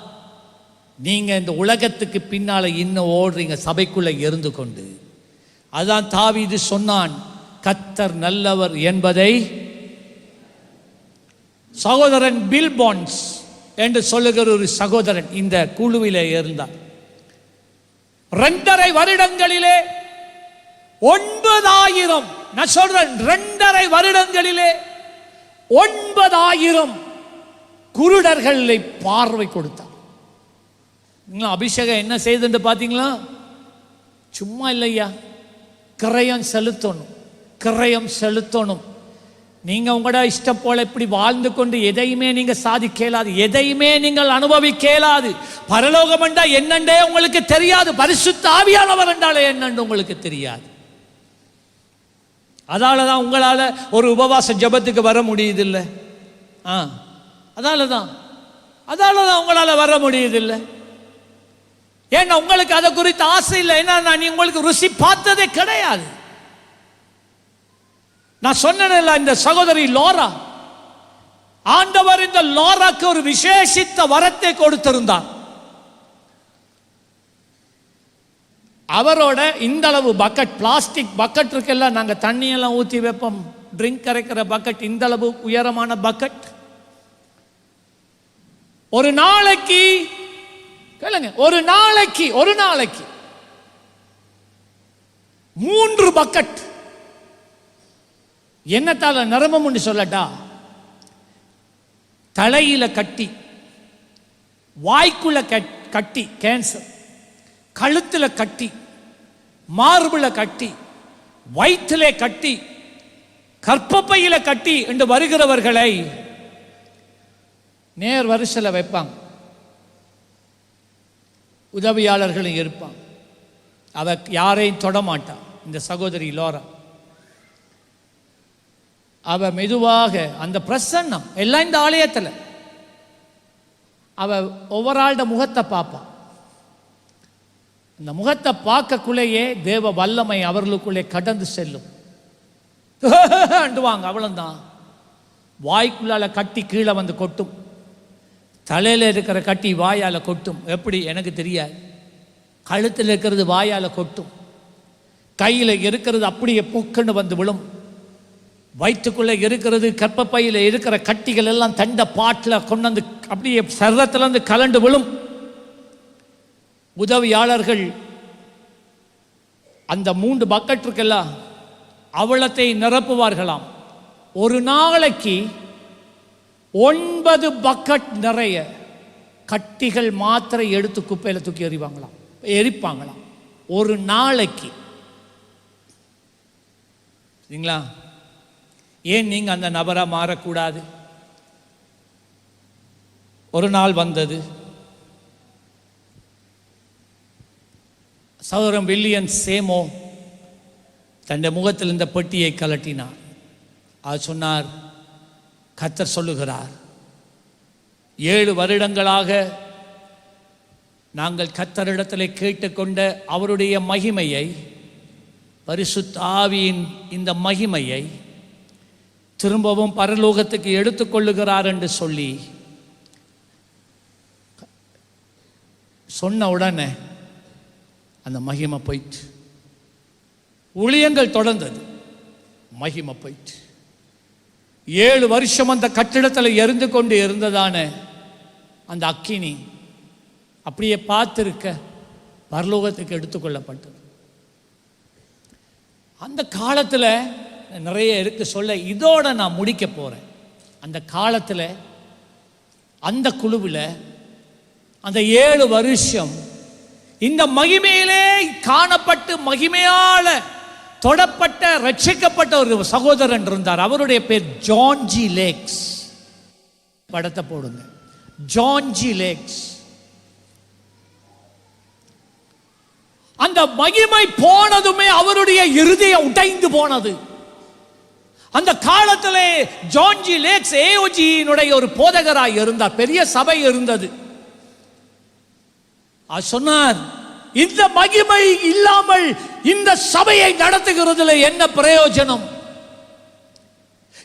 நீங்கள் இந்த உலகத்துக்கு பின்னால் இன்னும் ஓடுறீங்க, சபைக்குள்ளே இருந்து கொண்டு. அதான் தாவீது சொன்னான், கர்த்தர் நல்லவர் என்பதை. சகோதரன் பில் பான்ஸ் என்று சொல்லுகிற ஒரு சகோதரன் இந்த குழுவிலே இருந்தார். 2.5 வருடங்களிலே 9000, நான் சொல்றேன் 2.5 வருடங்களிலே 9000 குருடர்களை பார்வை கொடுத்தார். அபிஷேகம் என்ன செய்துன்னு பார்த்தீங்களா? சும்மா இல்லையா, கிரயம் செலுத்தணும், கிரயம் செலுத்தணும். நீங்க உங்களோட இஷ்டம் போல இப்படி வாழ்ந்து கொண்டு எதையுமே நீங்க சாதிக்க இயலாது, எதையுமே நீங்கள் அனுபவிக்க இயலாது. பரலோகம் என்றா என்னண்டே உங்களுக்கு தெரியாது, பரிசுத்த ஆவியானவர் என்றாலே என்னன்னு உங்களுக்கு தெரியாது. அதாலதான் உங்களால ஒரு உபவாச ஜபத்துக்கு வர முடியுதில்லை. அதாலதான் உங்களால வர முடியுதில்லை. ஏன்னா உங்களுக்கு அதை குறித்து ஆசை இல்லை. ஏன்னா நீ உங்களுக்கு ருசி பார்த்ததே கிடையாது. நான் சொன்னேன்ல, இந்த சகோதரி லோரா, ஆண்டவர் இந்த லோராக்கு ஒரு விசேஷித்த வரத்தை கொடுத்திருந்தார். அவரோட இந்த அளவு பக்கெட், பிளாஸ்டிக் பக்கெட் இருக்குல்ல, நாங்கள் தண்ணியெல்லாம் ஊற்றி வைப்போம், ட்ரிங்க் கரைக்கிற பக்கெட், இந்த அளவு உயரமான பக்கெட். ஒரு நாளைக்கு கேளுங்க, ஒரு நாளைக்கு 3 பக்கெட். என்னத்தால நிரம்பும்னு சொல்லட்டா, தலையில கட்டி, வாய்க்குள்ள கட்டி கேன்சர், கழுத்துல கட்டி, மார்புல கட்டி, வயிற்றிலே கட்டி, கற்பப்பையில கட்டி என்று வருகிறவர்களை நேர் வரிசையில் வைப்பாங்க. உதவியாளர்களும் இருப்பாங்க. அவ யாரையும் தொடமாட்டான். இந்த சகோதரி லோரா, அவ மெதுவாக அந்த பிரசன்னம் எல்லாம் இந்த ஆலயத்தில், அவ ஒவ்வொரு ஆளுட முகத்தை பார்ப்பான். இந்த முகத்தை பார்க்கக்குள்ளேயே தேவ வல்லமை அவர்களுக்குள்ளே கடந்து செல்லும். அண்டுவாங்க, அவ்வளவுதான். வாய்க்குள்ளால கட்டி கீழே வந்து கொட்டும், தலையில் இருக்கிற கட்டி வாயால் கொட்டும். எப்படி எனக்கு தெரியாது. கழுத்தில் இருக்கிறது வாயால் கொட்டும், கையில் இருக்கிறது அப்படியே பூக்கண்டு வந்து விழும், வயிற்றுக்குள்ளே இருக்கிறது, கற்பப்பையில் இருக்கிற கட்டிகள் எல்லாம் தண்ட பாட்டில் கொண்டு வந்து அப்படியே சரத்திலிருந்து கலண்டு விழும். உதவியாளர்கள் அந்த 3 பக்கெட் இருக்குல்ல, அவளத்தை நிரப்புவார்களாம். ஒரு நாளைக்கு 9 பக்கெட் நிறைய கட்டிகள் மாத்திரை எடுத்து குப்பையில் தூக்கி எரிப்பாங்களாம் ஒரு நாளைக்கு. சரிங்களா? ஏன் நீங்க அந்த நபரா மாறக்கூடாது? ஒரு நாள் வந்தது. சகோதரன் வில்லியம் சேமோ தன்னுடைய முகத்தில் இந்த பெட்டியை கலட்டினார். அது சொன்னார், கர்த்தர் சொல்லுகிறார், 7 வருடங்களாக நாங்கள் கர்த்தரிடத்தில் கேட்டுக்கொண்ட அவருடைய மகிமையை, பரிசுத்த ஆவியின் இந்த மகிமையை திரும்பவும் பரலோகத்துக்கு எடுத்துக்கொள்ளுகிறார் என்று சொல்லி சொன்ன உடனே அந்த மகிமை போயிட்டு, ஊழியங்கள் தொடர்ந்தது, மகிமை போயிட்டு. 7 வருஷம் அந்த கட்டிடத்தில் எரிந்து கொண்டு இருந்ததான அந்த அக்கினி அப்படியே பார்த்திருக்க பரலோகத்துக்கு எடுத்துக்கொள்ளப்பட்டது. அந்த காலத்தில் நிறைய இருக்கு சொல்ல, இதோட நான் முடிக்க போறேன். அந்த காலத்தில் அந்த குழுவில் அந்த 7 வருஷம் இந்த மகிமையிலே காணப்பட்டு மகிமையால தொடப்பட்ட ரட்சிக்கப்பட்ட ஒரு சகோதரன் இருந்தார். அவருடைய பேர் ஜான் ஜி லேக்ஸ். படத்தை போடுங்க, ஜான் ஜி லேக்ஸ். அந்த மகிமை போனதுமே அவருடைய இருதயம் உடைந்து போனது. அந்த காலத்திலே ஜான் ஜி லேக்ஸ் ஏஓஜியினுடைய ஒரு போதகராய் இருந்தார். பெரிய சபை இருந்தது. சொன்னார், இந்த மகிமை இல்லாமல் இந்த சபையை நடத்துகிறதுல என்ன பிரயோஜனம்?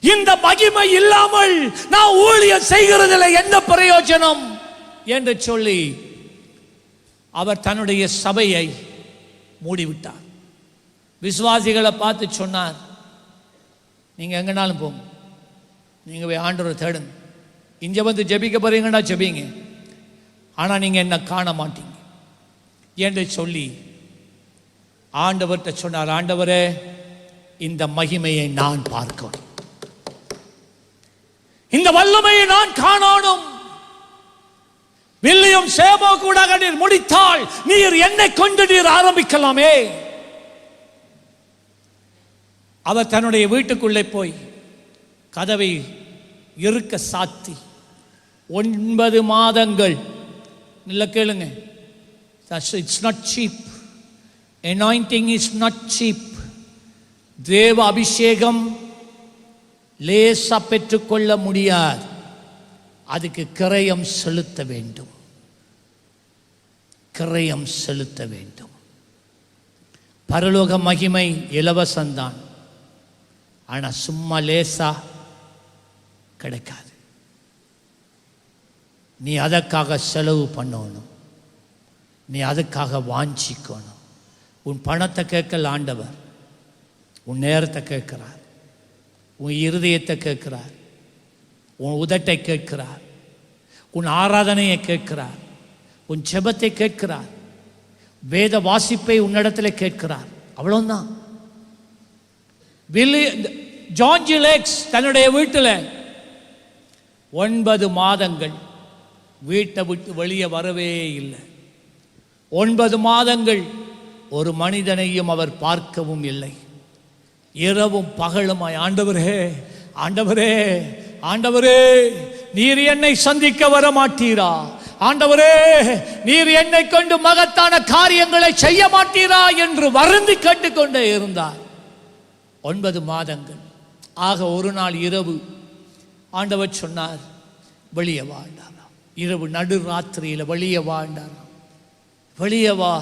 இந்த மகிமை இல்லாமல் நான் ஊழியம் செய்கிறதுல என்ன பிரயோஜனம் என்று சொல்லி அவர் தன்னுடைய சபையை மூடிவிட்டார். விசுவாசிகளை பார்த்து சொன்னார், நீங்க எங்கனாலும் போங்க, நீங்க போய் ஆண்டவரை தேடுங்க, இங்க வந்து ஜெபிக்க போறீங்கன்னா ஜெபிங்க, ஆனா நீங்க என்ன காண மாட்டீங்க என்று சொல்லி ஆண்டவர்கிட்ட சொன்னார், ஆண்டவரே இந்த மகிமையை நான் பார்க்கணும், இந்த வல்லமையை நான் காணணும். வில்லியம் சேமோ கூட நீர் முடித்தால் நீர் என்னை கொண்டு நீர் ஆரம்பிக்கலாமே. அவர் தன்னுடைய வீட்டுக்குள்ளே போய் கதவை இறுக்க சாத்தி 9 மாதங்கள், இல்ல கேளுங்க, it's not cheap, anointing is not cheap. தேவ அபிஷேகம் லேசா பெற்றுக்கொள்ள முடியாது, அதுக்கு கிரயம் செலுத்த வேண்டும், கிரயம் செலுத்த வேண்டும். பரலோக மகிமை இலவசம்தான், ஆனா சும்மா லேசா கிடைக்காது. நீ அதற்காக செலவு பண்ணணும், நீ அதுக்காக வாஞ்சிக்கணும். உன் பணத்தை கேட்கல ஆண்டவர், உன் நேரத்தை கேட்கிறார், உன் இருதயத்தை கேட்கிறார், உன் உதட்டை கேட்கிறார், உன் ஆராதனையை கேட்கிறார், உன் ஜெபத்தை கேட்கிறார், வேத வாசிப்பை உன்னிடத்தில் கேட்கிறார். அவ்வளவுதான். ஜான் ஜி லேக்ஸ் தன்னுடைய வீட்டில் 9 மாதங்கள் வீட்டை விட்டு வெளியே வரவே இல்லை. 9 மாதங்கள் ஒரு மனிதனையும் அவர் பார்க்கவும் இல்லை. இரவும் பகலுமாய், ஆண்டவரே ஆண்டவரே ஆண்டவரே நீர் என்னை சந்திக்க வர மாட்டீரா? ஆண்டவரே நீர் என்னை கொண்டு மகத்தான காரியங்களை செய்ய மாட்டீரா என்று வருந்தி கேட்டுக்கொண்டே இருந்தார் 9 மாதங்கள். ஆக ஒரு நாள் இரவு ஆண்டவர் சொன்னார், வெளியே வாழ்ந்தாராம். இரவு நடு ராத்திரியில் வெளியே வாழ்ந்தாராம். வெளியே வா.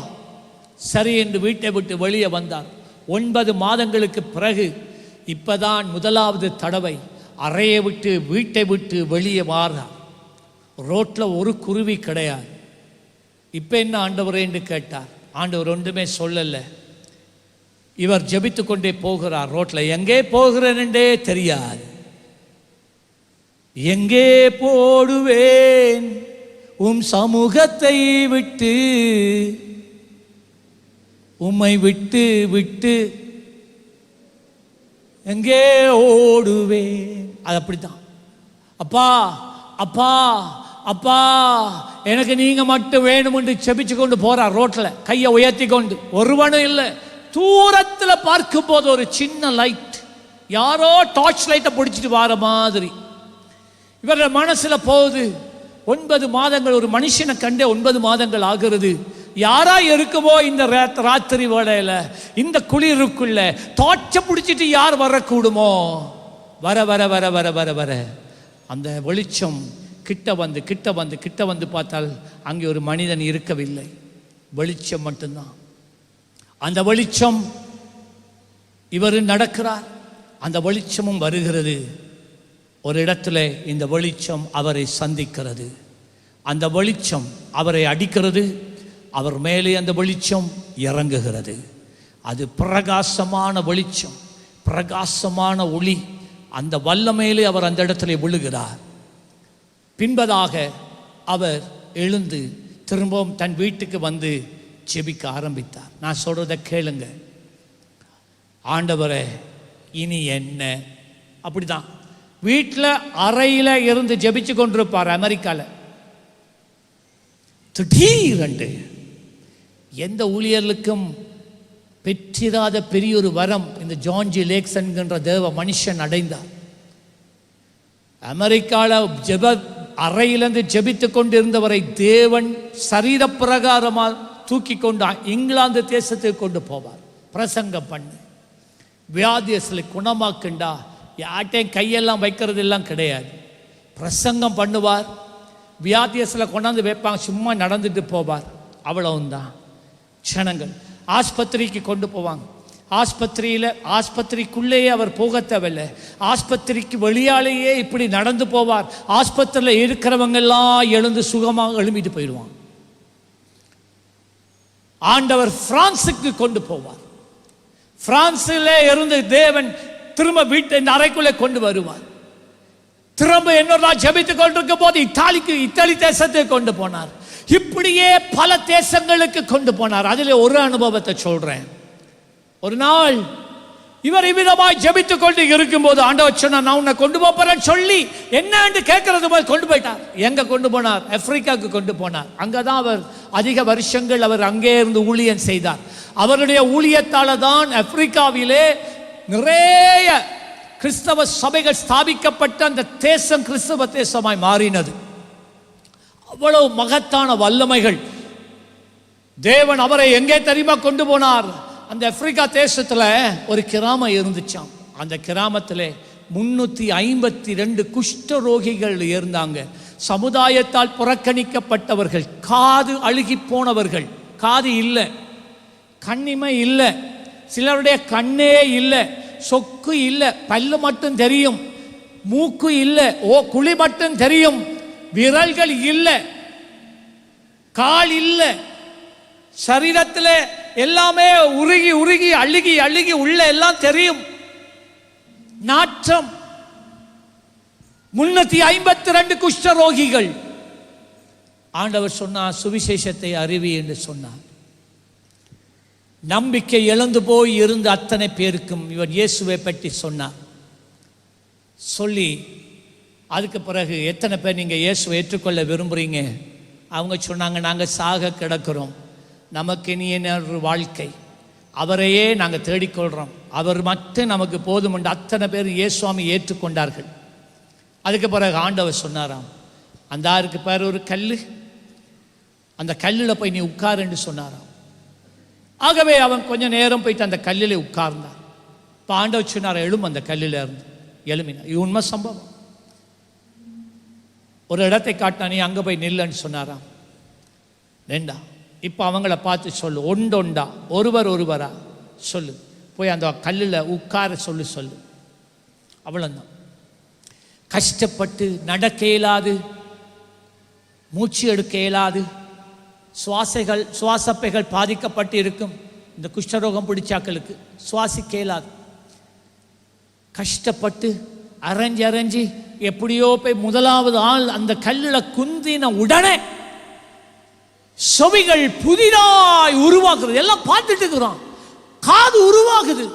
சரி என்று வீட்டை விட்டு வெளியே வந்தார். 9 மாதங்களுக்கு பிறகு இப்பதான் முதலாவது தடவை அறையை விட்டு வீட்டை விட்டு வெளியே வாரார். ரோட்டில் ஒரு குருவி கிடையாது. இப்போ என்ன ஆண்டவரே என்று கேட்டார். ஆண்டவர் ஒன்றுமே சொல்லலை. இவர் ஜெபித்து கொண்டே போகிறார். ரோட்டில் எங்கே போகிறேன்டே தெரியாது. எங்கே போடுவேன் உம் சமூகத்தை விட்டு, உம்மை விட்டு விட்டு எங்கே ஓடுவேன். அது அப்படித்தான். அப்பா அப்பா அப்பா எனக்கு நீங்க மட்டும் வேணும் என்று செபிச்சு கொண்டு போறார். ரோட்ல கையை உயர்த்தி கொண்டு, ஒருவனும் இல்லை. தூரத்தில் பார்க்கும் போது ஒரு சின்ன லைட், யாரோ டார்ச் லைட்டை பிடிச்சிட்டு வர மாதிரி இவர மனசுல போகுது. 9 மாதங்கள் ஒரு மனுஷனை கண்டே 9 மாதங்கள் ஆகிறது. யாரா இருக்குமோ இந்த ராத்திரி வேளையில இந்த குளிருக்குள்ள தோச்ச பிடிச்சிட்டு யார் வரக்கூடுமோ? வர வர வர வர வர வர அந்த வெளிச்சம் கிட்ட வந்து கிட்ட வந்து கிட்ட வந்து பார்த்தால் அங்கே ஒரு மனிதன் இருக்கவில்லை, வெளிச்சம் மட்டும்தான். அந்த வெளிச்சம் இவர் நடக்கிறார், அந்த வெளிச்சமும் வருகிறது. ஒரு இடத்துல இந்த வெளிச்சம் அவரை சந்திக்கிறது, அந்த வெளிச்சம் அவரை அடிக்கிறது, அவர் மேலே அந்த வெளிச்சம் இறங்குகிறது. அது பிரகாசமான வெளிச்சம், பிரகாசமான ஒளி. அந்த வல்லமையிலே அவர் அந்த இடத்துல விழுகிறார். பின்பதாக அவர் எழுந்து திரும்பவும் தன் வீட்டுக்கு வந்து ஜெபிக்க ஆரம்பித்தார். நான் சொல்றதை கேளுங்க, ஆண்டவரே இனி என்ன? அப்படிதான் வீட்டில் அறையில் இருந்து ஜெபிச்சு கொண்டிருப்பார். அமெரிக்காவில் திடீரென்று எந்த ஊழியர்களுக்கும் பெற்றிராத பெரிய ஒரு வரம் இந்த ஜான் ஜி லேக்ஸ் என்கின்ற தேவ மனுஷன் அடைந்தார். அமெரிக்காவில் ஜெப அறையிலிருந்து ஜெபித்து கொண்டிருந்தவரை தேவன் சரீர பிரகாரமாக தூக்கி கொண்டு இங்கிலாந்து தேசத்துக்கு கொண்டு போவார். பிரசங்கம் பண்ணு, வியாதியஸ்ல குணமாக்குண்டா, யார்ட்டையும் கையெல்லாம் வைக்கிறது எல்லாம் கிடையாது. பிரசங்கம் பண்ணுவார், வியாதியஸ்ல கொண்டாந்து வைப்பாங்க, சும்மா நடந்துட்டு போவார். அவ்வளவுதான். க்ஷணங்கள் ஆஸ்பத்திரிக்கு கொண்டு போவாங்க. ஆஸ்பத்திரிக்குள்ளேயே அவர் போக தேவையில்லை, ஆஸ்பத்திரிக்கு வெளியாலேயே இப்படி நடந்து போவார். ஆஸ்பத்திரியில் இருக்கிறவங்க எல்லாம் எழுந்து சுகமாக எழும்பிட்டு போயிடுவாங்க. ஆண்டவர் பிரான்சுக்கு கொண்டு போவார். பிரான்சிலே இருந்து தேவன் திரும்ப வீட்டு அறைக்குள்ளே கொண்டு வருவார். திரும்ப இன்னொரு நாள் ஜெபித்துக் கொண்டிருக்கும் போது இத்தாலி தேசத்துக்கு கொண்டு போனார். இப்படியே பல தேசங்களுக்கு கொண்டு போனார். அதில் ஒரு அனுபவத்தை சொல்றேன். ஒரு நாள் இவர் இவ்விதமாய் ஜெபித்துக் கொண்டு இருக்கும்போது ஆண்டவர் சொன்னார், நான் உன்னை கொண்டு போறேன்னு சொல்லி என்னன்னு கேட்கறது போது கொண்டு போயிட்டார். எங்க கொண்டு போனார்? ஆப்பிரிக்காவுக்கு கொண்டு போனார். அங்கதான் அவர் அதிக வருஷங்கள் அவர் அங்கே இருந்து ஊழியம் செய்தார். அவருடைய ஊழியத்தால தான் ஆப்பிரிக்காவிலே நிறைய கிறிஸ்தவ சபைகள் ஸ்தாபிக்கப்பட்ட அந்த தேசம் கிறிஸ்தவ தேசமாய் மாறினது. அவ்வளவு மகத்தான வல்லமைகள். தேவன் அவரை எங்கே தெரியுமா கொண்டு போனார்? அந்த ஆப்பிரிக்கா தேசத்துல ஒரு கிராமம் இருந்துச்சாம். அந்த கிராமத்தில் 352 குஷ்டரோகிகள் இருந்தாங்க. சமுதாயத்தால் புறக்கணிக்கப்பட்டவர்கள், காது அழுகி போனவர்கள், காது இல்லை, கண்ணிமை இல்லை, சிலருடைய கண்ணே இல்லை, சொக்கு இல்லை, பல்லு மட்டும் தெரியும், மூக்கு இல்லை, குழி மட்டும் தெரியும், விரல்கள் இல்லை, கால் இல்லை, சரீரத்தில் எல்லாமே உருகி உருகி அழுகி அழுகி உள்ள எல்லாம் தெரியும், நாற்றம். 352 குஷ்டரோகிகள். ஆண்டவர் சொன்னார், சுவிசேஷத்தை அறிவி என்று சொன்னார். நம்பிக்கை இழந்து போய் இருந்த அத்தனை பேருக்கும் இவர் இயேசுவை பற்றி சொன்னார். சொல்லி அதுக்கு பிறகு எத்தனை பேர் நீங்கள் இயேசுவை ஏற்றுக்கொள்ள விரும்புகிறீங்க? அவங்க சொன்னாங்க, நாங்கள் சாக கிடக்கிறோம், நமக்கு இனி என்ன வாழ்க்கை, அவரையே நாங்கள் தேடிக்கொள்கிறோம், அவர் மட்டும் நமக்கு போதும் என்று அத்தனை பேர் இயேசுவாமி ஏற்றுக்கொண்டார்கள். அதுக்கு பிறகு ஆண்டவர் சொன்னாராம், அந்த ஆருக்கு பேர் ஒரு கல், அந்த கல்லில் போய் நீ உட்கார் என்று சொன்னாராம். ஆகவே அவன் கொஞ்சம் நேரம் போயிட்டு அந்த கல்லில் உட்கார்ந்தான். இப்போ ஆண்டவர் சொன்னார், எழும் அந்த கல்லில் இருந்து. எழுமினா. இது உண்மை சம்பவம். ஒரு இடத்தை காட்டினா, நீ அங்கே போய் நில்லுன்னு சொன்னாராம். ரெண்டா, இப்போ அவங்கள பார்த்து சொல்லு, ஒண்டொண்டா, ஒருவர் ஒருவரா சொல்லு, போய் அந்த கல்லில் உட்கார சொல்லு. அவ்வளோதான். கஷ்டப்பட்டு நடக்க இயலாது, மூச்சு எடுக்க இயலாது, சுவாசப்பைகள் பாதிக்கப்பட்டு இருக்கும். இந்த குஷ்டரோகம் பிடிச்சாக்களுக்கு சுவாசிக்க இயலாது. கஷ்டப்பட்டு அரைஞ்சி எப்படியோ போய் முதலாவது ஆள் அந்த கல்லில் குந்தின உடனே செவிகள் புதிதாய் உருவாக்குறது. எல்லாம் பார்த்துட்டு இருக்கிறோம். காது உருவாகுது,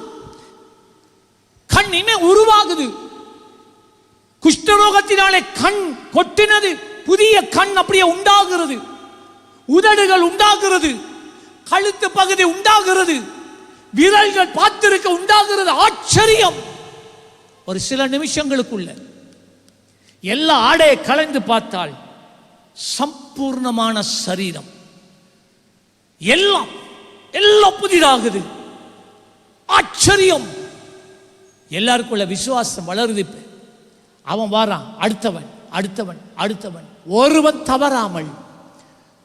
கண் இமை உருவாகுது. குஷ்டரோகத்தினாலே கண் கொட்டினது, புதிய கண் அப்படியே உண்டாகிறது. உதடுகள் உண்டாகிறது, கழுத்து பகுதி உண்டாகிறது, விரல்கள் பார்த்திருக்க உண்டாகிறது. ஆச்சரியம். ஒரு சில நிமிஷங்களுக்குள்ள எல்லா ஆடையை கலந்து பார்த்தால் சம்பூர்ணமான சரீரம், எல்லாம் எல்லாம் புதிதாகுது. ஆச்சரியம். எல்லாருக்குள்ள விசுவாசம் வளருது. அவன் வாரான், அடுத்தவன் அடுத்தவன் அடுத்தவன், ஒருவன் தவறாமல்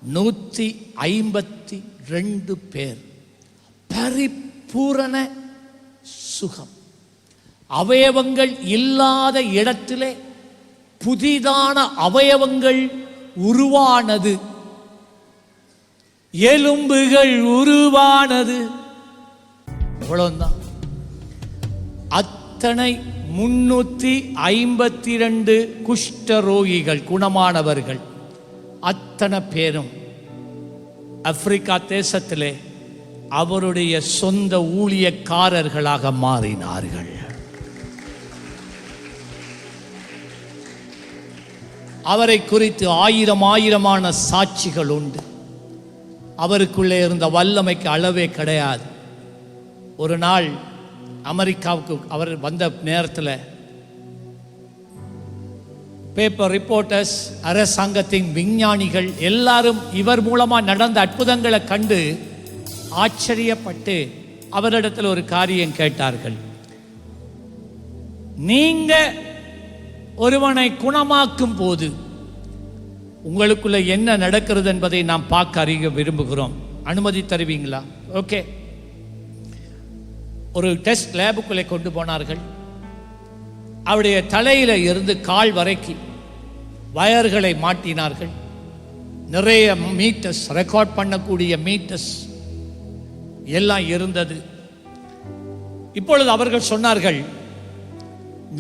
152 பேர். பரிபூரண சுகம். அவயவங்கள் இல்லாத இடத்திலே புதிதான அவயவங்கள் உருவானது, எலும்புகள் உருவானது. அவ்வளவுதான். அத்தனை 352 குஷ்டரோகிகள் குணமானவர்கள் அத்தனை பேரும் ஆப்பிரிக்கா தேசத்திலே அவருடைய சொந்த ஊழியக்காரர்களாக மாறினார்கள். அவரை குறித்து ஆயிரமான சாட்சிகள் உண்டு. அவருக்குள்ளே இருந்த வல்லமைக்கு அளவே கிடையாது. ஒரு நாள் அமெரிக்காவுக்கு அவர் வந்த நேரத்தில் பேப்பர் ரிப்போர்ட்டர்ஸ், அரசாங்கத்தின் விஞ்ஞானிகள் எல்லாரும் இவர் மூலமாக நடந்த அற்புதங்களை கண்டு ஆச்சரியப்பட்டு அவரிடத்தில் ஒரு காரியம் கேட்டார்கள். நீங்க ஒருவனை குணமாக்கும் போது உங்களுக்குள்ள என்ன நடக்கிறது என்பதை நாம் பார்க்க அறிய விரும்புகிறோம். அனுமதி தருவீங்களா? ஓகே. ஒரு டெஸ்ட் லேபுக்குள்ளே கொண்டு போனார்கள். அவருடைய தலையில இருந்து கால் வரைக்கும் வயர்களை மாட்டினார்கள். நிறைய மீட்டர்ஸ், ரெக்கார்ட் பண்ணக்கூடிய மீட்டர்ஸ் எல்லாம் இருந்தது. இப்பொழுது அவர்கள் சொன்னார்கள்,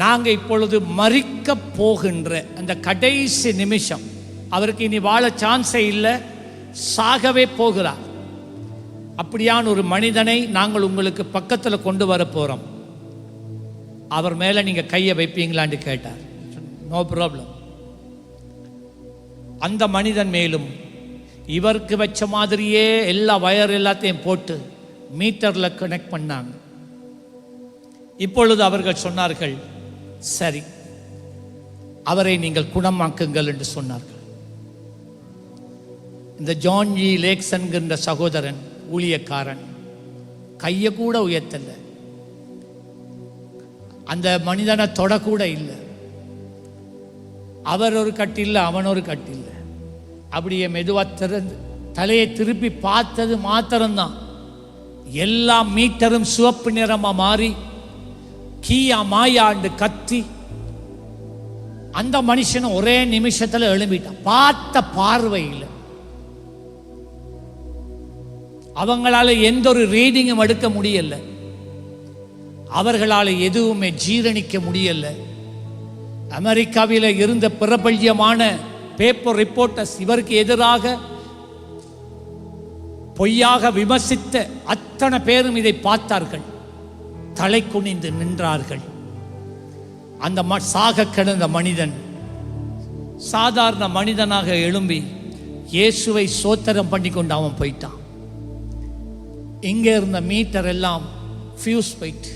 நாங்கள் இப்பொழுது மரிக்க போகின்ற அந்த கடைசி நிமிஷம், அவருக்கு இனி வாழ சான்ஸே இல்லை, சாகவே போகிறார். அப்படியான ஒரு மனிதனை நாங்கள் உங்களுக்கு பக்கத்தில் கொண்டு வர போகிறோம். அவர் மேலே நீங்கள் கையை வைப்பீங்களான்னு கேட்டார். No problem. அந்த மனிதன் மேலும் இவருக்கு வச்ச மாதிரியே எல்லா வயர் எல்லாத்தையும் போட்டு மீட்டரில் கனெக்ட் பண்ணாங்க. இப்பொழுது அவர்கள் சொன்னார்கள், சரி, அவரை நீங்கள் குணமாக்குங்கள் என்று சொன்னார்கள். இந்த ஜான் ஜி லேக்ஸ் என்கின்ற சகோதரன், ஊழியக்காரன், கையை கூட உயர்த்தல, அந்த மனிதனை தொடக்கூட இல்லை. அவர் ஒரு கட்டில்ல, அவன் ஒரு கட்டில்ல. அப்படியே மெதுவாக திறந்து தலையை திருப்பி பார்த்தது மாத்திரம்தான் எல்லா மீட்டரும் சிவப்பு நிறமா மாறி கீயா மாயாண்டு கத்தி அந்த மனுஷனை ஒரே நிமிஷத்துல எழும்பிட்டான். பார்த்த பார்வையில் அவங்களால எந்த ஒரு ரீடிங்கும் எடுக்க முடியல, அவர்களால் எதுவுமே ஜீரணிக்க முடியல. அமெரிக்காவில் இருந்த பிரபல்யமான பேப்பர் ரிப்போர்ட்டர்ஸ் இவருக்கு எதிராக பொய்யாக விமர்சித்த அத்தனை பேரும் இதை பார்த்தார்கள், தலை குனிந்து நின்றார்கள். அந்த சாக கிடந்த மனிதன் சாதாரண மனிதனாக எழும்பி இயேசுவை சோத்திரம் பண்ணி கொண்டு அவன் போயிட்டான். இங்கே இருந்த மீட்டர் எல்லாம் ஃபியூஸ் போயிட்டு.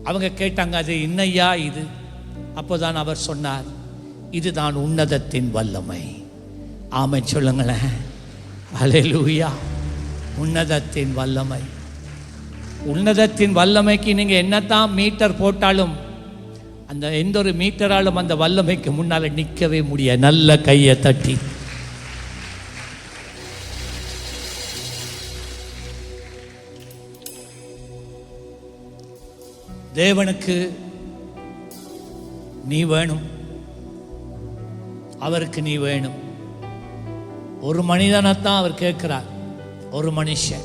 அவங்க கேட்டாங்க, அது இன்னையா இது? அப்போதான் அவர் சொன்னார், இதுதான் உன்னதத்தின் வல்லமை. ஆமென் சொல்லுங்களேன். ஹல்லேலூயா. உன்னதத்தின் வல்லமை. உன்னதத்தின் வல்லமைக்கு நீங்கள் என்னத்தான் மீட்டர் போட்டாலும் அந்த எந்த ஒரு மீட்டராலும் அந்த வல்லமைக்கு முன்னால் நிற்கவே முடியாது. நல்ல கையை தட்டி தேவனுக்கு நீ வேணும், அவருக்கு நீ வேணும். ஒரு மனிதனைத்தான் அவர் கேட்கிறார், ஒரு மனுஷன்.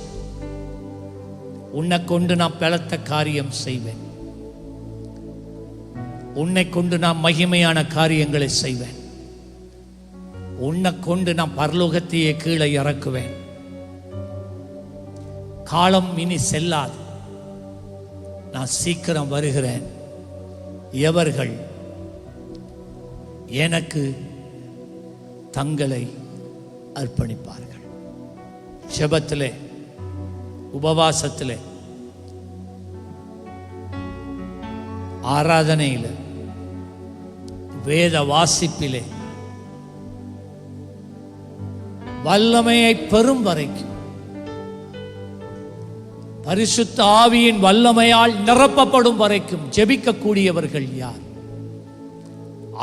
உன்னை கொண்டு நான் பலத்த காரியம் செய்வேன், உன்னை கொண்டு நான் மகிமையான காரியங்களை செய்வேன், உன்னை கொண்டு நான் பரலோகத்தையே கீழே இறக்குவேன். காலம் இனி செல்லாது, நான் சீக்கிரம் வருகிறேன். எவர்கள் எனக்கு தங்களை அர்ப்பணிப்பார்கள். ஜெபத்திலே, உபவாசத்திலே, ஆராதனையில், வேத வாசிப்பிலே வல்லமையை பெறும் வரைக்கும், பரிசுத்த ஆவியின் வல்லமையால் நிரப்பப்படும் வரைக்கும் ஜெபிக்கக்கூடியவர்கள் யார்?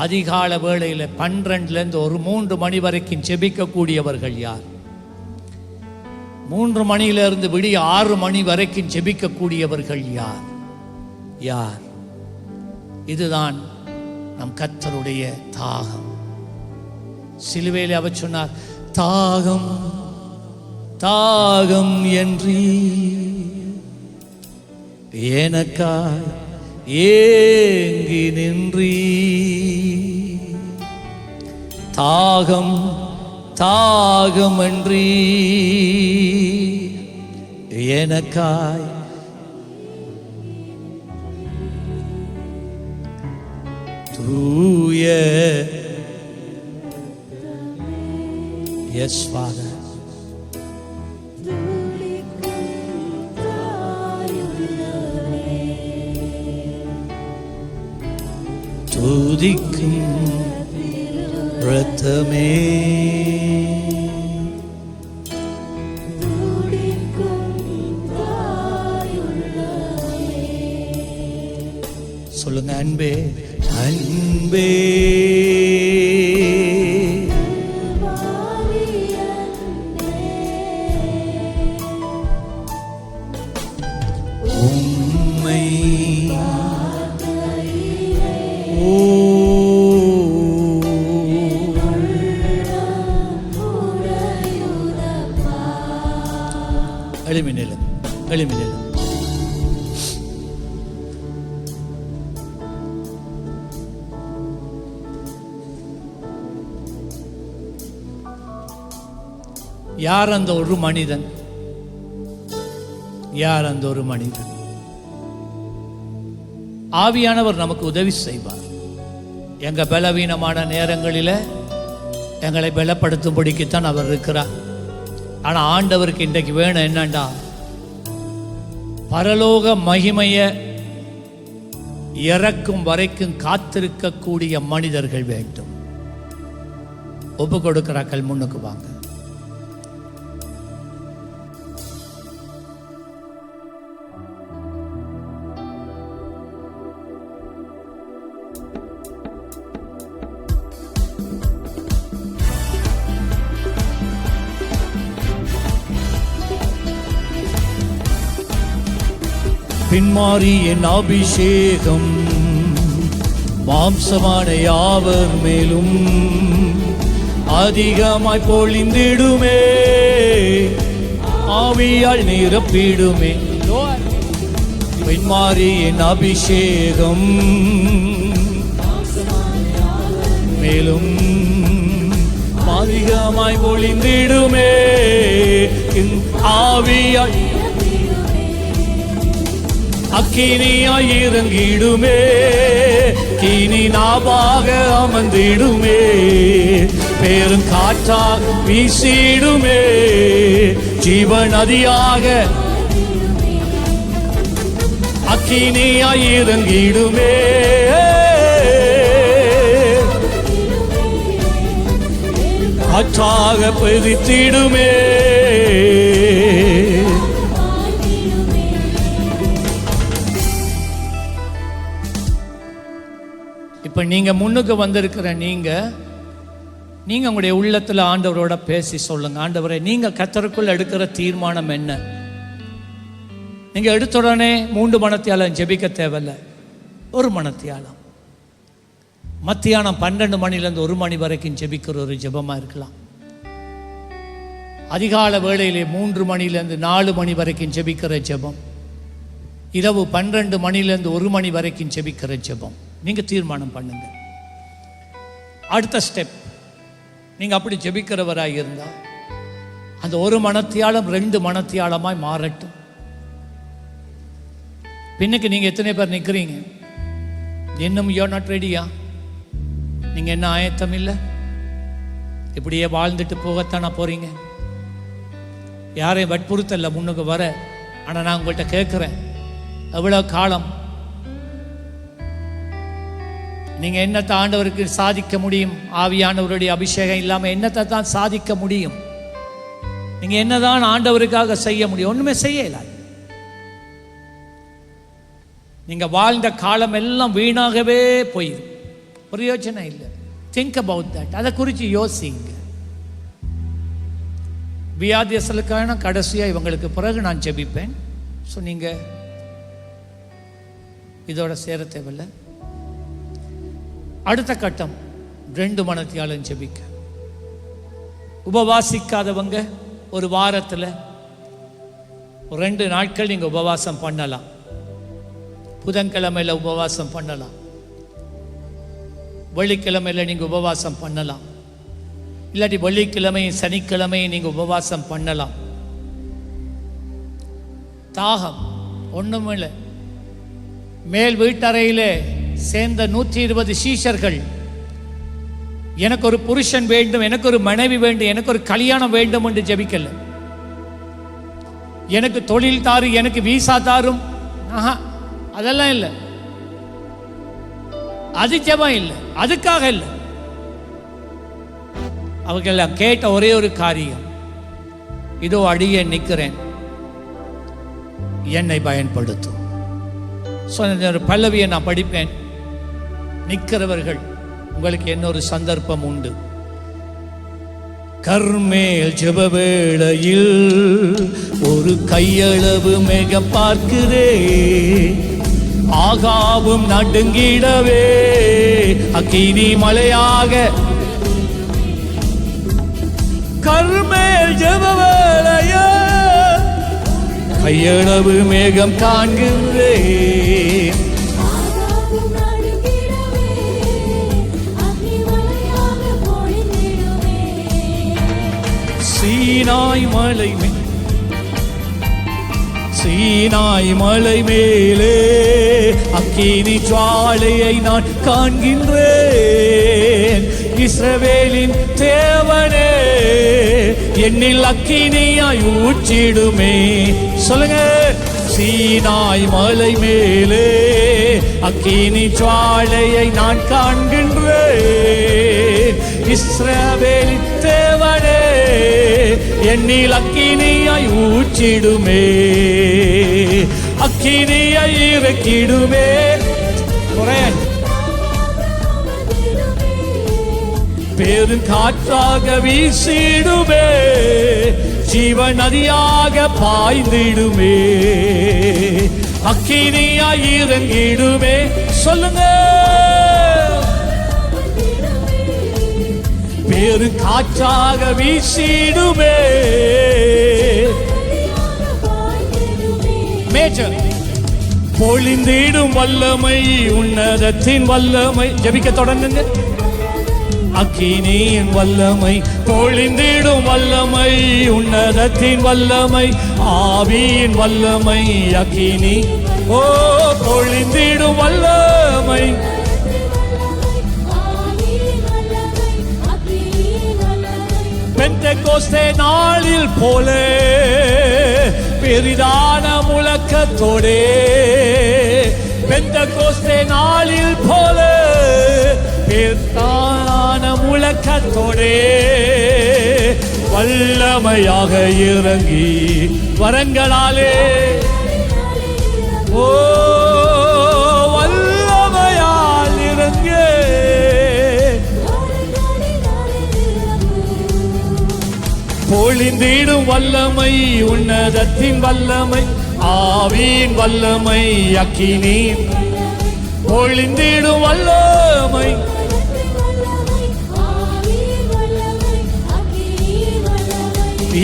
அதிகால வேளையில் 12லேருந்து ஒரு 3 மணி வரைக்கும் ஜெபிக்கக்கூடியவர்கள் யார்? 3 மணியிலிருந்து விடிய 6 மணி வரைக்கும் ஜெபிக்கக்கூடியவர்கள் யார்? யார்? இதுதான் நம் கர்த்தருடைய தாகம். சிலுவையில் அவர் சொன்னார், தாகம் தாகம் என்று எனக்காய் ஏங்கி நின்றீ, தாகம் தாகம் என்று எனக்காய் தூய. Yes, Father. துதிக்கும் இரத்தமே, சொல்லுங்க, அன்பே அன்பே உம்மை எளிமையிலும் எளிமையிலும் யார் அந்த ஒரு மனிதன்? யார் அந்த ஒரு மனிதன்? ஆவியானவர் நமக்கு உதவி செய்வார். எங்க பலவீனமான நேரங்களில் எங்களை பலப்படுத்தும்படிக்குத்தான் அவர் இருக்கிறார். ஆனா ஆண்டவருக்கு இன்றைக்கு வேணும் என்னண்டா, பரலோக மகிமையை இறக்கும் வரைக்கும் காத்திருக்கக்கூடிய மனிதர்கள் வேண்டும். ஒப்பு கொடுக்கிறார்கள், முன்னுக்கு வாங்க. பின்மாறி என் அபிஷேகம் மாம்சமான யாவர் மேலும் அதிகமாய் பொழிந்திடுமே, ஆவியால் நிரப்பிடுமே. பின்மாறி என் அபிஷேகம் மேலும் அதிகமாய் பொழிந்திடுமே, ஆவியால் அக்கினியாய் இறங்கிடுமே, கினி நாவாக அமர்ந்திடுமே, பேரும் காற்றா வீசிடுமே, ஜீவ நதியாக அக்கினியாய் இறங்கிடுமே, காற்றாக பெருத்திடுமே. இப்போ நீங்கள் முன்னுக்கு வந்திருக்கிற நீங்கள் உங்களுடைய உள்ளத்தில் ஆண்டவரோட பேசி சொல்லுங்க, ஆண்டவரே நீங்கள் கர்த்தருக்குள் எடுக்கிற தீர்மானம் என்ன? நீங்கள் எடுத்த உடனே 3 மணத்தியாலம் ஜெபிக்க தேவையில்ல, 1 மணத்தியாலம், மத்தியானம் 12 மணிலேருந்து 1 மணி வரைக்கும் ஜெபிக்கிற ஒரு ஜெபமாக இருக்கலாம். அதிகால வேளையிலே 3 மணிலேருந்து 4 மணி வரைக்கும் ஜெபிக்கிற ஜெபம், இரவு 12 மணிலேருந்து 1 மணி வரைக்கும் ஜெபிக்கிற ஜெபம். நீங்கள் தீர்மானம் பண்ணுங்க. அடுத்த ஸ்டெப், நீங்கள் அப்படி ஜெபிக்கிறவராக இருந்தால் அந்த 1 மணத்தியாலம் 2 மணத்தியாலமாய் மாறட்டும். பின்னுக்கு நீங்கள் எத்தனை பேர் நிற்கிறீங்க? இன்னும் யூ ஆர் நாட் ரெடியா? நீங்கள் என்ன ஆயத்தம் இல்லை? இப்படியே வாழ்ந்துட்டு போகத்தானே போகிறீங்க. யாரையும் வற்புறுத்தல முன்னுக்கு வர. ஆனால் நான் உங்கள்கிட்ட கேட்குறேன், எவ்வளோ காலம் நீங்கள் என்னத்தை ஆண்டவருக்கு சாதிக்க முடியும்? ஆவியானவருடைய அபிஷேகம் இல்லாமல் என்னத்தை தான் சாதிக்க முடியும்? நீங்க என்னதான் ஆண்டவருக்காக செய்ய முடியும்? ஒண்ணுமே செய்யல. நீங்க வாழ்ந்த காலம் எல்லாம் வீணாகவே போயிடும், பிரயோஜனம் இல்லை. Think about that. அதை குறித்து யோசிங்க. வியாதியஸ்தலுக்கான கடைசியாக இவங்களுக்கு பிறகு நான் ஜெபிப்பேன். ஸோ நீங்கள் இதோட சேர தேவையில்லை. அடுத்த கட்டம் 2 மணத்தியாலும் ஜெபிக்க. உபவாசிக்காதவங்க ஒரு வாரத்தில் 2 நாட்கள் நீங்கள் உபவாசம் பண்ணலாம். புதன்கிழமையில் உபவாசம் பண்ணலாம், வெள்ளிக்கிழமையில் நீங்கள் உபவாசம் பண்ணலாம், இல்லாட்டி வெள்ளிக்கிழமை சனிக்கிழமை நீங்கள் உபவாசம் பண்ணலாம். தாகம் ஒன்றுமில்லை. மேல் வீட்டறையில் சேர்ந்த 120 சீஷர்கள் எனக்கு ஒரு புருஷன் வேண்டும், எனக்கு ஒரு மனைவி வேண்டும், எனக்கு ஒரு கல்யாணம் வேண்டும் என்று ஜெபிக்கல. எனக்கு தொழில் தாரு, எனக்கு வீசா தாரும், அதெல்லாம் இல்லை. அது ஜெபம் இல்லை, அதுக்காக இல்லை. அவர்கள் கேட்ட ஒரே ஒரு காரியம், இதோ அடியே நிற்கிறேன், என்னை பயன்படுத்தும். ஒரு பல்லவியை நான் படிப்பேன். நிற்கிறவர்கள் உங்களுக்கு இன்னொரு சந்தர்ப்பம் உண்டு. கர்மேல் ஜெப வேளையில் ஒரு கையளவு மேக பார்க்கிறே, ஆகாவும் நடுங்கிடவே அக்கினி மலையாக. கர்மேல் ஜெப வேளையில் கையளவு மேகம் காண்கிறேன், சீனாய் மலை மேலே அக்கினி ஜுவாலையை நான் காண்கின்றேன். இஸ்ரவேலின் தேவனே, என்னில் அக்கினியாய் ஊற்றிடுமே. சொல்லுங்க. சீனாய் மலை மேலே அக்கினி ஜுவாலையை நான் காண்கின்றேன். இஸ்ரவேலின் தேவனே, என்னில் அக்கினியாய் ஊற்றிடுமே. அக்கினியை இறக்கிடுமே. பெருங்காற்றாக வீசிடுமே, ஜீவ நதியாக பாய்ந்திடுமே. அக்கினியாய் இறங்கிடுமே. சொல்லுங்க. பெருங்காற்றாக வீசிடுமே. மேஜர் பொழிந்திடும் வல்லமை, உன்னதத்தின் வல்லமை. ஜெபிக்க தொடங்குங்க. அக்கினியின் வல்லமை, பொழிந்திடும் வல்லமை, உன்னதத்தின் வல்லமை, ஆவியின் வல்லமை. அக்கினி ஓ பொழிந்திடும் வல்லமை. பெந்தெகோஸ்தே நாளில் போலே பெரிதான முழக்கத்தோடே, பெந்தெகோஸ்தே நாளில் போலே பெரிதான முழக்கத்தோடே வல்லமையாக இறங்கி வரங்களாலே, ஓ வல்லமையால் இறங்கே பொழிந்திடும் வல்லமை, உன்னதத்தின் வல்லமை, ஆவியின் வல்லமை. அக்கினி பொழிந்திடும் வல்லமை.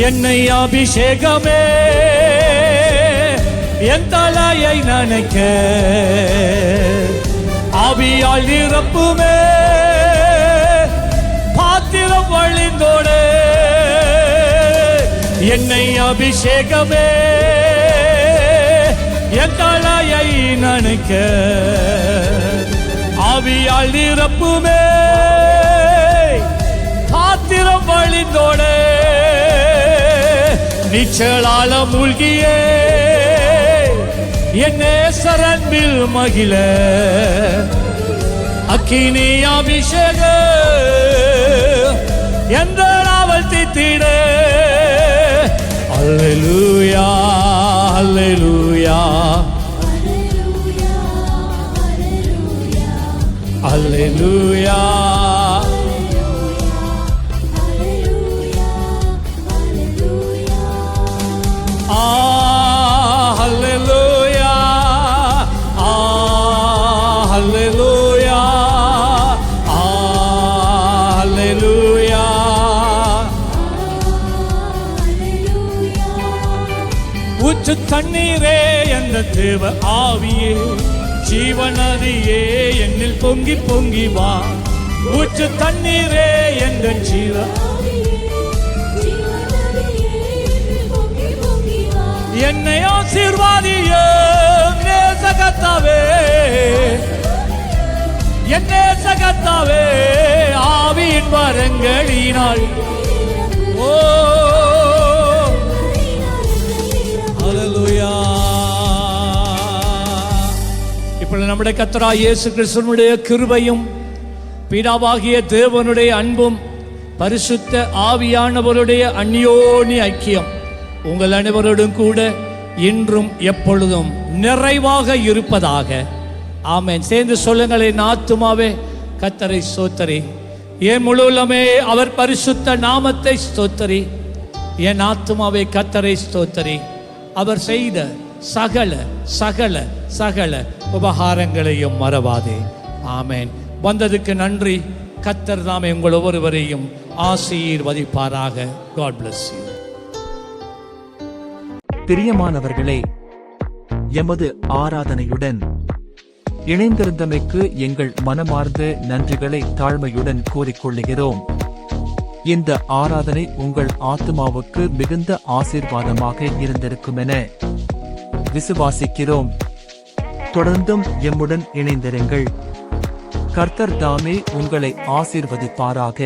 என்னை அபிஷேகமே, என் தலையை நனைக்க ஆவியால் நிரப்புமே. பாத்திரம் வழிந்தோடே, என்னை அபிஷேகமே, என் தலையை நனைக்க ஆவியால் நிரப்புமே. பாத்திரம் வழிந்தோடே, நீச்சலால மூழ்கியே என்னே சரன்பில் மகிழ. அக்கினி அபிஷேக எந்த நாவல் தித்திட அல்லேலூயா அல்லேலூயா அல்லேலூயா அல்லேலூயா அல்லேலூயா அல்லேலூயா. ஊற்று தண்ணீரே என்ற தேவ ஆவியே, ஜீவநதியே என்னில் பொங்கி பொங்கி வா. ஊற்று தண்ணீரே என்ற ஜீவ என்னை ஆசீர்வாதியே நேசகத்தாவே, என் நேசகத்தாவே ஆவியின் வரங்களினால். ஓ அல்லேலூயா. இப்பொழுது நம்முடைய கர்த்தராகிய இயேசு கிறிஸ்துவினுடைய கிருபையும் பிதாவாகிய தேவனுடைய அன்பும் பரிசுத்த ஆவியானவருடைய அந்யோன்ய ஐக்கியம் உங்கள் அனைவரோடும் கூட இன்றும் எப்பொழுதும் நிறைவாக இருப்பதாக. ஆமென். சேர்ந்து சொல்லுங்கள், என் ஆத்துமாவே கர்த்தரை ஸ்தோத்திரி, என் முழு உள்ளமே அவர் பரிசுத்த நாமத்தை ஸ்தோத்திரி. என் ஆத்துமாவே கர்த்தரை ஸ்தோத்திரி, அவர் செய்த சகல சகல சகல உபகாரங்களையும் மறவாதே. ஆமென். வந்ததுக்கு நன்றி. கர்த்தர் தாமே உங்கள் ஒவ்வொருவரையும் ஆசீர்வதிப்பாராக. God bless you. பிரியமானவர்களே, எமது ஆராதனையுடன் இணைந்திருந்தமைக்கு எங்கள் மனமார்ந்த நன்றிகளை தாழ்மையுடன் கூறிக்கொள்கிறோம். இந்த ஆராதனை உங்கள் ஆத்துமாவுக்கு மிகுந்த ஆசீர்வாதமாக இருந்திருக்குமென விசுவாசிக்கிறோம். தொடர்ந்தும் எம்முடன் இணைந்திருங்கள். கர்த்தர் தாமே உங்களை ஆசீர்வதிப்பாராக.